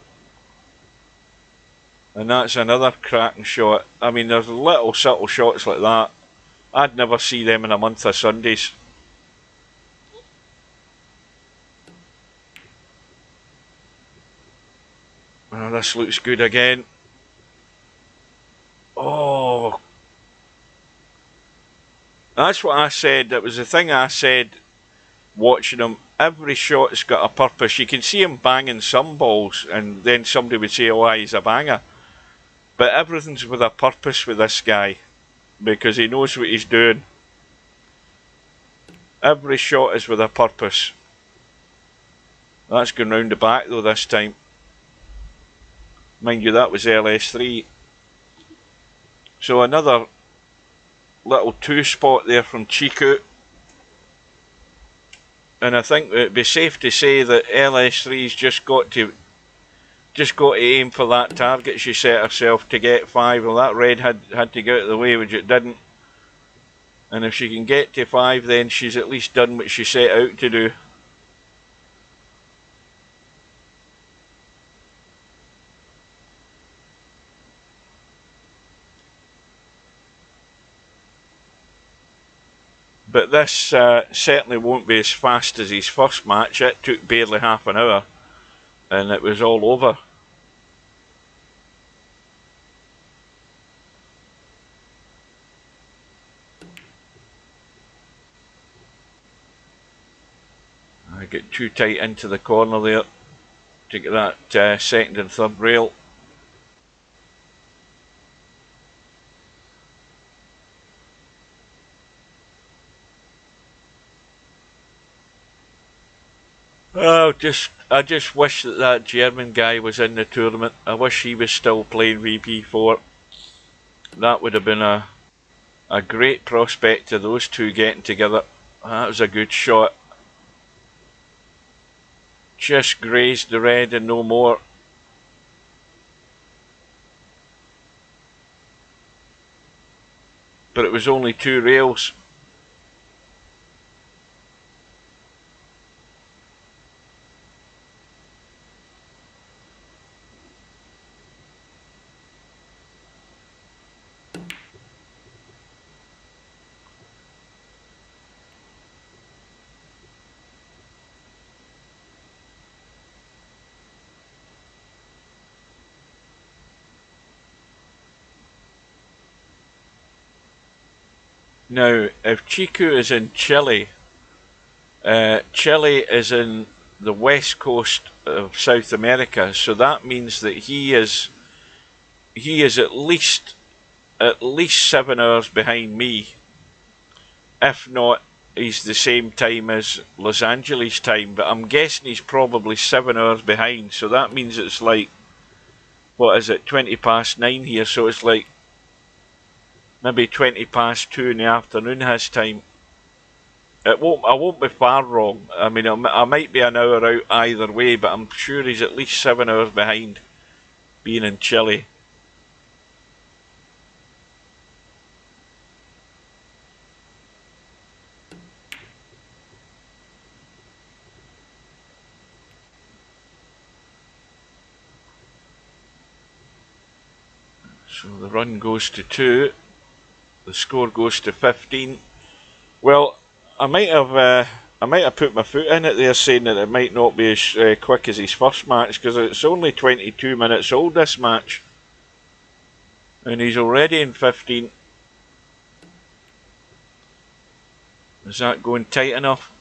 And that's another cracking shot. I mean, there's little subtle shots like that. I'd never see them in a month of Sundays. Oh, this looks good again. Oh, that's what I said. That was the thing I said watching him. Every shot's got a purpose. You can see him banging some balls, and then somebody would say, oh, he's a banger. But everything's with a purpose with this guy, because he knows what he's doing. Every shot is with a purpose. That's going round the back though this time. Mind you, that was LS3. So another little 2-spot there from Chixu. And I think it'd be safe to say that LS3's just got to aim for that target she set herself to get 5. Well, that red had to get out of the way, which it didn't. And if she can get to 5, then she's at least done what she set out to do. But this certainly won't be as fast as his first match. It took barely half an hour, and it was all over. I get too tight into the corner there to get that second and third rail. Oh, I just wish that German guy was in the tournament. I wish he was still playing VP4. That would have been a great prospect to those two getting together. That was a good shot. Just grazed the red and no more. But it was only 2 rails. Now, if Chixu is in Chile, Chile is in the west coast of South America, so that means that he is at least 7 hours behind me. If not, he's the same time as Los Angeles time, but I'm guessing he's probably 7 hours behind, so that means it's like, what is it, 20 past 9 here, so it's like maybe 20 past 2 in the afternoon his time. I won't be far wrong. I mean, I might be an hour out either way, but I'm sure he's at least 7 hours behind, being in Chile. So the run goes to 2, the score goes to 15. Well, I might have put my foot in it there, saying that it might not be as quick as his first match, because it's only 22 minutes old, this match, and he's already in 15. Is that going tight enough?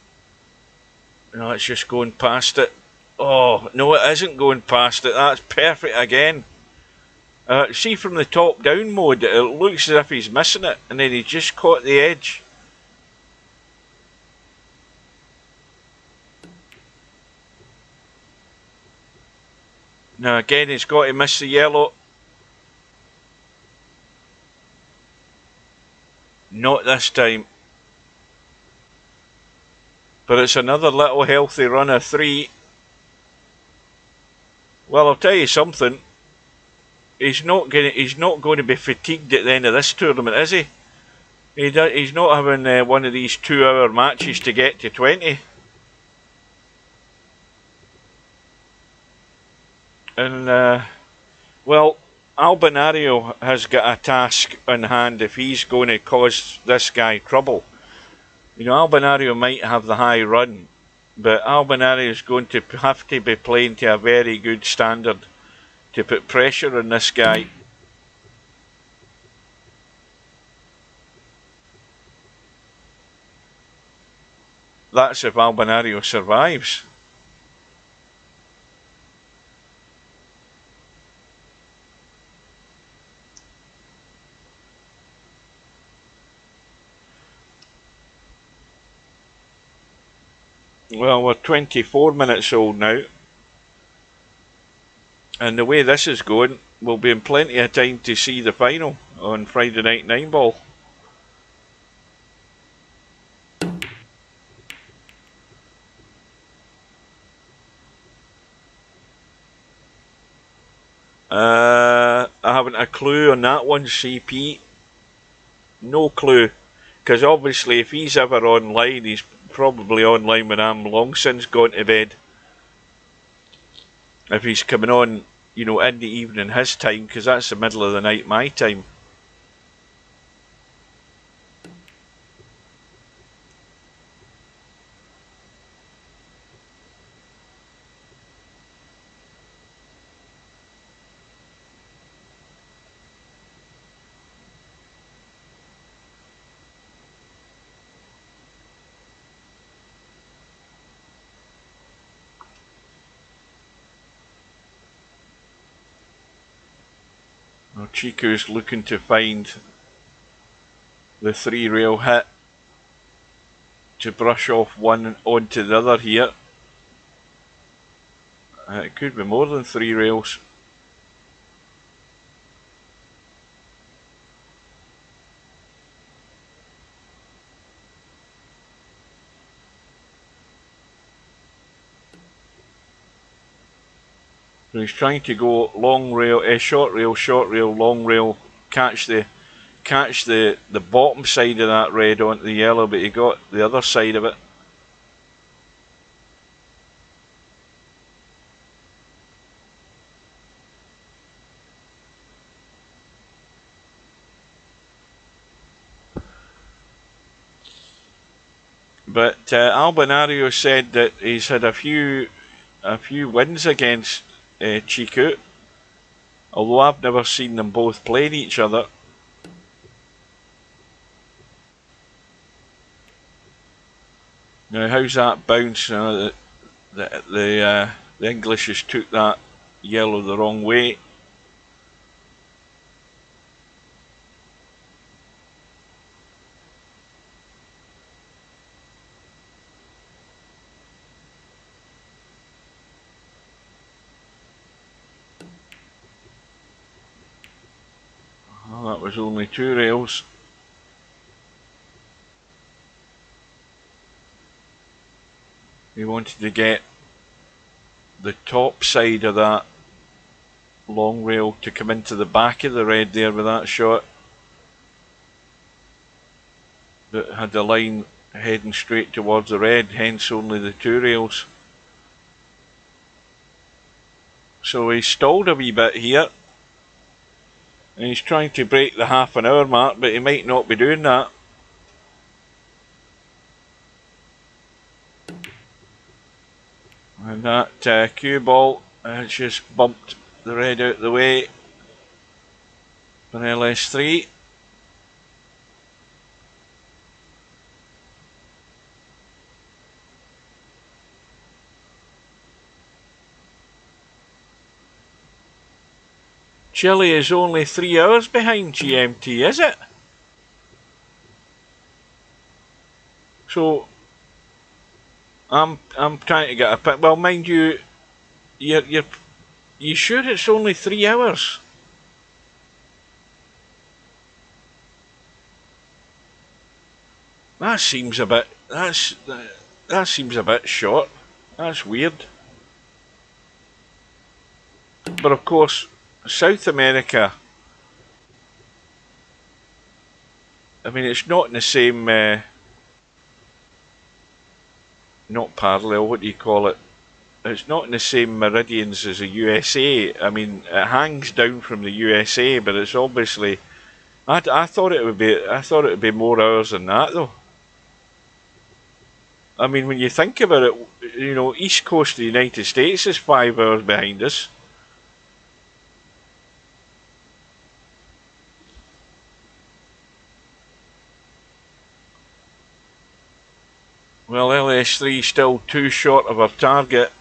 No, it's just going past it. Oh, no, it isn't going past it. That's perfect again. See, from the top down mode, it looks as if he's missing it, and then he just caught the edge. Now again, he's got to miss the yellow. Not this time. But it's another little healthy run of 3. Well, I'll tell you something. He's not going to be fatigued at the end of this tournament, is he? He's not having one of these 2-hour matches to get to 20. And well, Albinario has got a task on hand if he's going to cause this guy trouble. You know, Albinario might have the high run, but Albinario is going to have to be playing to a very good standard to put pressure on this guy. That's if Albinario survives. Well, we're 24 minutes old now. And the way this is going, we'll be in plenty of time to see the final on Friday Night 9-ball. I haven't a clue on that one, CP. No clue. Because obviously if he's ever online, he's probably online when I'm long since gone to bed. If he's coming on, you know, in the evening his time, because that's the middle of the night my time. Well, Chixu's looking to find the 3-rail hit to brush off one onto the other here. It could be more than 3 rails. So he's trying to go long rail, short rail, long rail, catch the bottom side of that red onto the yellow, but he got the other side of it. But Albinario said that he's had a few wins against Chixu, although I've never seen them both playing each other. Now how's that bounce? The English has took that yellow the wrong way. Oh, that was only 2 rails. He wanted to get the top side of that long rail to come into the back of the red there with that shot. That had the line heading straight towards the red, hence only the 2 rails. So he stalled a wee bit here. And he's trying to break the half-an-hour mark, but he might not be doing that. And that cue ball has just bumped the red out of the way for LS3. Chile is only 3 hours behind GMT, is it? So I'm trying to get a pick. Well, mind you, you sure it's only 3 hours? That seems a bit. That seems a bit short. That's weird. But of course, South America. I mean, it's not in the same. Not parallel. What do you call it? It's not in the same meridians as the USA. I mean, it hangs down from the USA, but it's obviously. I thought it would be. I thought it would be more hours than that, though. I mean, when you think about it, you know, East Coast of the United States is 5 hours behind us. Well, LS3 still too short of our target.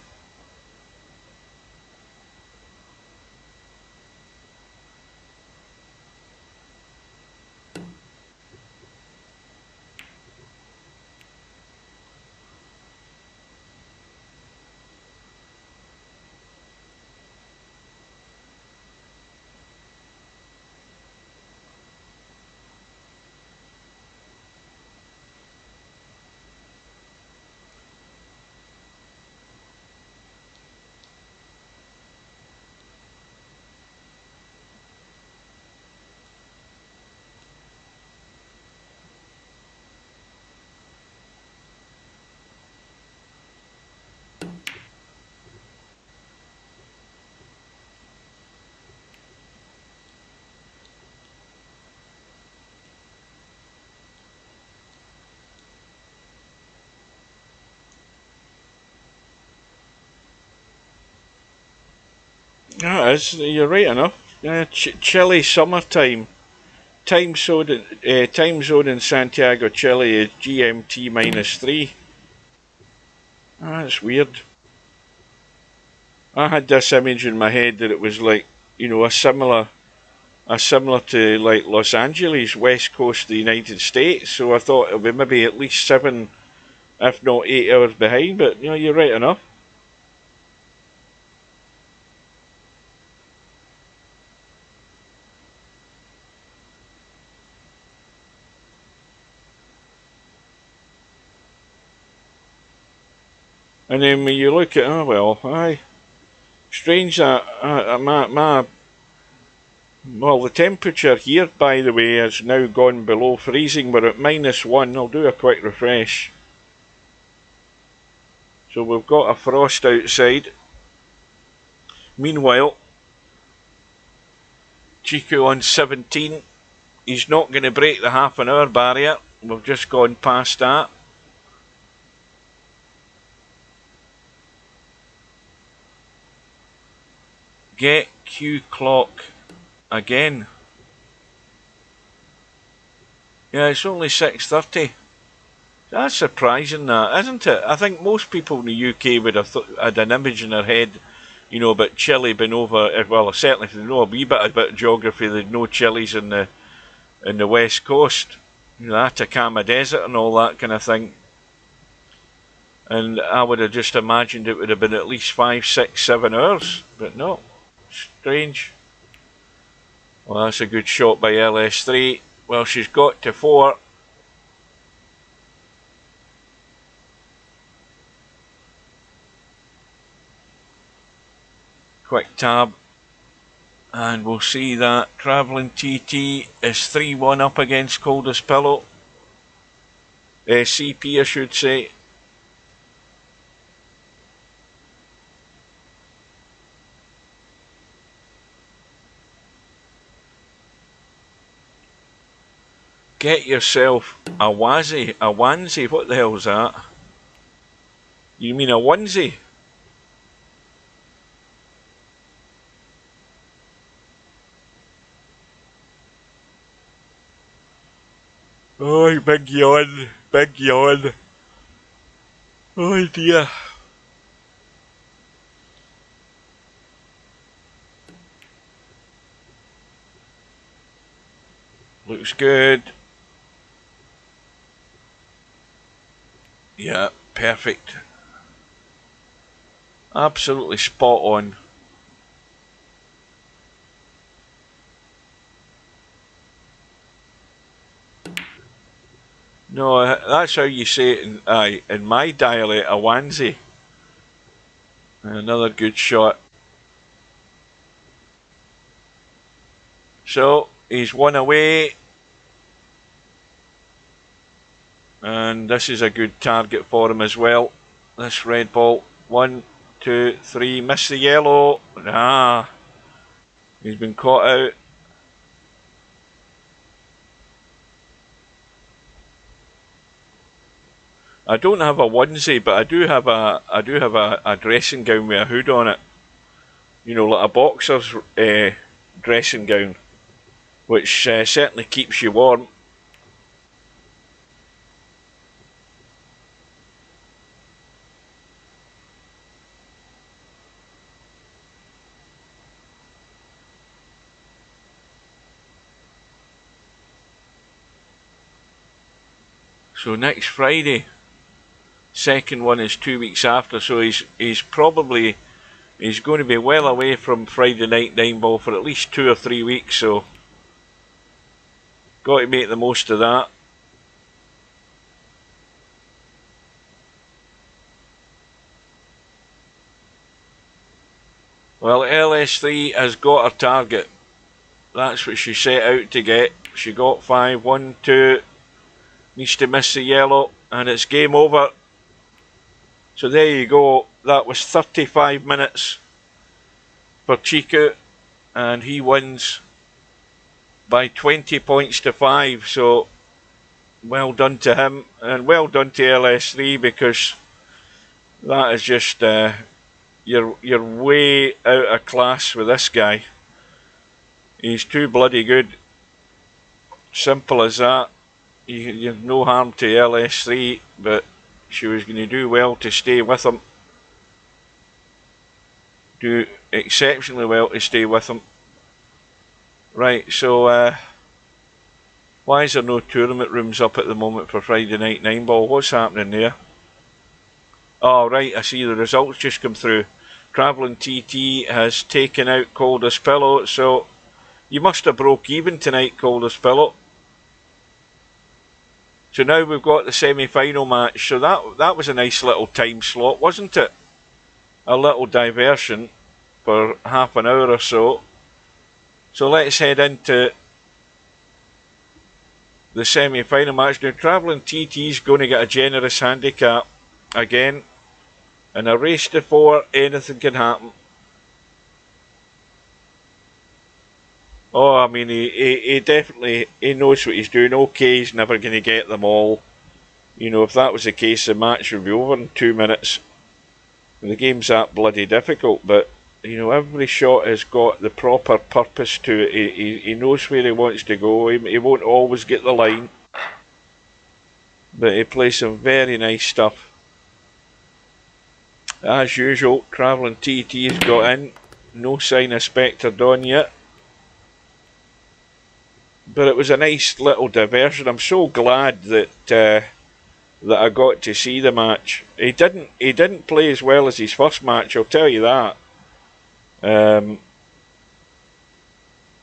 Yeah, you're right enough. Chile summertime. Time zone in Santiago, Chile is GMT -3. That's weird. I had this image in my head that it was like, you know, a similar to like Los Angeles, west coast of the United States. So I thought it would be maybe at least 7, if not 8 hours behind. But you know, you're right enough. And then when you look at, oh well, aye, strange that well, the temperature here, by the way, has now gone below freezing. We're at -1. I'll do a quick refresh. So we've got a frost outside. Meanwhile, Chixu on 17. He's not going to break the half-an-hour barrier. We've just gone past that. Get Q clock again. Yeah, it's only 6:30. That's surprising, that, isn't it? I think most people in the UK would have had an image in their head, you know, about Chile being over. Well, certainly if they know a wee bit about geography, they'd know Chile's in the west coast, you know, Atacama Desert and all that kind of thing. And I would have just imagined it would have been at least 5, 6, 7 hours, but no, strange. Well, that's a good shot by LS3. Well, she's got to 4. Quick tab, and we'll see that Travelling TT is 3-1 up against Coldest Pillow. CP, I should say. Get yourself a wazi, a onesie. What the hell's that? You mean a onesie? Oh, big yawn, big yawn. Oh dear. Looks good. Yeah, perfect. Absolutely spot on. No, that's how you say it in my dialect, a onesie. Another good shot. So, he's 1 away. And this is a good target for him as well. This red ball. 1, 2, 3. Miss the yellow. Ah. He's been caught out. I don't have a onesie, but I do have a dressing gown with a hood on it. You know, like a boxer's dressing gown, which certainly keeps you warm. So next Friday, second one is 2 weeks after, so he's going to be well away from Friday night 9-ball for at least 2 or 3 weeks, so got to make the most of that. Well, LS3 has got her target. That's what she set out to get. She got 5, 1, 2. Needs to miss the yellow, and it's game over. So there you go. That was 35 minutes for Chixu, and he wins by 20 points to 5. So well done to him, and well done to LS3, because that is just you're way out of class with this guy. He's too bloody good. Simple as that. You've no harm to LS3, but she was going to do well to stay with him. Do exceptionally well to stay with him. Right, so why is there no tournament rooms up at the moment for Friday night 9-ball? What's happening there? Oh right, I see the results just come through. Travelling TT has taken out Coldest Pillow, so you must have broke even tonight, Coldest Pillow. So now we've got the semi-final match. So that was a nice little time slot, wasn't it? A little diversion for half an hour or so. So let's head into the semi-final match. Now Travelling TT is going to get a generous handicap again. In a race to 4, anything can happen. Oh, I mean, he definitely knows what he's doing. Okay, he's never going to get them all. You know, if that was the case, the match would be over in 2 minutes. The game's that bloody difficult, but, you know, every shot has got the proper purpose to it. He knows where he wants to go. He won't always get the line. But he plays some very nice stuff. As usual, Travelling TT's got in. No sign of Spectre Dawn yet. But it was a nice little diversion. I'm so glad that that I got to see the match. He didn't play as well as his first match, I'll tell you that.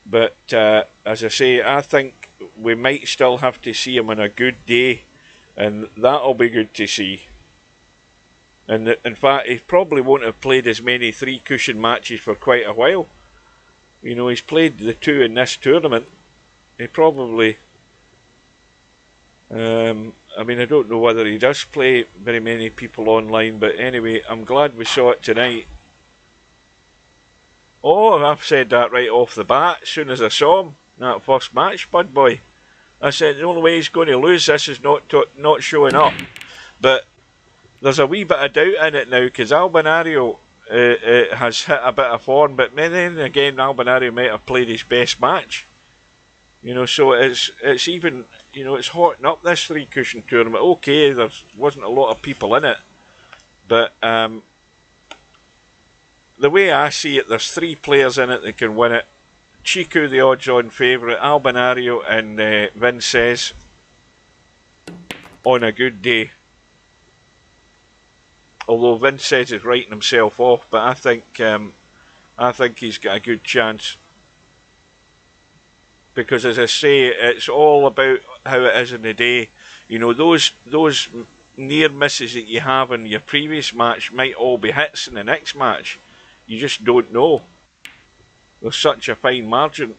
But as I say, I think we might still have to see him on a good day, and that'll be good to see. And in fact, he probably won't have played as many 3 cushion matches for quite a while. You know, he's played the 2 in this tournament. He probably... I mean, I don't know whether he does play very many people online, but anyway, I'm glad we saw it tonight. Oh, I've said that right off the bat, as soon as I saw him, that first match, Bud Boy. I said the only way he's going to lose this is not showing up. But there's a wee bit of doubt in it now, because Albinario has hit a bit of form, but then again, Albinario might have played his best match. You know, so it's even, you know, it's hotting up this 3 cushion tournament. Okay, there wasn't a lot of people in it, but the way I see it, there's 3 players in it that can win it. Chixu, the odds-on favourite, Albinario and Vinces on a good day. Although Vinces is writing himself off, but I think he's got a good chance. Because as I say, it's all about how it is in the day. You know, those near misses that you have in your previous match might all be hits in the next match. You just don't know. There's such a fine margin.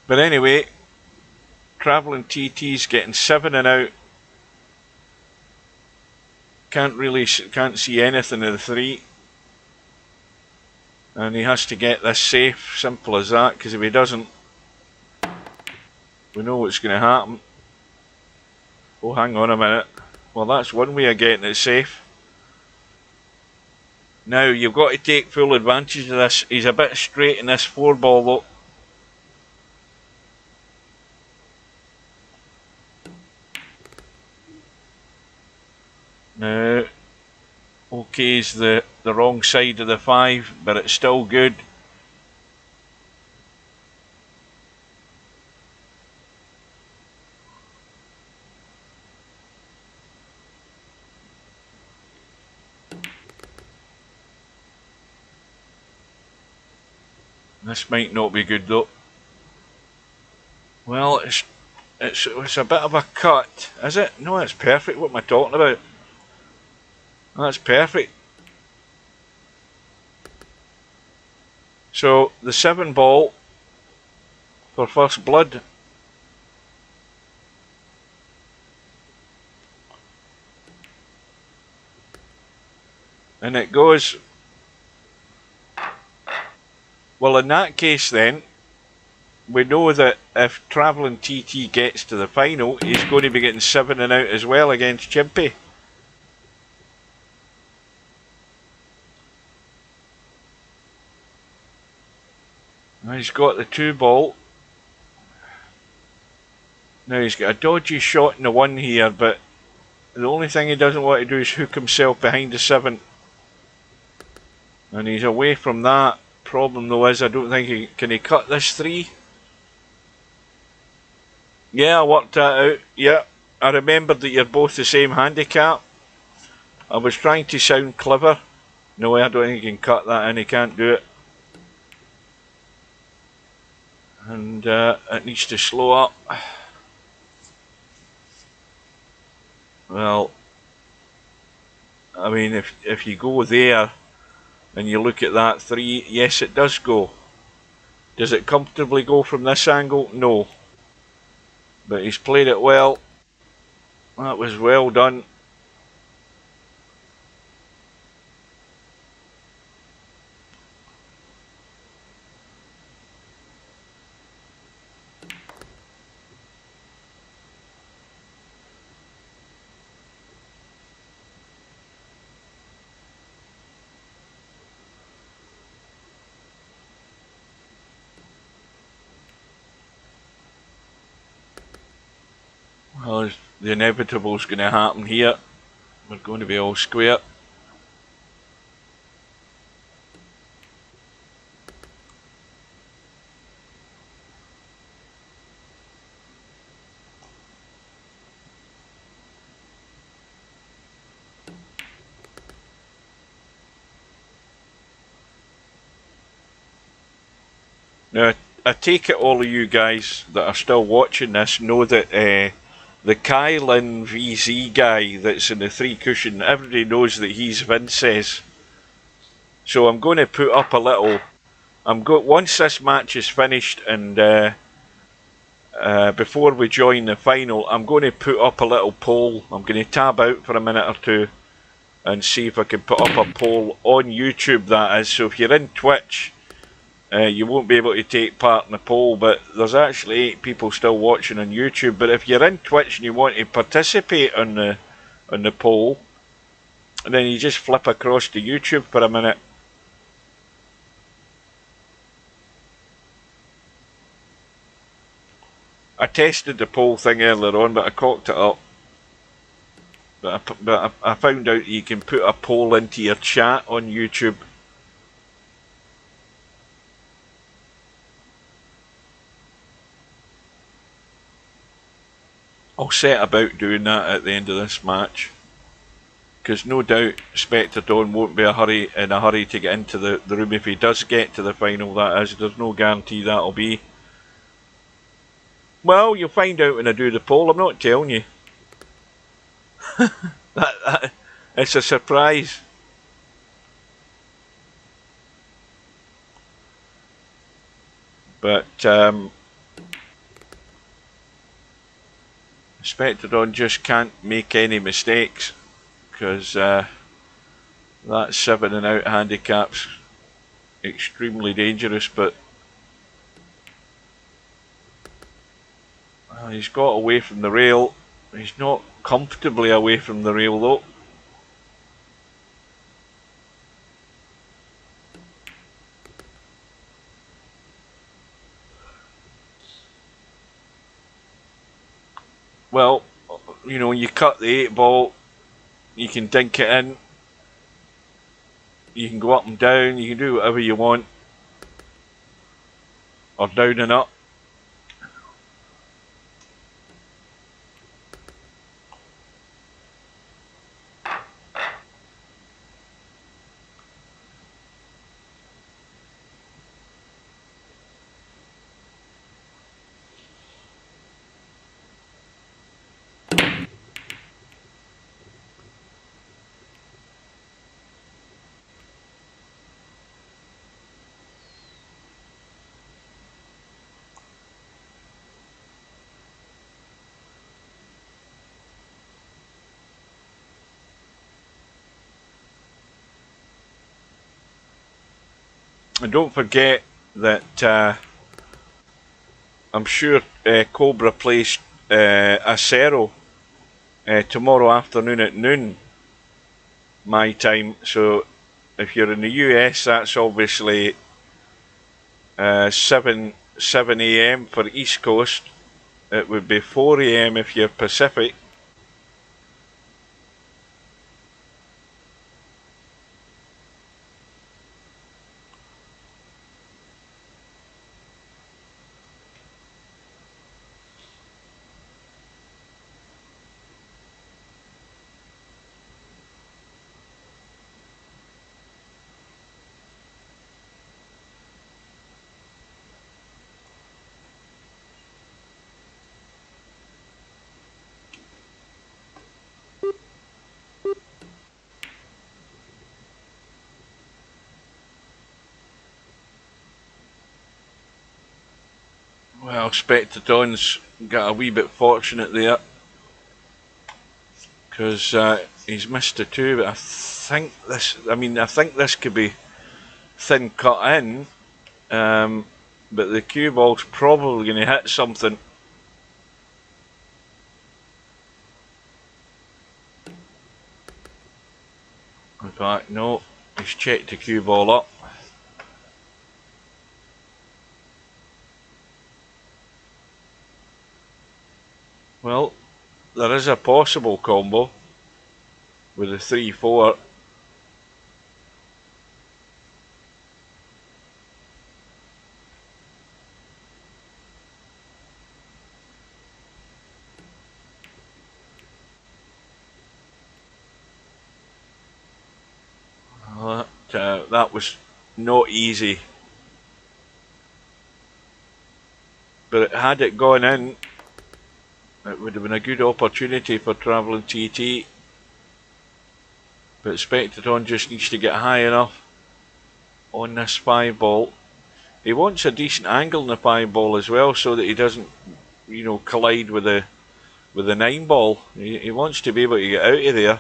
But anyway, Travelling TT's getting 7 and out. Can't see anything of the 3. And he has to get this safe, simple as that, because if he doesn't, we know what's going to happen. Oh, hang on a minute. Well, that's one way of getting it safe. Now, you've got to take full advantage of this. He's a bit straight in this 4 ball though. Now, okay, is the wrong side of the 5, but it's still good. This might not be good though. Well, it's a bit of a cut, is it? No, it's perfect. What am I talking about? That's perfect. So the 7 ball for first blood. And it goes. Well, in that case then, we know that if Travelling TT gets to the final, he's going to be getting 7 and out as well against Chimpy. Now he's got the 2 ball. Now he's got a dodgy shot in the 1 here, but the only thing he doesn't want to do is hook himself behind the 7. And he's away from that. Problem though is, I don't think can he cut this 3? Yeah, I worked that out. Yeah, I remembered that you're both the same handicap. I was trying to sound clever. No, I don't think he can cut that in. He can't do it. And it needs to slow up. Well, I mean, if you go there and you look at that 3, yes, it does go. Does it comfortably go from this angle? No. But he's played it well. That was well done. Well, the inevitable is going to happen here. We're going to be all square. Now, I take it all of you guys that are still watching this know that the Kylan VZ guy that's in the 3 cushion, everybody knows that he's Vince's. So I'm going to put up a little... once this match is finished and before we join the final, I'm going to put up a little poll. I'm going to tab out for a minute or two and see if I can put up a poll on YouTube, that is. So if you're in Twitch, you won't be able to take part in the poll, but there's actually 8 people still watching on YouTube. But if you're in Twitch and you want to participate on the poll, then you just flip across to YouTube for a minute. I tested the poll thing earlier on, but I cocked it up. But I found out you can put a poll into your chat on YouTube. I'll set about doing that at the end of this match, because no doubt Spectre Dawn won't be in a hurry to get into the room if he does get to the final, that is. There's no guarantee that'll be. Well, you'll find out when I do the poll, I'm not telling you. It's a surprise. But Spectre Dawn just can't make any mistakes, because that 7 and out handicap's extremely dangerous. But he's got away from the rail. He's not comfortably away from the rail though. Well, you know, you cut the 8 ball, you can dink it in, you can go up and down, you can do whatever you want, or down and up. And don't forget that I'm sure Cobra plays Acero tomorrow afternoon at noon my time. So if you're in the US, that's obviously 7 AM for East Coast. It would be 4 AM if you're Pacific. Well, Spectre Dawn's got a wee bit fortunate there, because he's missed the 2, but I think this could be thin cut in, but the cue ball's probably going to hit something. In fact, no, he's checked the cue ball up. Well, there is a possible combo with the 3-4. That was not easy, but had it gone in, it would have been a good opportunity for Travelling TT. But Spectadon just needs to get high enough on this 5-ball. He wants a decent angle in the 5-ball as well, so that he doesn't, collide with the 9-ball. He wants to be able to get out of there.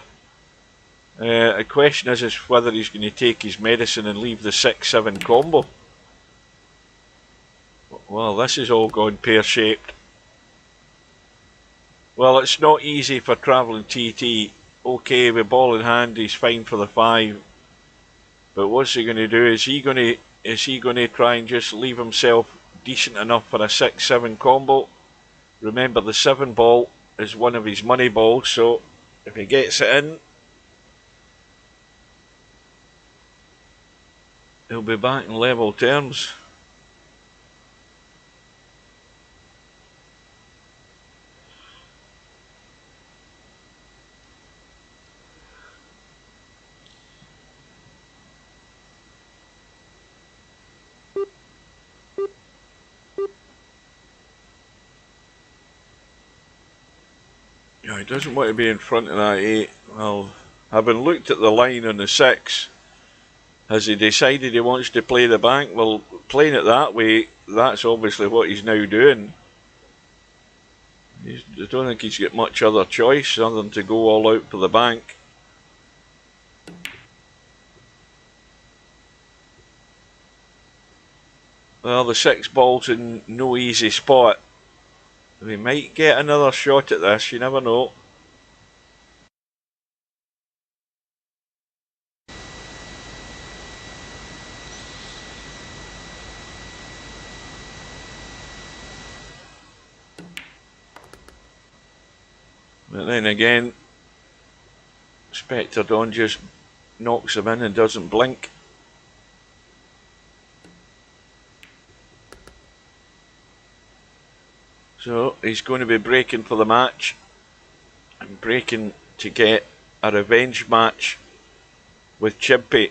The question is whether he's going to take his medicine and leave the 6-7 combo. Well, this is all gone pear-shaped. Well, it's not easy for Travelling TT. Okay, with ball in hand, he's fine for the 5. But what's he going to do? Is he going to try and just leave himself decent enough for a 6-7 combo? Remember, the 7-ball is one of his money balls, so if he gets it in, he'll be back in level terms. He doesn't want to be in front of that 8. Well, having looked at the line on the 6, has he decided he wants to play the bank? Well, playing it that way, that's obviously what he's now doing. I don't think he's got much other choice other than to go all out for the bank. Well, the 6-ball's in no easy spot. We might get another shot at this, you never know. But then again, Spectadon just knocks him in and doesn't blink. So he's going to be breaking for the match and breaking to get a revenge match with Chimpy.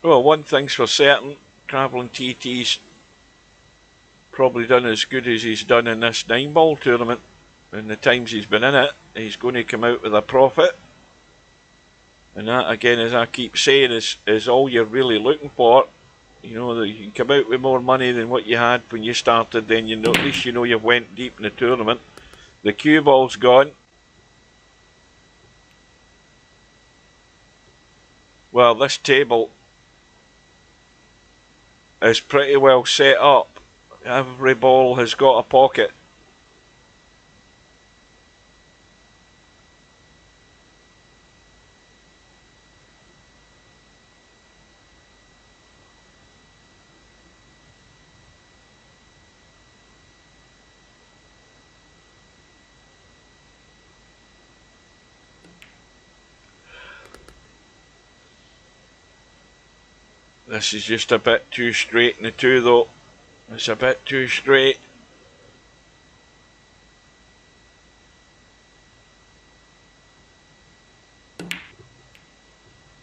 Well, one thing's for certain, Travelling TT's probably done as good as he's done in this 9-ball tournament. In the times he's been in it, he's going to come out with a profit. And that, again, as I keep saying, is all you're really looking for. You know, that you can come out with more money than what you had when you started, then at least you know you've went deep in the tournament. The cue ball's gone. Well, this table is pretty well set up. Every ball has got a pocket. This is just a bit too straight in the 2 though. It's a bit too straight.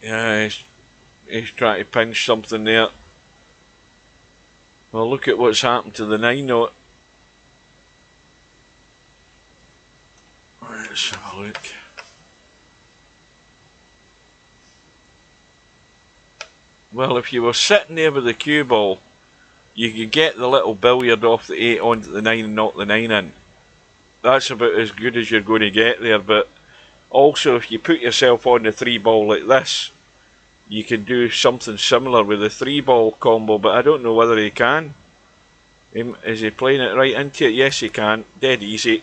Yeah, he's trying to pinch something there. Well, look at what's happened to the 9 note. Let's have a look. Well, if you were sitting there with the cue ball, you could get the little billiard off the 8 onto the 9 and knock the 9 in. That's about as good as you're going to get there, but also if you put yourself on the 3-ball like this, you can do something similar with the 3-ball combo, but I don't know whether he can. Is he playing it right into it? Yes, he can. Dead easy.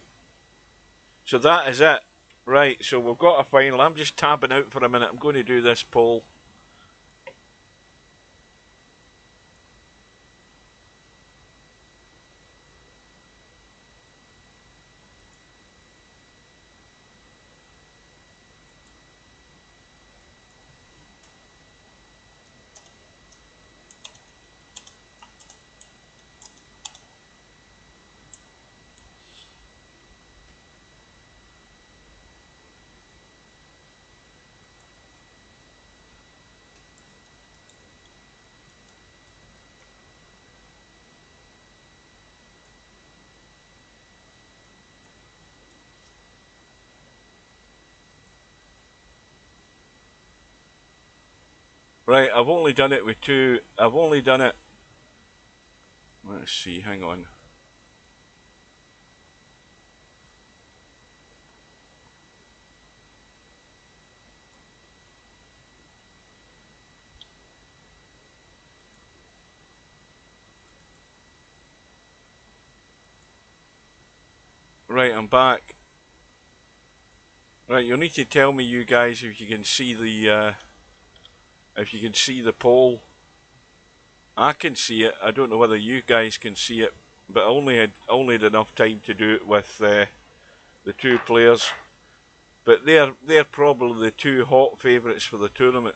So that is it. Right, so we've got a final. I'm just tabbing out for a minute. I'm going to do this poll. Right, I've only done it with two. I've only done it. Let's see, hang on. Right, I'm back. Right, you'll need to tell me, you guys, if you can see the poll. I can see it. I don't know whether you guys can see it, but I only had enough time to do it with the two players. But they're probably the two hot favourites for the tournament.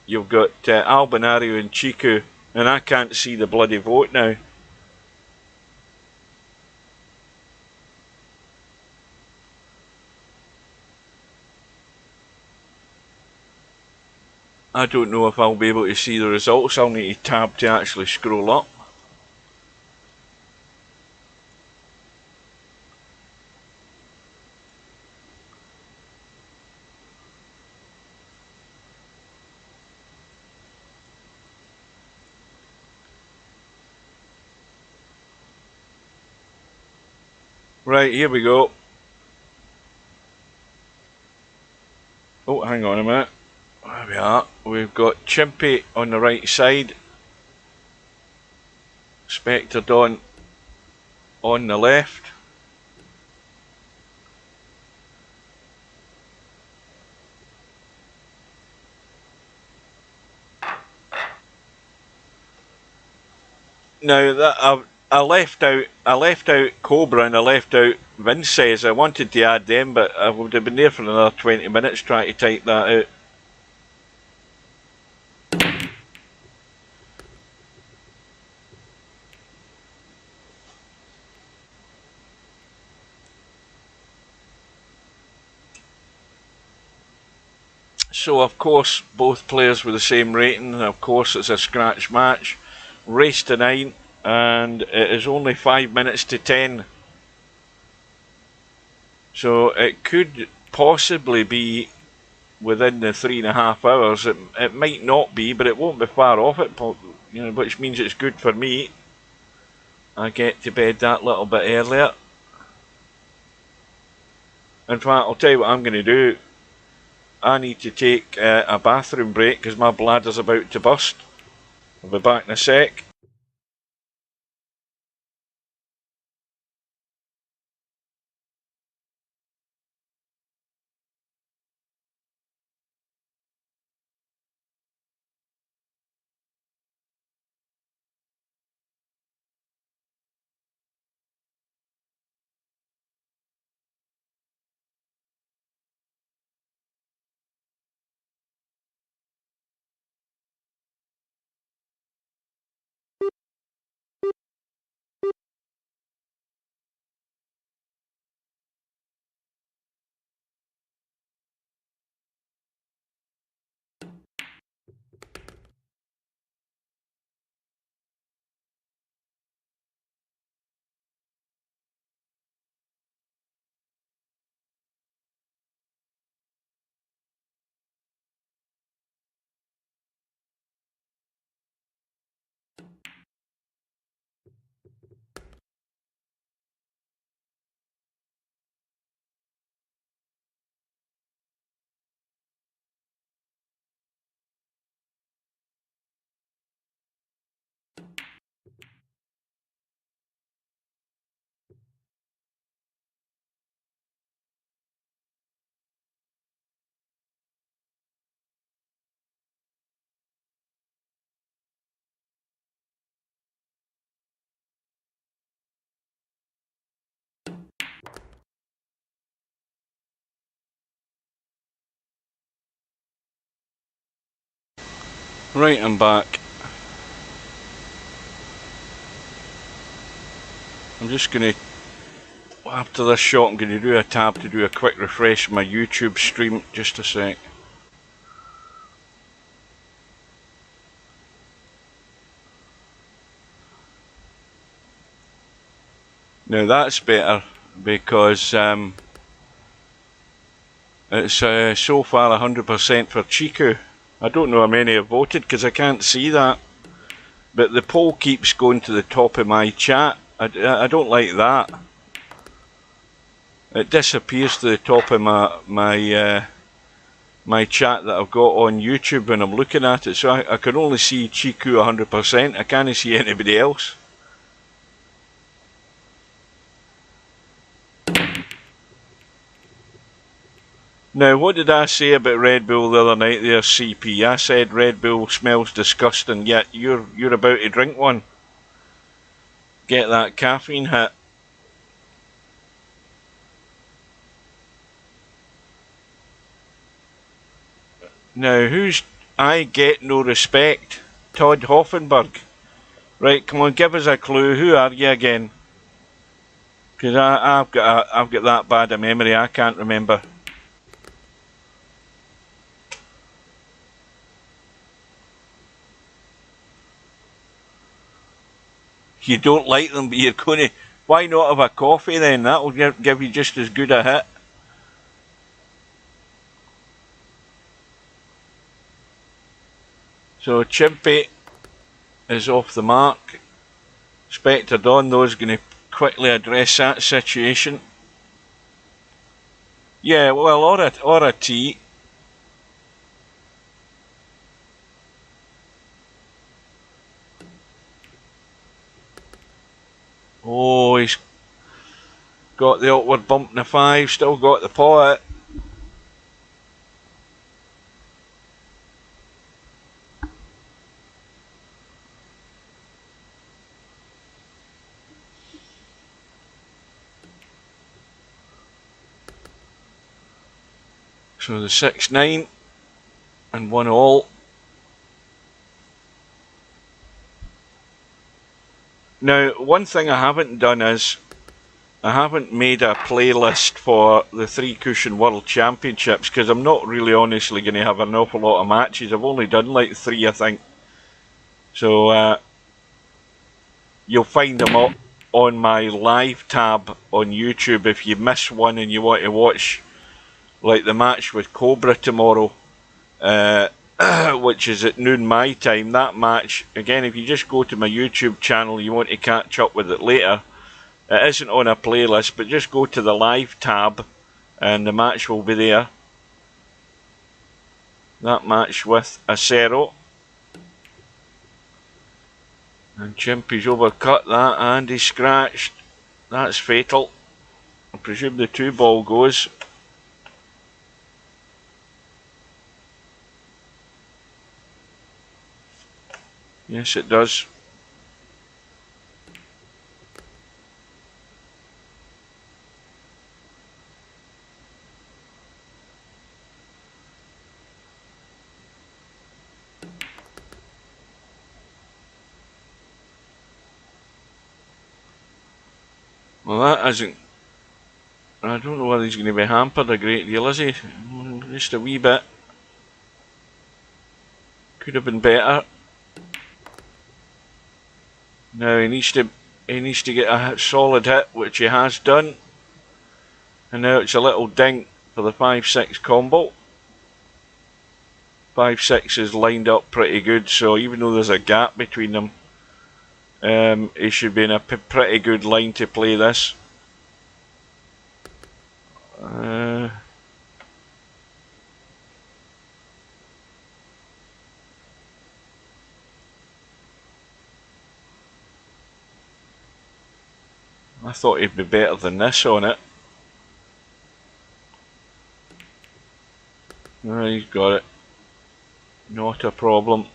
You've got Albinario and Chixu, and I can't see the bloody vote now. I don't know if I'll be able to see the results. I'll need to tab to actually scroll up. Right, here we go. Oh, hang on a minute. There we are. We've got Chimpy on the right side. Spectre Dawn on the left. Now that I left out Cobra and I left out Vince says. I wanted to add them, but I would have been there for another 20 minutes trying to type that out. So of course both players with the same rating, and of course it's a scratch match. Race to 9, and it is only 5 minutes to 10. So it could possibly be within the 3.5 hours. It might not be, but it won't be far off it, which means it's good for me. I get to bed that little bit earlier. In fact, I'll tell you what I'm going to do. I need to take a bathroom break because my bladder's about to burst. I'll be back in a sec. Right, I'm back. I'm just going to, after this shot, I'm going to do a tab to do a quick refresh of my YouTube stream. Just a sec. Now that's better because it's so far 100% for Chixu. I don't know how many have voted because I can't see that. But the poll keeps going to the top of my chat. I don't like that. It disappears to the top of my chat that I've got on YouTube when I'm looking at it. So I can only see Chixu 100%. I can't see anybody else. Now, what did I say about Red Bull the other night there, CP? I said Red Bull smells disgusting, yet you're about to drink one. Get that caffeine hit. Now, who's I get no respect? Todd Hoffenberg. Right, come on, give us a clue. Who are you again? Because I've got that bad a memory, I can't remember. You don't like them, but you're going to... Why not have a coffee then? That'll give you just as good a hit. So Chimpy is off the mark. Spectre Dawn, though, is going to quickly address that situation. Yeah, well, or a tea. Oh, he's got the awkward bump in the 5, still got the pot. So the 6-9 and 1 all. Now, one thing I haven't done is I haven't made a playlist for the 3 Cushion World Championships because I'm not really honestly going to have an awful lot of matches. I've only done like 3, I think. So you'll find them up on my live tab on YouTube if you miss one and you want to watch like the match with Cobra tomorrow, which is at noon my time. That match, again, if you just go to my YouTube channel, you want to catch up with it later. It isn't on a playlist, but just go to the live tab and the match will be there. That match with Acero. And Chimpy's overcut that and he scratched. That's fatal. I presume the 2 ball goes. Yes, it does. Well, that isn't... I don't know whether he's going to be hampered a great deal, is he? Just a wee bit. Could have been better. Now he needs to get a solid hit, which he has done. And now it's a little dink for the 5-6 combo. 5-6 is lined up pretty good, so even though there's a gap between them, he should be in a pretty good line to play this. I thought he'd be better than this on it. He's got it. Not a problem.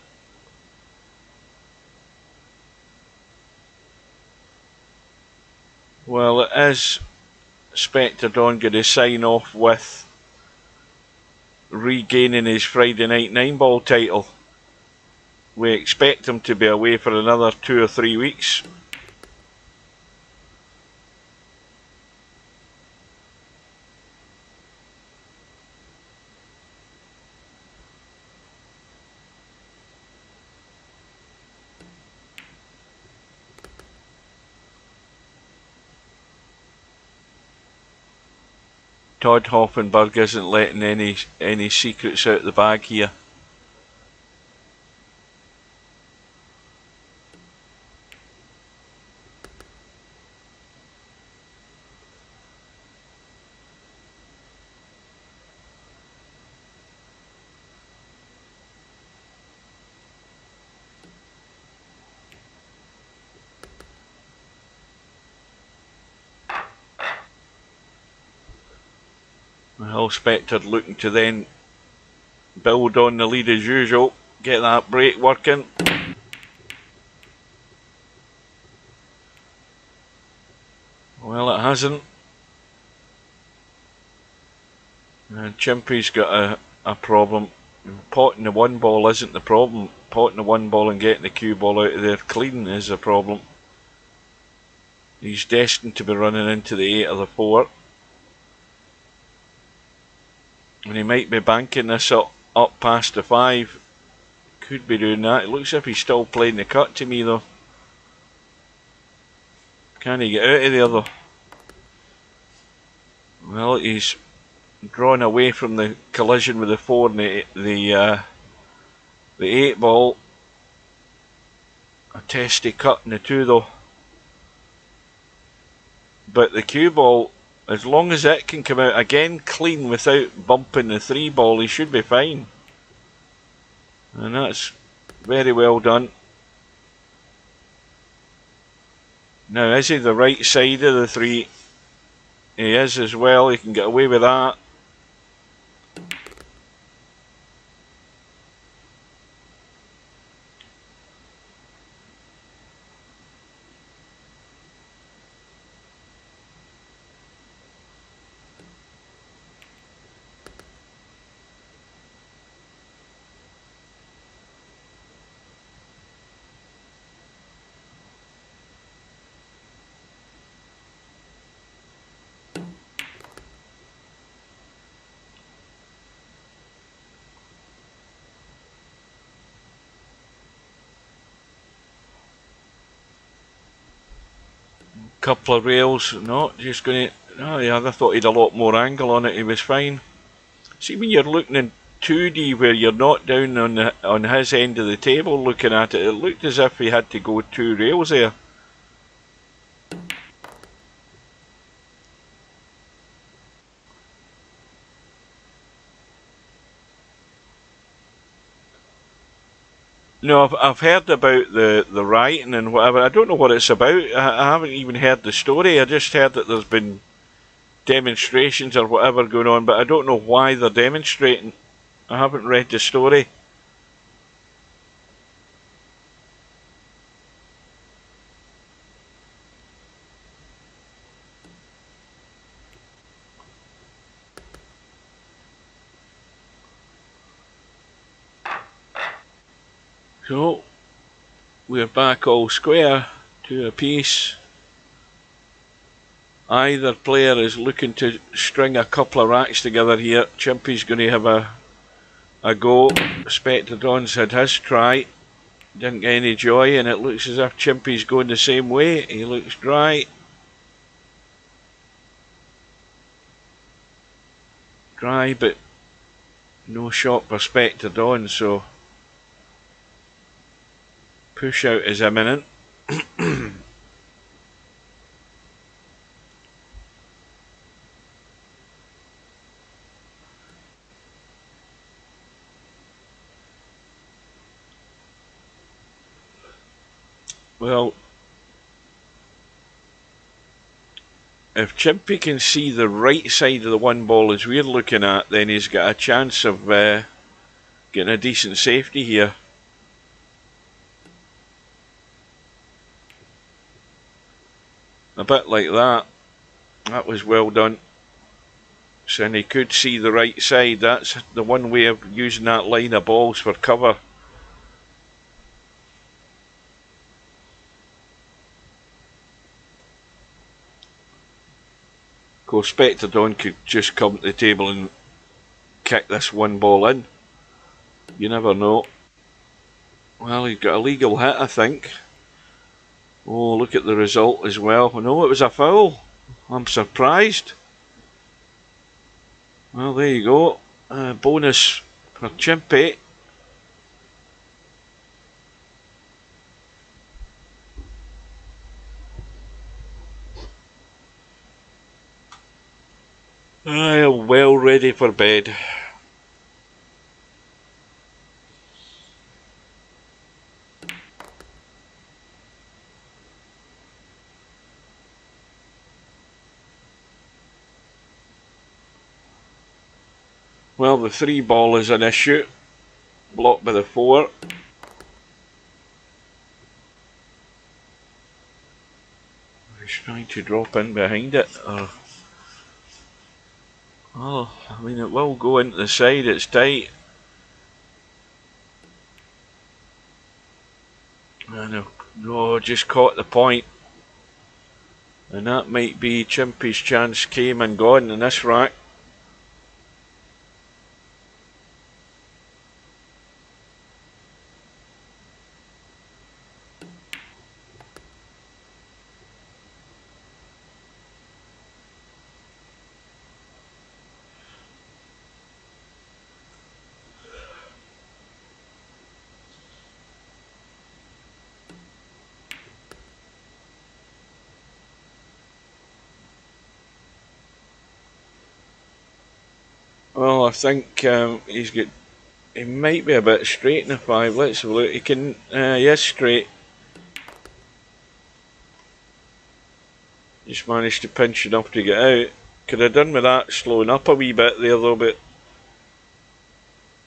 Well, it is Spectre Dawn going to sign off with regaining his Friday Night 9 Ball title. we expect him to be away for another 2 or 3 weeks. Todd Hoffenberg isn't letting any secrets out the bag here. Well, Spectre looking to then build on the lead as usual, get that break working. Well, it hasn't. And Chimpy's got a problem. Potting the one ball isn't the problem. Potting the one ball and getting the cue ball out of there clean is the problem. He's destined to be running into the 8 or the 4. And he might be banking this up past the 5. Could be doing that. It looks as if he's still playing the cut to me though. Can he get out of there though? Well, he's drawn away from the collision with the 4 and the 8 ball. A testy cut in the 2 though. But the cue ball, as long as it can come out again clean without bumping the 3 ball, he should be fine. And that's very well done. Now, is he the right side of the 3? He is as well, he can get away with that. Couple of rails, no, just going to, oh yeah, I thought he had a lot more angle on it, he was fine. See, when you're looking in 2D where you're not down on his end of the table looking at it, it looked as if he had to go 2 rails there. No, I've heard about the writing and whatever. I don't know what it's about. I haven't even heard the story. I just heard that there's been demonstrations or whatever going on, but I don't know why they're demonstrating. I haven't read the story. So, we're back all square, 2 apiece. Either player is looking to string a couple of racks together here. Chimpy's going to have a go. Spectre Don's had his try. Didn't get any joy, and it looks as if Chimpy's going the same way. He looks dry. Dry, but no shot for Spectre Don, so push out is imminent. Well, if Chimpy can see the right side of the one ball as we're looking at, then he's got a chance of getting a decent safety here. A bit like that. That was well done. So, and he could see the right side. That's the one way of using that line of balls for cover. course, Spectre Dawn could just come to the table and kick this one ball in. You never know. Well, he's got a legal hit, I think. Oh, look at the result as well. No, it was a foul. I'm surprised. Well, there you go. Bonus for Chimpy. Well ready for bed. Well, the 3 ball is an issue. Blocked by the 4. He's trying to drop in behind it. Oh, I mean, it will go into the side. It's tight. I know. No, just caught the point. And that might be Chimpy's chance came and gone in this rack. Well, I think he might be a bit straight in the 5. Let's have a look. He can, yes, straight. Just managed to pinch enough to get out. Could have done with that slowing up a wee bit there though, but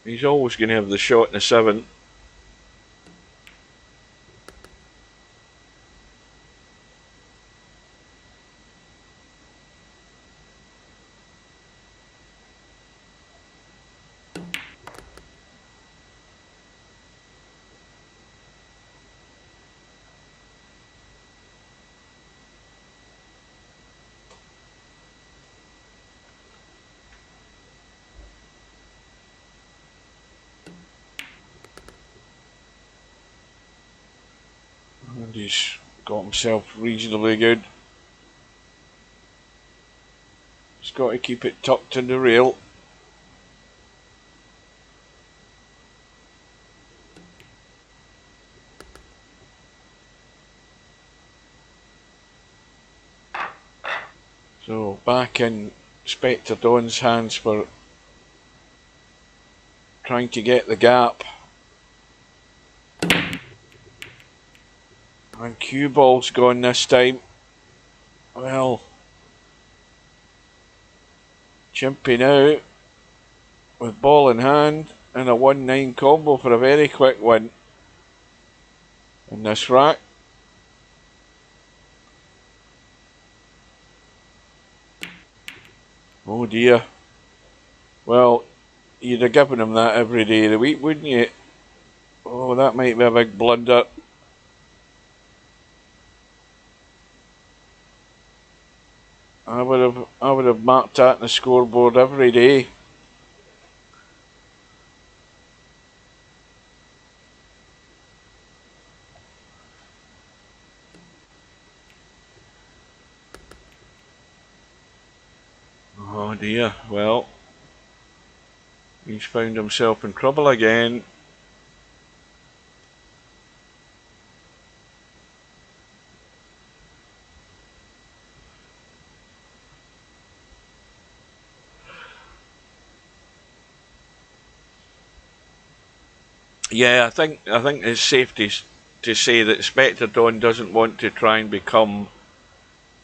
he's always going to have the shot in the 7. And he's got himself reasonably good. He's got to keep it tucked in the rail. So back in Spectre Dawn's hands for trying to get the gap. And cue ball's gone this time. Well, Chimpy now with ball in hand and a 1-9 combo for a very quick win in this rack. Oh dear. Well, you'd have given him that every day of the week, wouldn't you? Oh, that might be a big blunder. I would have marked that in the scoreboard every day. Oh dear, well, he's found himself in trouble again. Yeah, I think it's safe to say that Spectre Dawn doesn't want to try and become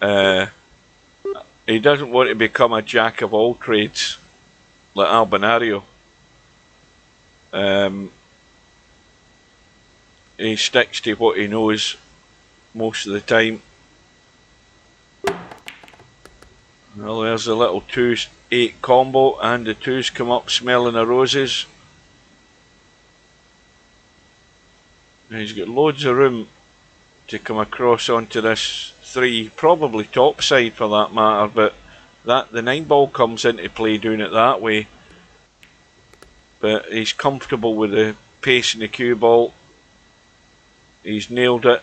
he doesn't want to become a jack of all trades like Albinario. He sticks to what he knows most of the time. Well, there's a little 2-8 combo, and the 2s come up smelling of roses. Now he's got loads of room to come across onto this 3, probably topside for that matter, but that the 9-ball comes into play doing it that way. But he's comfortable with the pace in the cue ball. He's nailed it.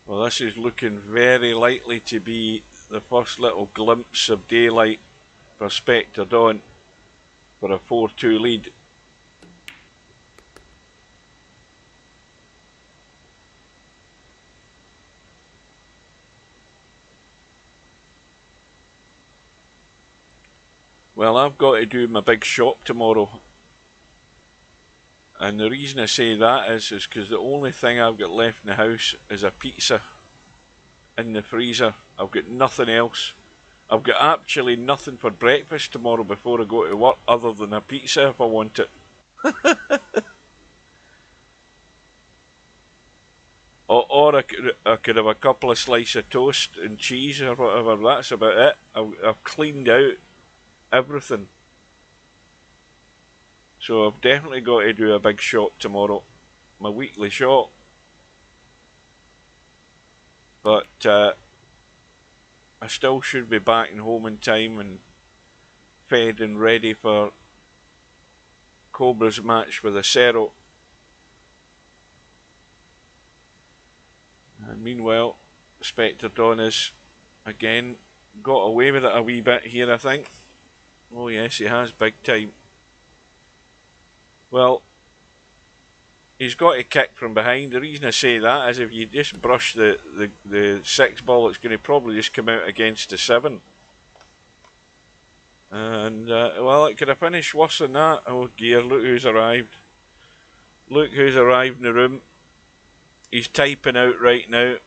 Well, this is looking very likely to be the first little glimpse of daylight for Spectre Dawn for a 4-2 lead. Well, I've got to do my big shop tomorrow. And the reason I say that is because the only thing I've got left in the house is a pizza in the freezer. I've got nothing else. I've got actually nothing for breakfast tomorrow before I go to work other than a pizza if I want it. or I could have a couple of slices of toast and cheese or whatever. That's about it. I've cleaned out everything. So I've definitely got to do a big shop tomorrow. My weekly shop. But I still should be back and home in time and fed and ready for Cobra's match with Acero. And meanwhile, Spectre Dawn has again got away with it a wee bit here, I think. Oh yes, he has, big time. Well, he's got to kick from behind. The reason I say that is if you just brush the 6 ball, it's going to probably just come out against the 7. And, well, it could have finished worse than that. Oh dear, look who's arrived. Look who's arrived in the room. He's typing out right now.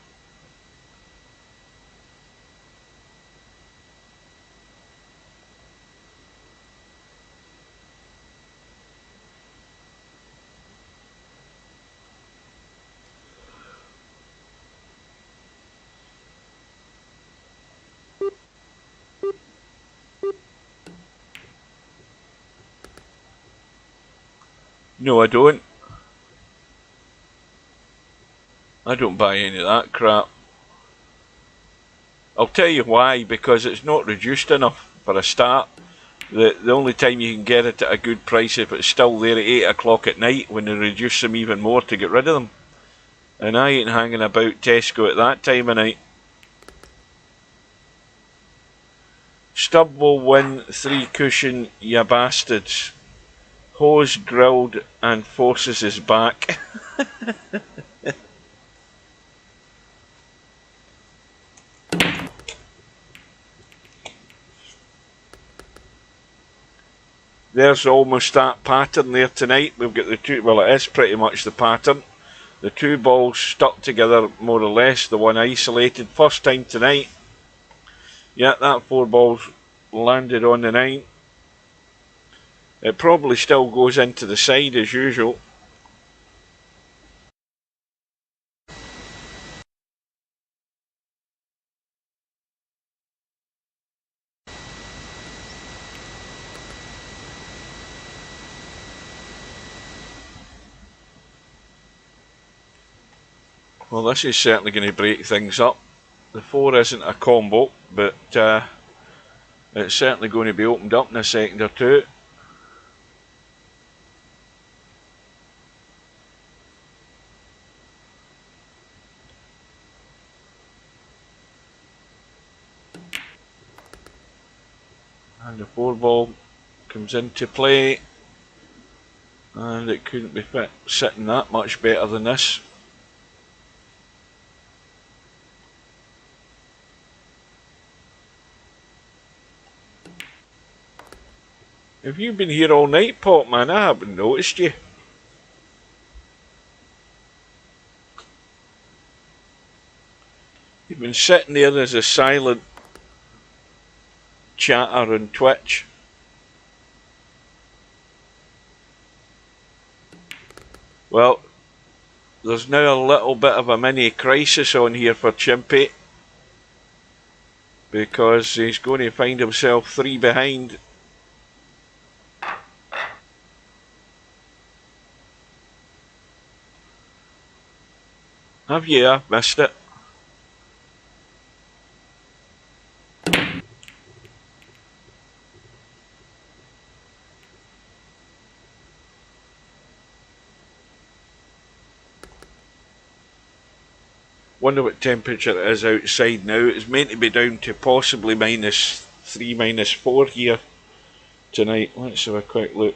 No, I don't. I don't buy any of that crap. I'll tell you why, because it's not reduced enough for a start. The only time you can get it at a good price if it's still there at 8 o'clock at night when they reduce them even more to get rid of them. And I ain't hanging about Tesco at that time of night. Stubb will win 3 cushion, ya bastards. Hose grilled and forces his back. There's almost that pattern there tonight. We've got the 2, well, it is pretty much the pattern. The 2 balls stuck together more or less, the one isolated. First time tonight. Yeah, that 4 balls landed on the 9. It probably still goes into the side as usual. Well, this is certainly going to break things up. The 4 isn't a combo, but it's certainly going to be opened up in a second or two. And the 4 ball comes into play, and it couldn't be sitting that much better than this. Have you been here all night, Pop, man? I haven't noticed you. You've been sitting there as a silent chatter on Twitch. Well, there's now a little bit of a mini crisis on here for Chimpy, because he's going to find himself 3 behind. Have you? I've missed it. Wonder what temperature it is outside now. It's meant to be down to possibly -3, -4 here tonight. Let's have a quick look.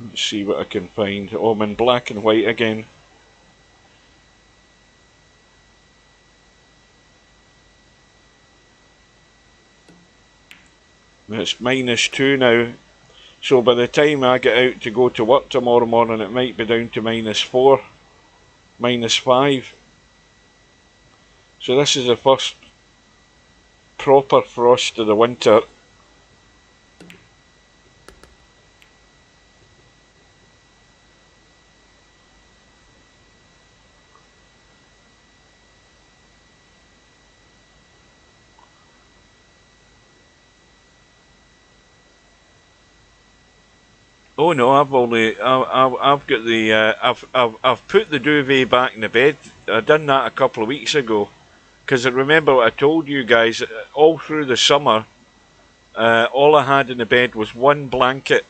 Let's see what I can find. Oh, I'm in black and white again. It's -2 now. So by the time I get out to go to work tomorrow morning, it might be down to -4, -5. So this is the first proper frost of the winter. Oh no, I've got the I've put the duvet back in the bed. I done that a couple of weeks ago, because I remember what I told you guys. All through the summer, all I had in the bed was one blanket,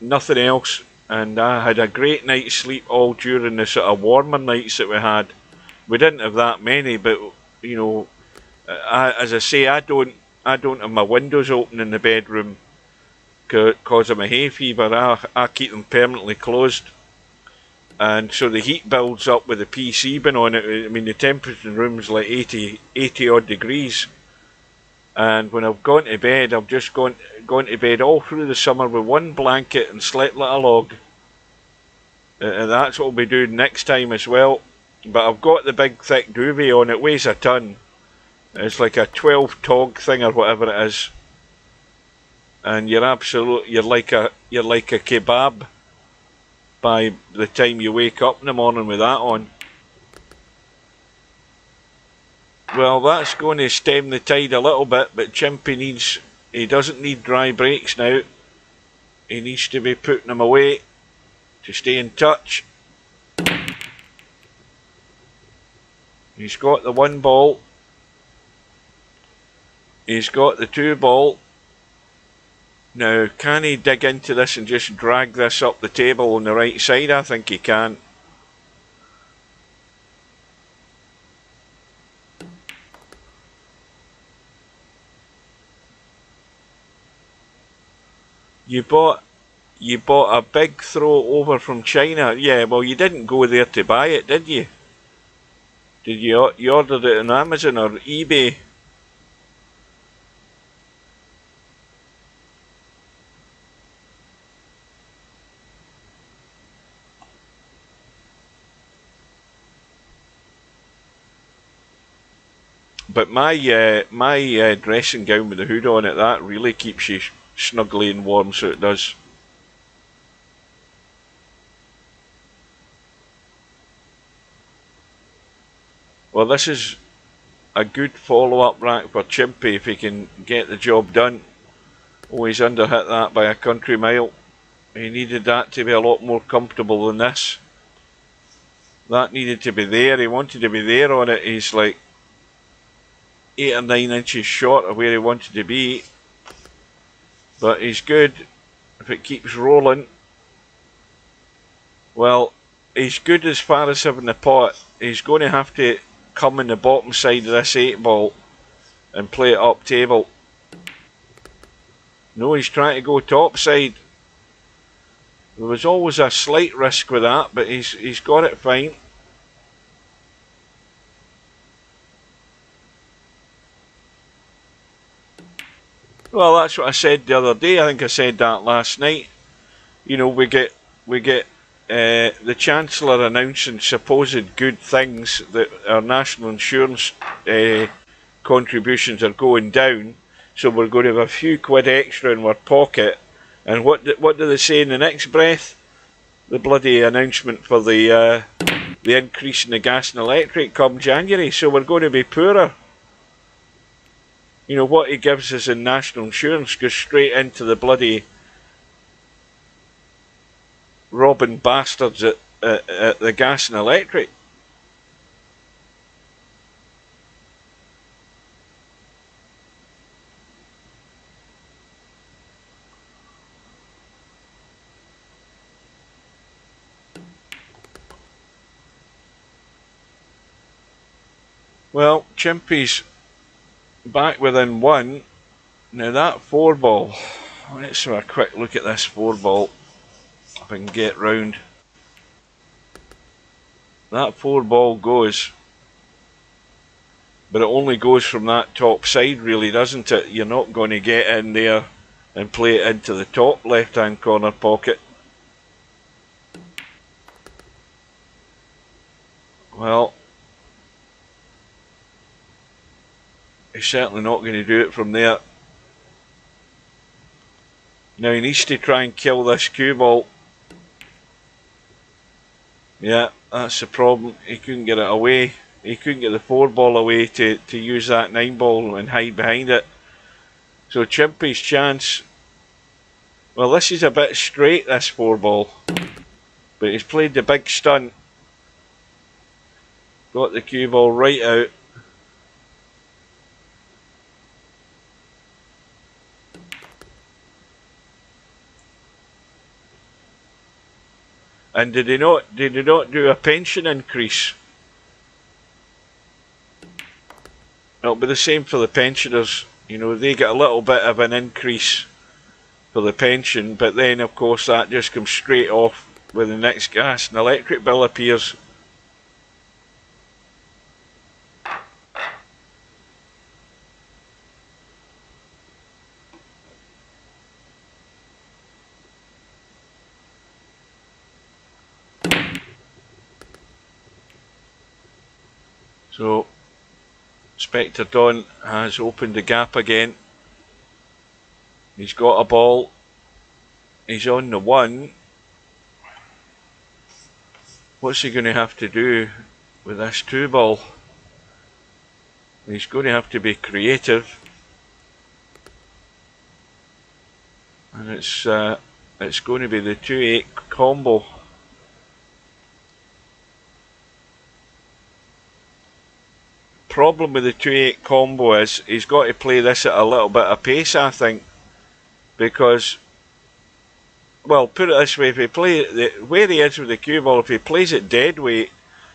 nothing else, and I had a great night's sleep all during the sort of warmer nights that we had. We didn't have that many, but you know, as I say, I don't have my windows open in the bedroom because of my hay fever. I keep them permanently closed, and so the heat builds up with the PC being on it. I mean, the temperature in the room is like 80 odd degrees, and when I've gone to bed, I've just gone to bed all through the summer with one blanket and slept like a log, and that's what we'll be doing next time as well. But I've got the big thick duvet on. It weighs a ton. It's like a 12 tog thing or whatever it is. And you're like a kebab by the time you wake up in the morning with that on. Well, that's going to stem the tide a little bit, but Chimpy doesn't need dry brakes now. He needs to be putting them away to stay in touch. He's got the 1 ball. He's got the 2 ball. Now, can he dig into this and just drag this up the table on the right side? I think he can. You bought a big throw over from China. Yeah, well, you didn't go there to buy it, did you? Did you ordered it on Amazon or eBay? But my dressing gown with the hood on it, that really keeps you snuggly and warm, so it does. Well, this is a good follow-up rack for Chimpy if he can get the job done. Oh, he's underhit that by a country mile. He needed that to be a lot more comfortable than this. That needed to be there. He wanted to be there on it. He's like 8 or 9 inches short of where he wanted to be. But he's good if it keeps rolling. Well, he's good as far as having the pot. He's going to have to come in the bottom side of this 8 ball and play it up table. No, he's trying to go top side. There was always a slight risk with that, but he's got it fine. Well, that's what I said the other day. I think I said that last night. You know, we get the Chancellor announcing supposed good things that our national insurance contributions are going down, so we're going to have a few quid extra in our pocket. And what do they say in the next breath? The bloody announcement for the increase in the gas and electric come January, so we're going to be poorer. You know, what he gives us in national insurance goes straight into the bloody... robbing bastards at the gas and electric. Well, Chimpy's back within one. Now that 4-ball, let's have a quick look at this 4-ball, if I can get round. That 4-ball goes, but it only goes from that top side really, doesn't it? You're not going to get in there and play it into the top left hand corner pocket. Well, he's certainly not going to do it from there. Now he needs to try and kill this cue ball. Yeah, that's the problem. He couldn't get it away. He couldn't get the 4-ball away to use that 9-ball and hide behind it. So Chimpy's chance. Well, this is a bit straight, this 4-ball. But he's played the big stunt. Got the cue ball right out. And did he not do a pension increase? It'll be the same for the pensioners. You know, they get a little bit of an increase for the pension, but then of course that just comes straight off when the next gas and electric bill appears. So Spectre Dawn has opened the gap again. He's got a ball. He's on the 1. What's he going to have to do with this 2-ball? He's going to have to be creative. And it's going to be the 2-8 combo. Problem with the 2-8 combo is he's got to play this at a little bit of pace, I think, because, well, put it this way, if he play where he is with the cue ball, if he plays it dead weight,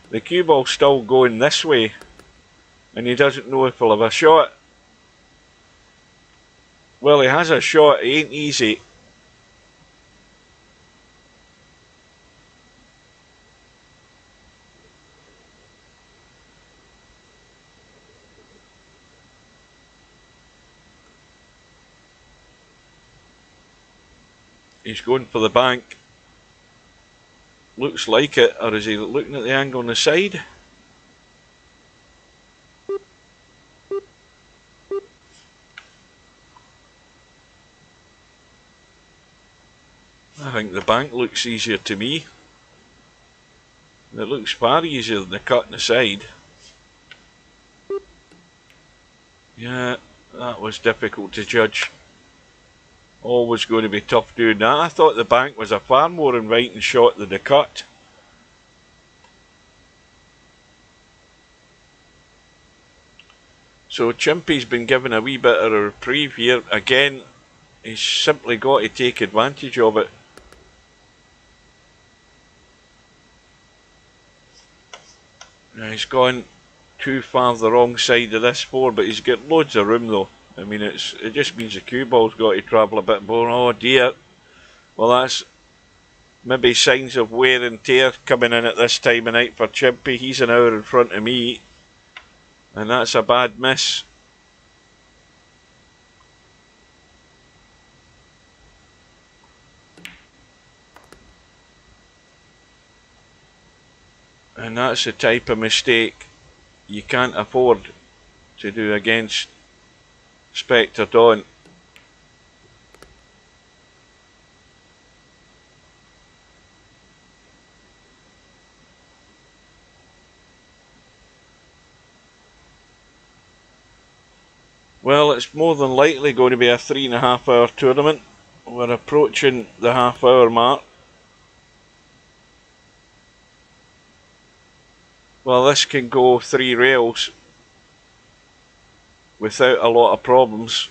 the cue ball's still going this way, and he doesn't know if he'll have a shot. Well, he has a shot. It ain't easy. He's going for the bank. Looks like it, or is he looking at the angle on the side? I think the bank looks easier to me. It looks far easier than the cut on the side. Yeah, that was difficult to judge. Always going to be tough doing that. I thought the bank was a far more inviting shot than the cut. So Chimpy's been given a wee bit of a reprieve here. Again, he's simply got to take advantage of it. Now he's gone too far the wrong side of this 4, but he's got loads of room though. I mean, it just means the cue ball's got to travel a bit more. Oh dear. Well, that's maybe signs of wear and tear coming in at this time of night for Chimpy. He's an hour in front of me, and that's a bad miss. And that's the type of mistake you can't afford to do against Spectre Dawn. Well, it's more than likely going to be a 3.5 hour tournament. We're approaching the half-hour mark. Well, this can go 3 rails without a lot of problems.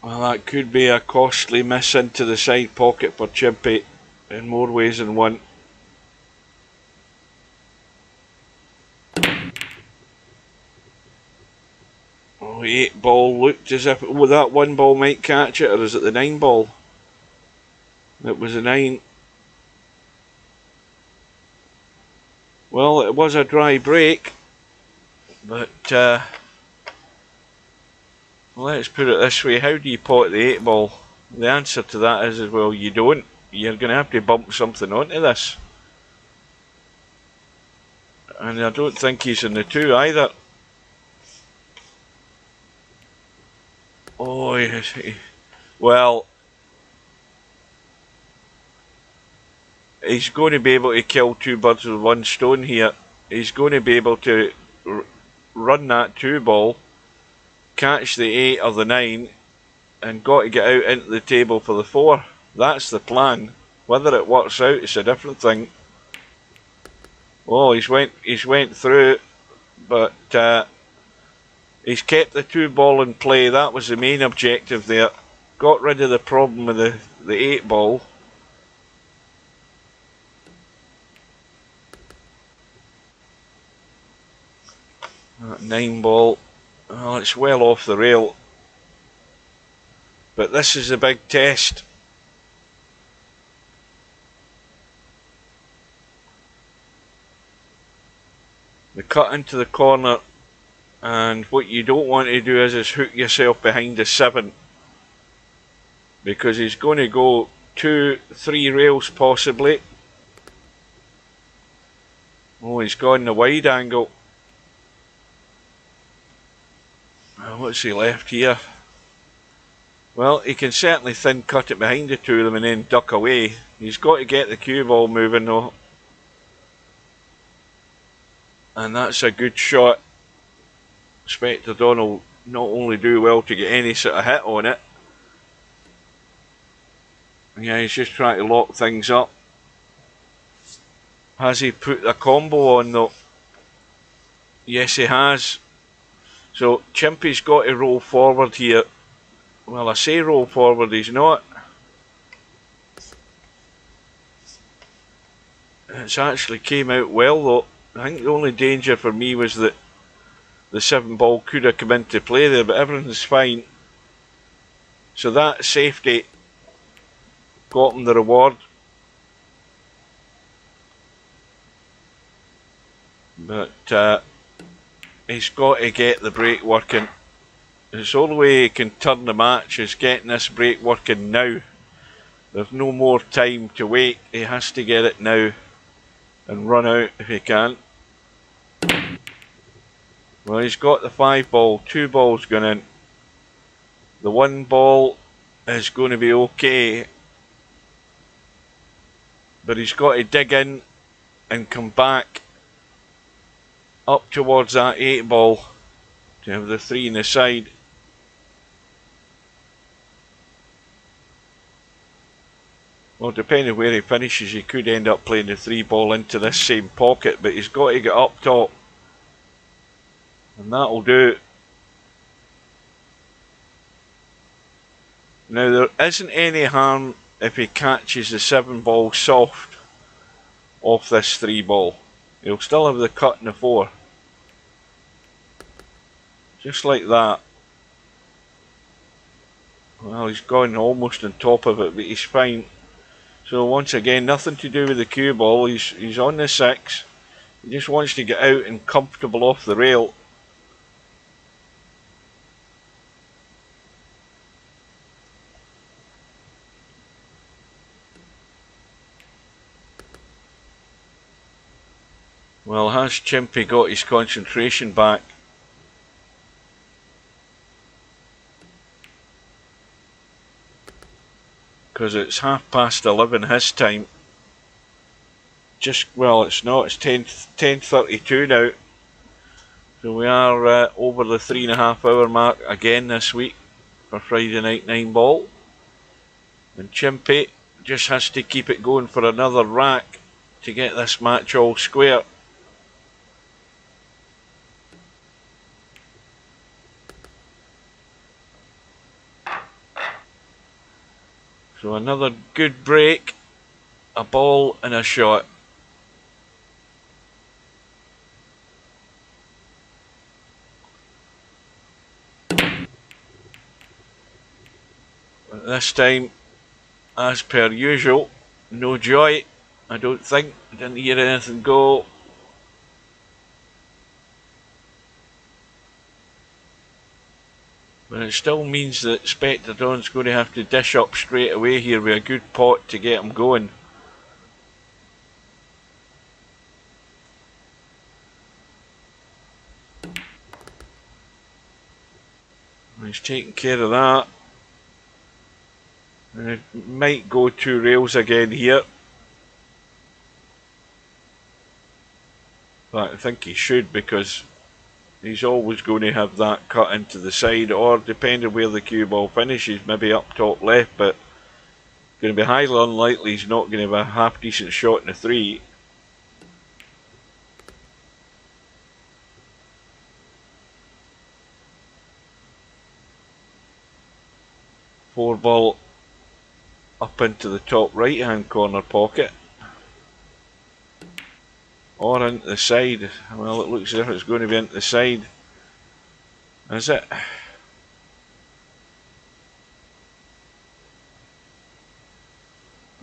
Well, that could be a costly miss into the side pocket for Chimpy in more ways than one. Oh, 8 ball looked as if that 1 ball might catch it, or is it the 9 ball? It was a 9. Well, it was a dry break, but let's put it this way: how do you pot the 8 ball? The answer to that is, well, you don't. You're going to have to bump something onto this. And I don't think he's in the 2 either. Oh, yes. Well, he's going to be able to kill 2 birds with 1 stone here. He's going to be able to run that 2 ball, catch the 8 or the 9, and got to get out into the table for the 4. That's the plan. Whether it works out is a different thing. Oh, he's went through, but he's kept the 2 ball in play. That was the main objective there. Got rid of the problem with the 8 ball. That 9 ball, well, it's well off the rail. But this is a big test. The cut into the corner, and what you don't want to do is hook yourself behind the 7, because he's going to go 2, 3 rails possibly. Oh, he's gone the wide angle. What's he left here? Well, he can certainly thin cut it behind the 2 of them and then duck away. He's got to get the cue ball moving though. And that's a good shot. Spectre Don will not only do well to get any sort of hit on it. Yeah, he's just trying to lock things up. Has he put a combo on though? Yes, he has. So Chimpy's got to roll forward here. Well, I say roll forward, he's not. It's actually came out well though. I think the only danger for me was that the 7 ball could have come into play there, but everything's fine. So that safety got him the reward. But he's got to get the break working. It's the only way he can turn the match is getting this break working now. There's no more time to wait. He has to get it now and run out if he can. Well, he's got the 5 ball, 2 balls going in. The 1 ball is going to be okay, but he's got to dig in and come back up towards that 8 ball to have the 3 in the side. Well, depending where he finishes, he could end up playing the 3 ball into this same pocket, but he's got to get up top. And that'll do. Now, there isn't any harm if he catches the 7 ball soft off this 3 ball. He'll still have the cut in the 4. Just like that. Well, he's gone almost on top of it, but he's fine. So once again, nothing to do with the cue ball. He's on the 6. He just wants to get out and comfortable off the rail. Well, has Chimpy got his concentration back? Because it's 11:30 his time. Well, it's not, it's 10:32 now. So we are over the 3.5 hour mark again this week for Friday Night 9 Ball. And Chimpy just has to keep it going for another rack to get this match all square. So another good break, a ball and a shot. But this time, as per usual, no joy. I don't think. I didn't hear anything go. But it still means that Spectre Dawn's going to have to dish up straight away here with a good pot to get him going. He's taking care of that. And it might go 2 rails again here. But I think he should, because he's always going to have that cut into the side, or depending where the cue ball finishes, maybe up top left, but going to be highly unlikely he's not going to have a half decent shot in the 3. Four ball up into the top right hand corner pocket, or into the side. Well, it looks as if it's going to be into the side. Is it?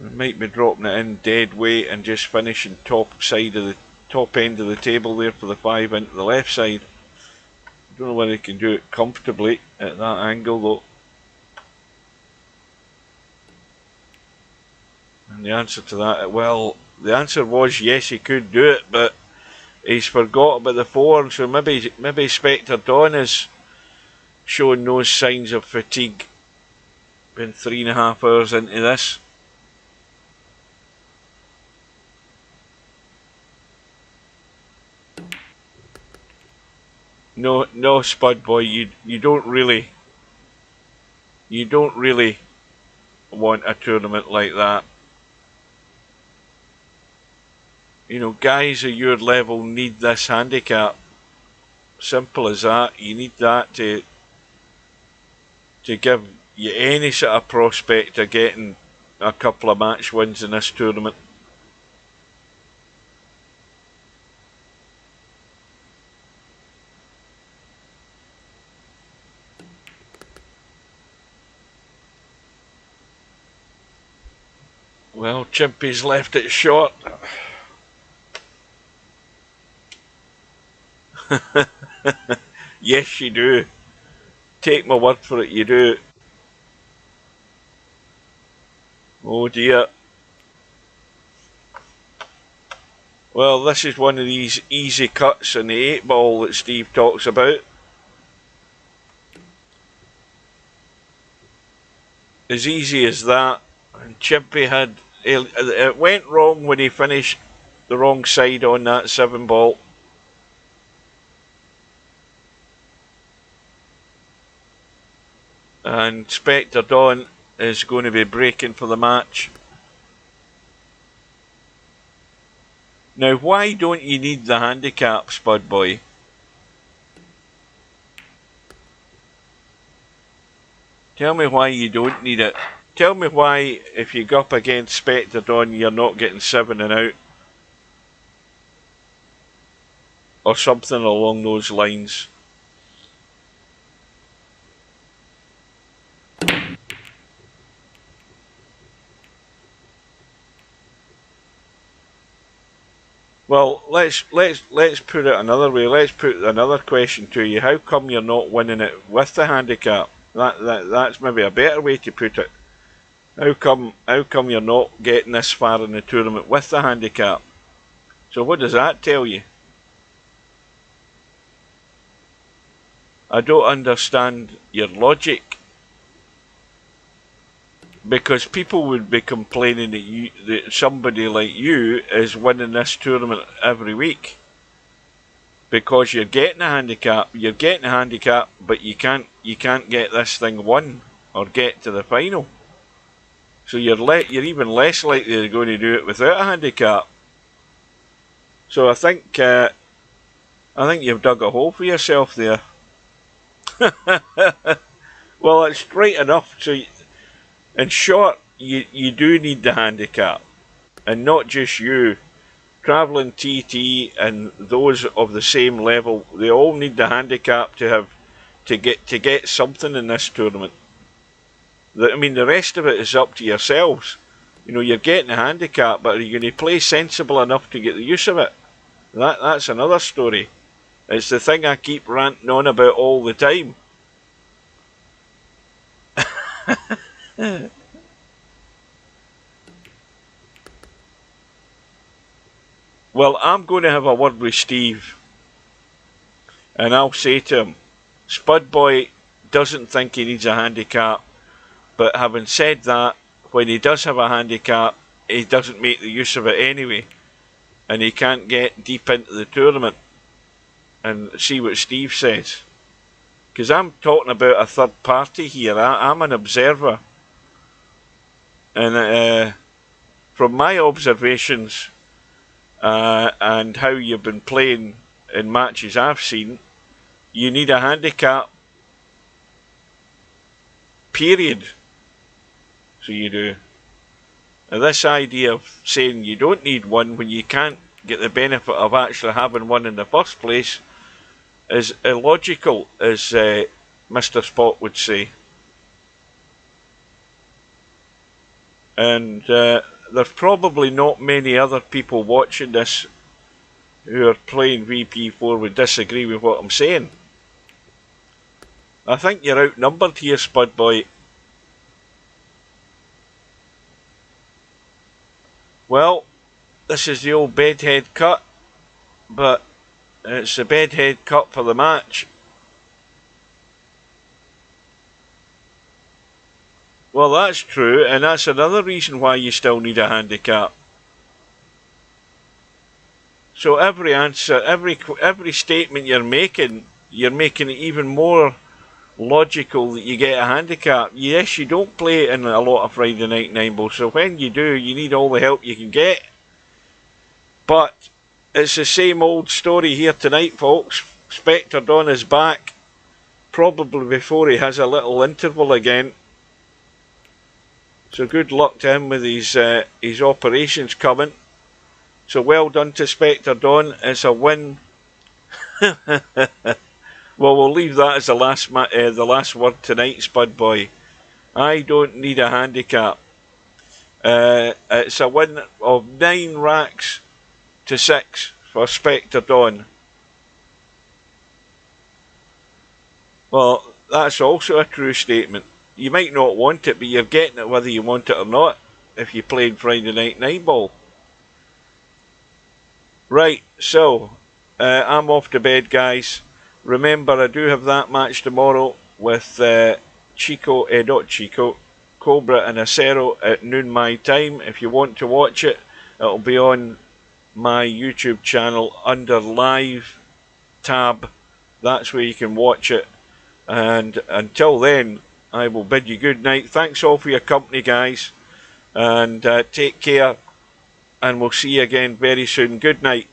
It might be dropping it in dead weight and just finishing top end of the table there for the 5 into the left side. I don't know whether he can do it comfortably at that angle though. And the answer to that, well, the answer was yes, he could do it, but he's forgot about the 4, so maybe Spectre Dawn is showing no signs of fatigue. Been 3.5 hours into this. No, Spud Boy, you don't really want a tournament like that. You know, guys of your level need this handicap. Simple as that. You need that to give you any sort of prospect of getting a couple of match wins in this tournament. Well, Chimpy's left it short. Yes, you do. Take my word for it, you do. Oh dear. Well, this is one of these easy cuts in the 8 ball that Steve talks about. As easy as that. And Chimpy it went wrong when he finished the wrong side on that 7 ball. And Spectre Dawn is going to be breaking for the match. Now, why don't you need the handicap, Spud Boy? Tell me why you don't need it. Tell me why, if you go up against Spectre Dawn, you're not getting 7 and out. Or something along those lines. Well, let's put it another way. Let's put another question to you. How come you're not winning it with the handicap? That's maybe a better way to put it. How come you're not getting this far in the tournament with the handicap? So what does that tell you? I don't understand your logic, because people would be complaining that somebody like you is winning this tournament every week, because you're getting a handicap, but you can't get this thing won or get to the final. So you're even less likely to going to do it without a handicap. So I think you've dug a hole for yourself there. Well, it's right enough. So, in short, you do need the handicap, and not just you. Travelling TT and those of the same level, they all need the handicap to get something in this tournament. I mean, the rest of it is up to yourselves. You know, you're getting a handicap, but are you going to play sensible enough to get the use of it? That's another story. It's the thing I keep ranting on about all the time. Well, I'm going to have a word with Steve, and I'll say to him, Spudboy doesn't think he needs a handicap, but having said that, when he does have a handicap, he doesn't make the use of it anyway, and he can't get deep into the tournament. And see what Steve says, because I'm talking about a third party here. I'm an observer, and from my observations and how you've been playing in matches I've seen, you need a handicap, period. So you do. Now, this idea of saying you don't need one when you can't get the benefit of actually having one in the first place is illogical, as Mr. Spot would say. And there's probably not many other people watching this who are playing VP4 would disagree with what I'm saying. I think you're outnumbered here, Spudboy. Well, this is the old bedhead cut, but it's the bedhead cut for the match. Well, that's true, and that's another reason why you still need a handicap. So every answer, every statement you're making it even more logical that you get a handicap. Yes, you don't play in a lot of Friday Night 9 Ball, so when you do, you need all the help you can get. But it's the same old story here tonight, folks. Spectre Don is back, probably before he has a little interval again. So good luck to him with his operations coming. So well done to Spectre Don. It's a win. Well, we'll leave that as the last word tonight, Spudboy. I don't need a handicap. It's a win of 9 racks to 6 for Spectre Don. Well, that's also a true statement. You might not want it, but you're getting it whether you want it or not if you played Friday Night 9 Ball. Right, so I'm off to bed, guys. Remember, I do have that match tomorrow with Cobra and Acero at noon my time. If you want to watch it, it'll be on my YouTube channel under live tab. That's where you can watch it. And until then, I will bid you good night. Thanks all for your company, guys, and take care, and we'll see you again very soon. Good night.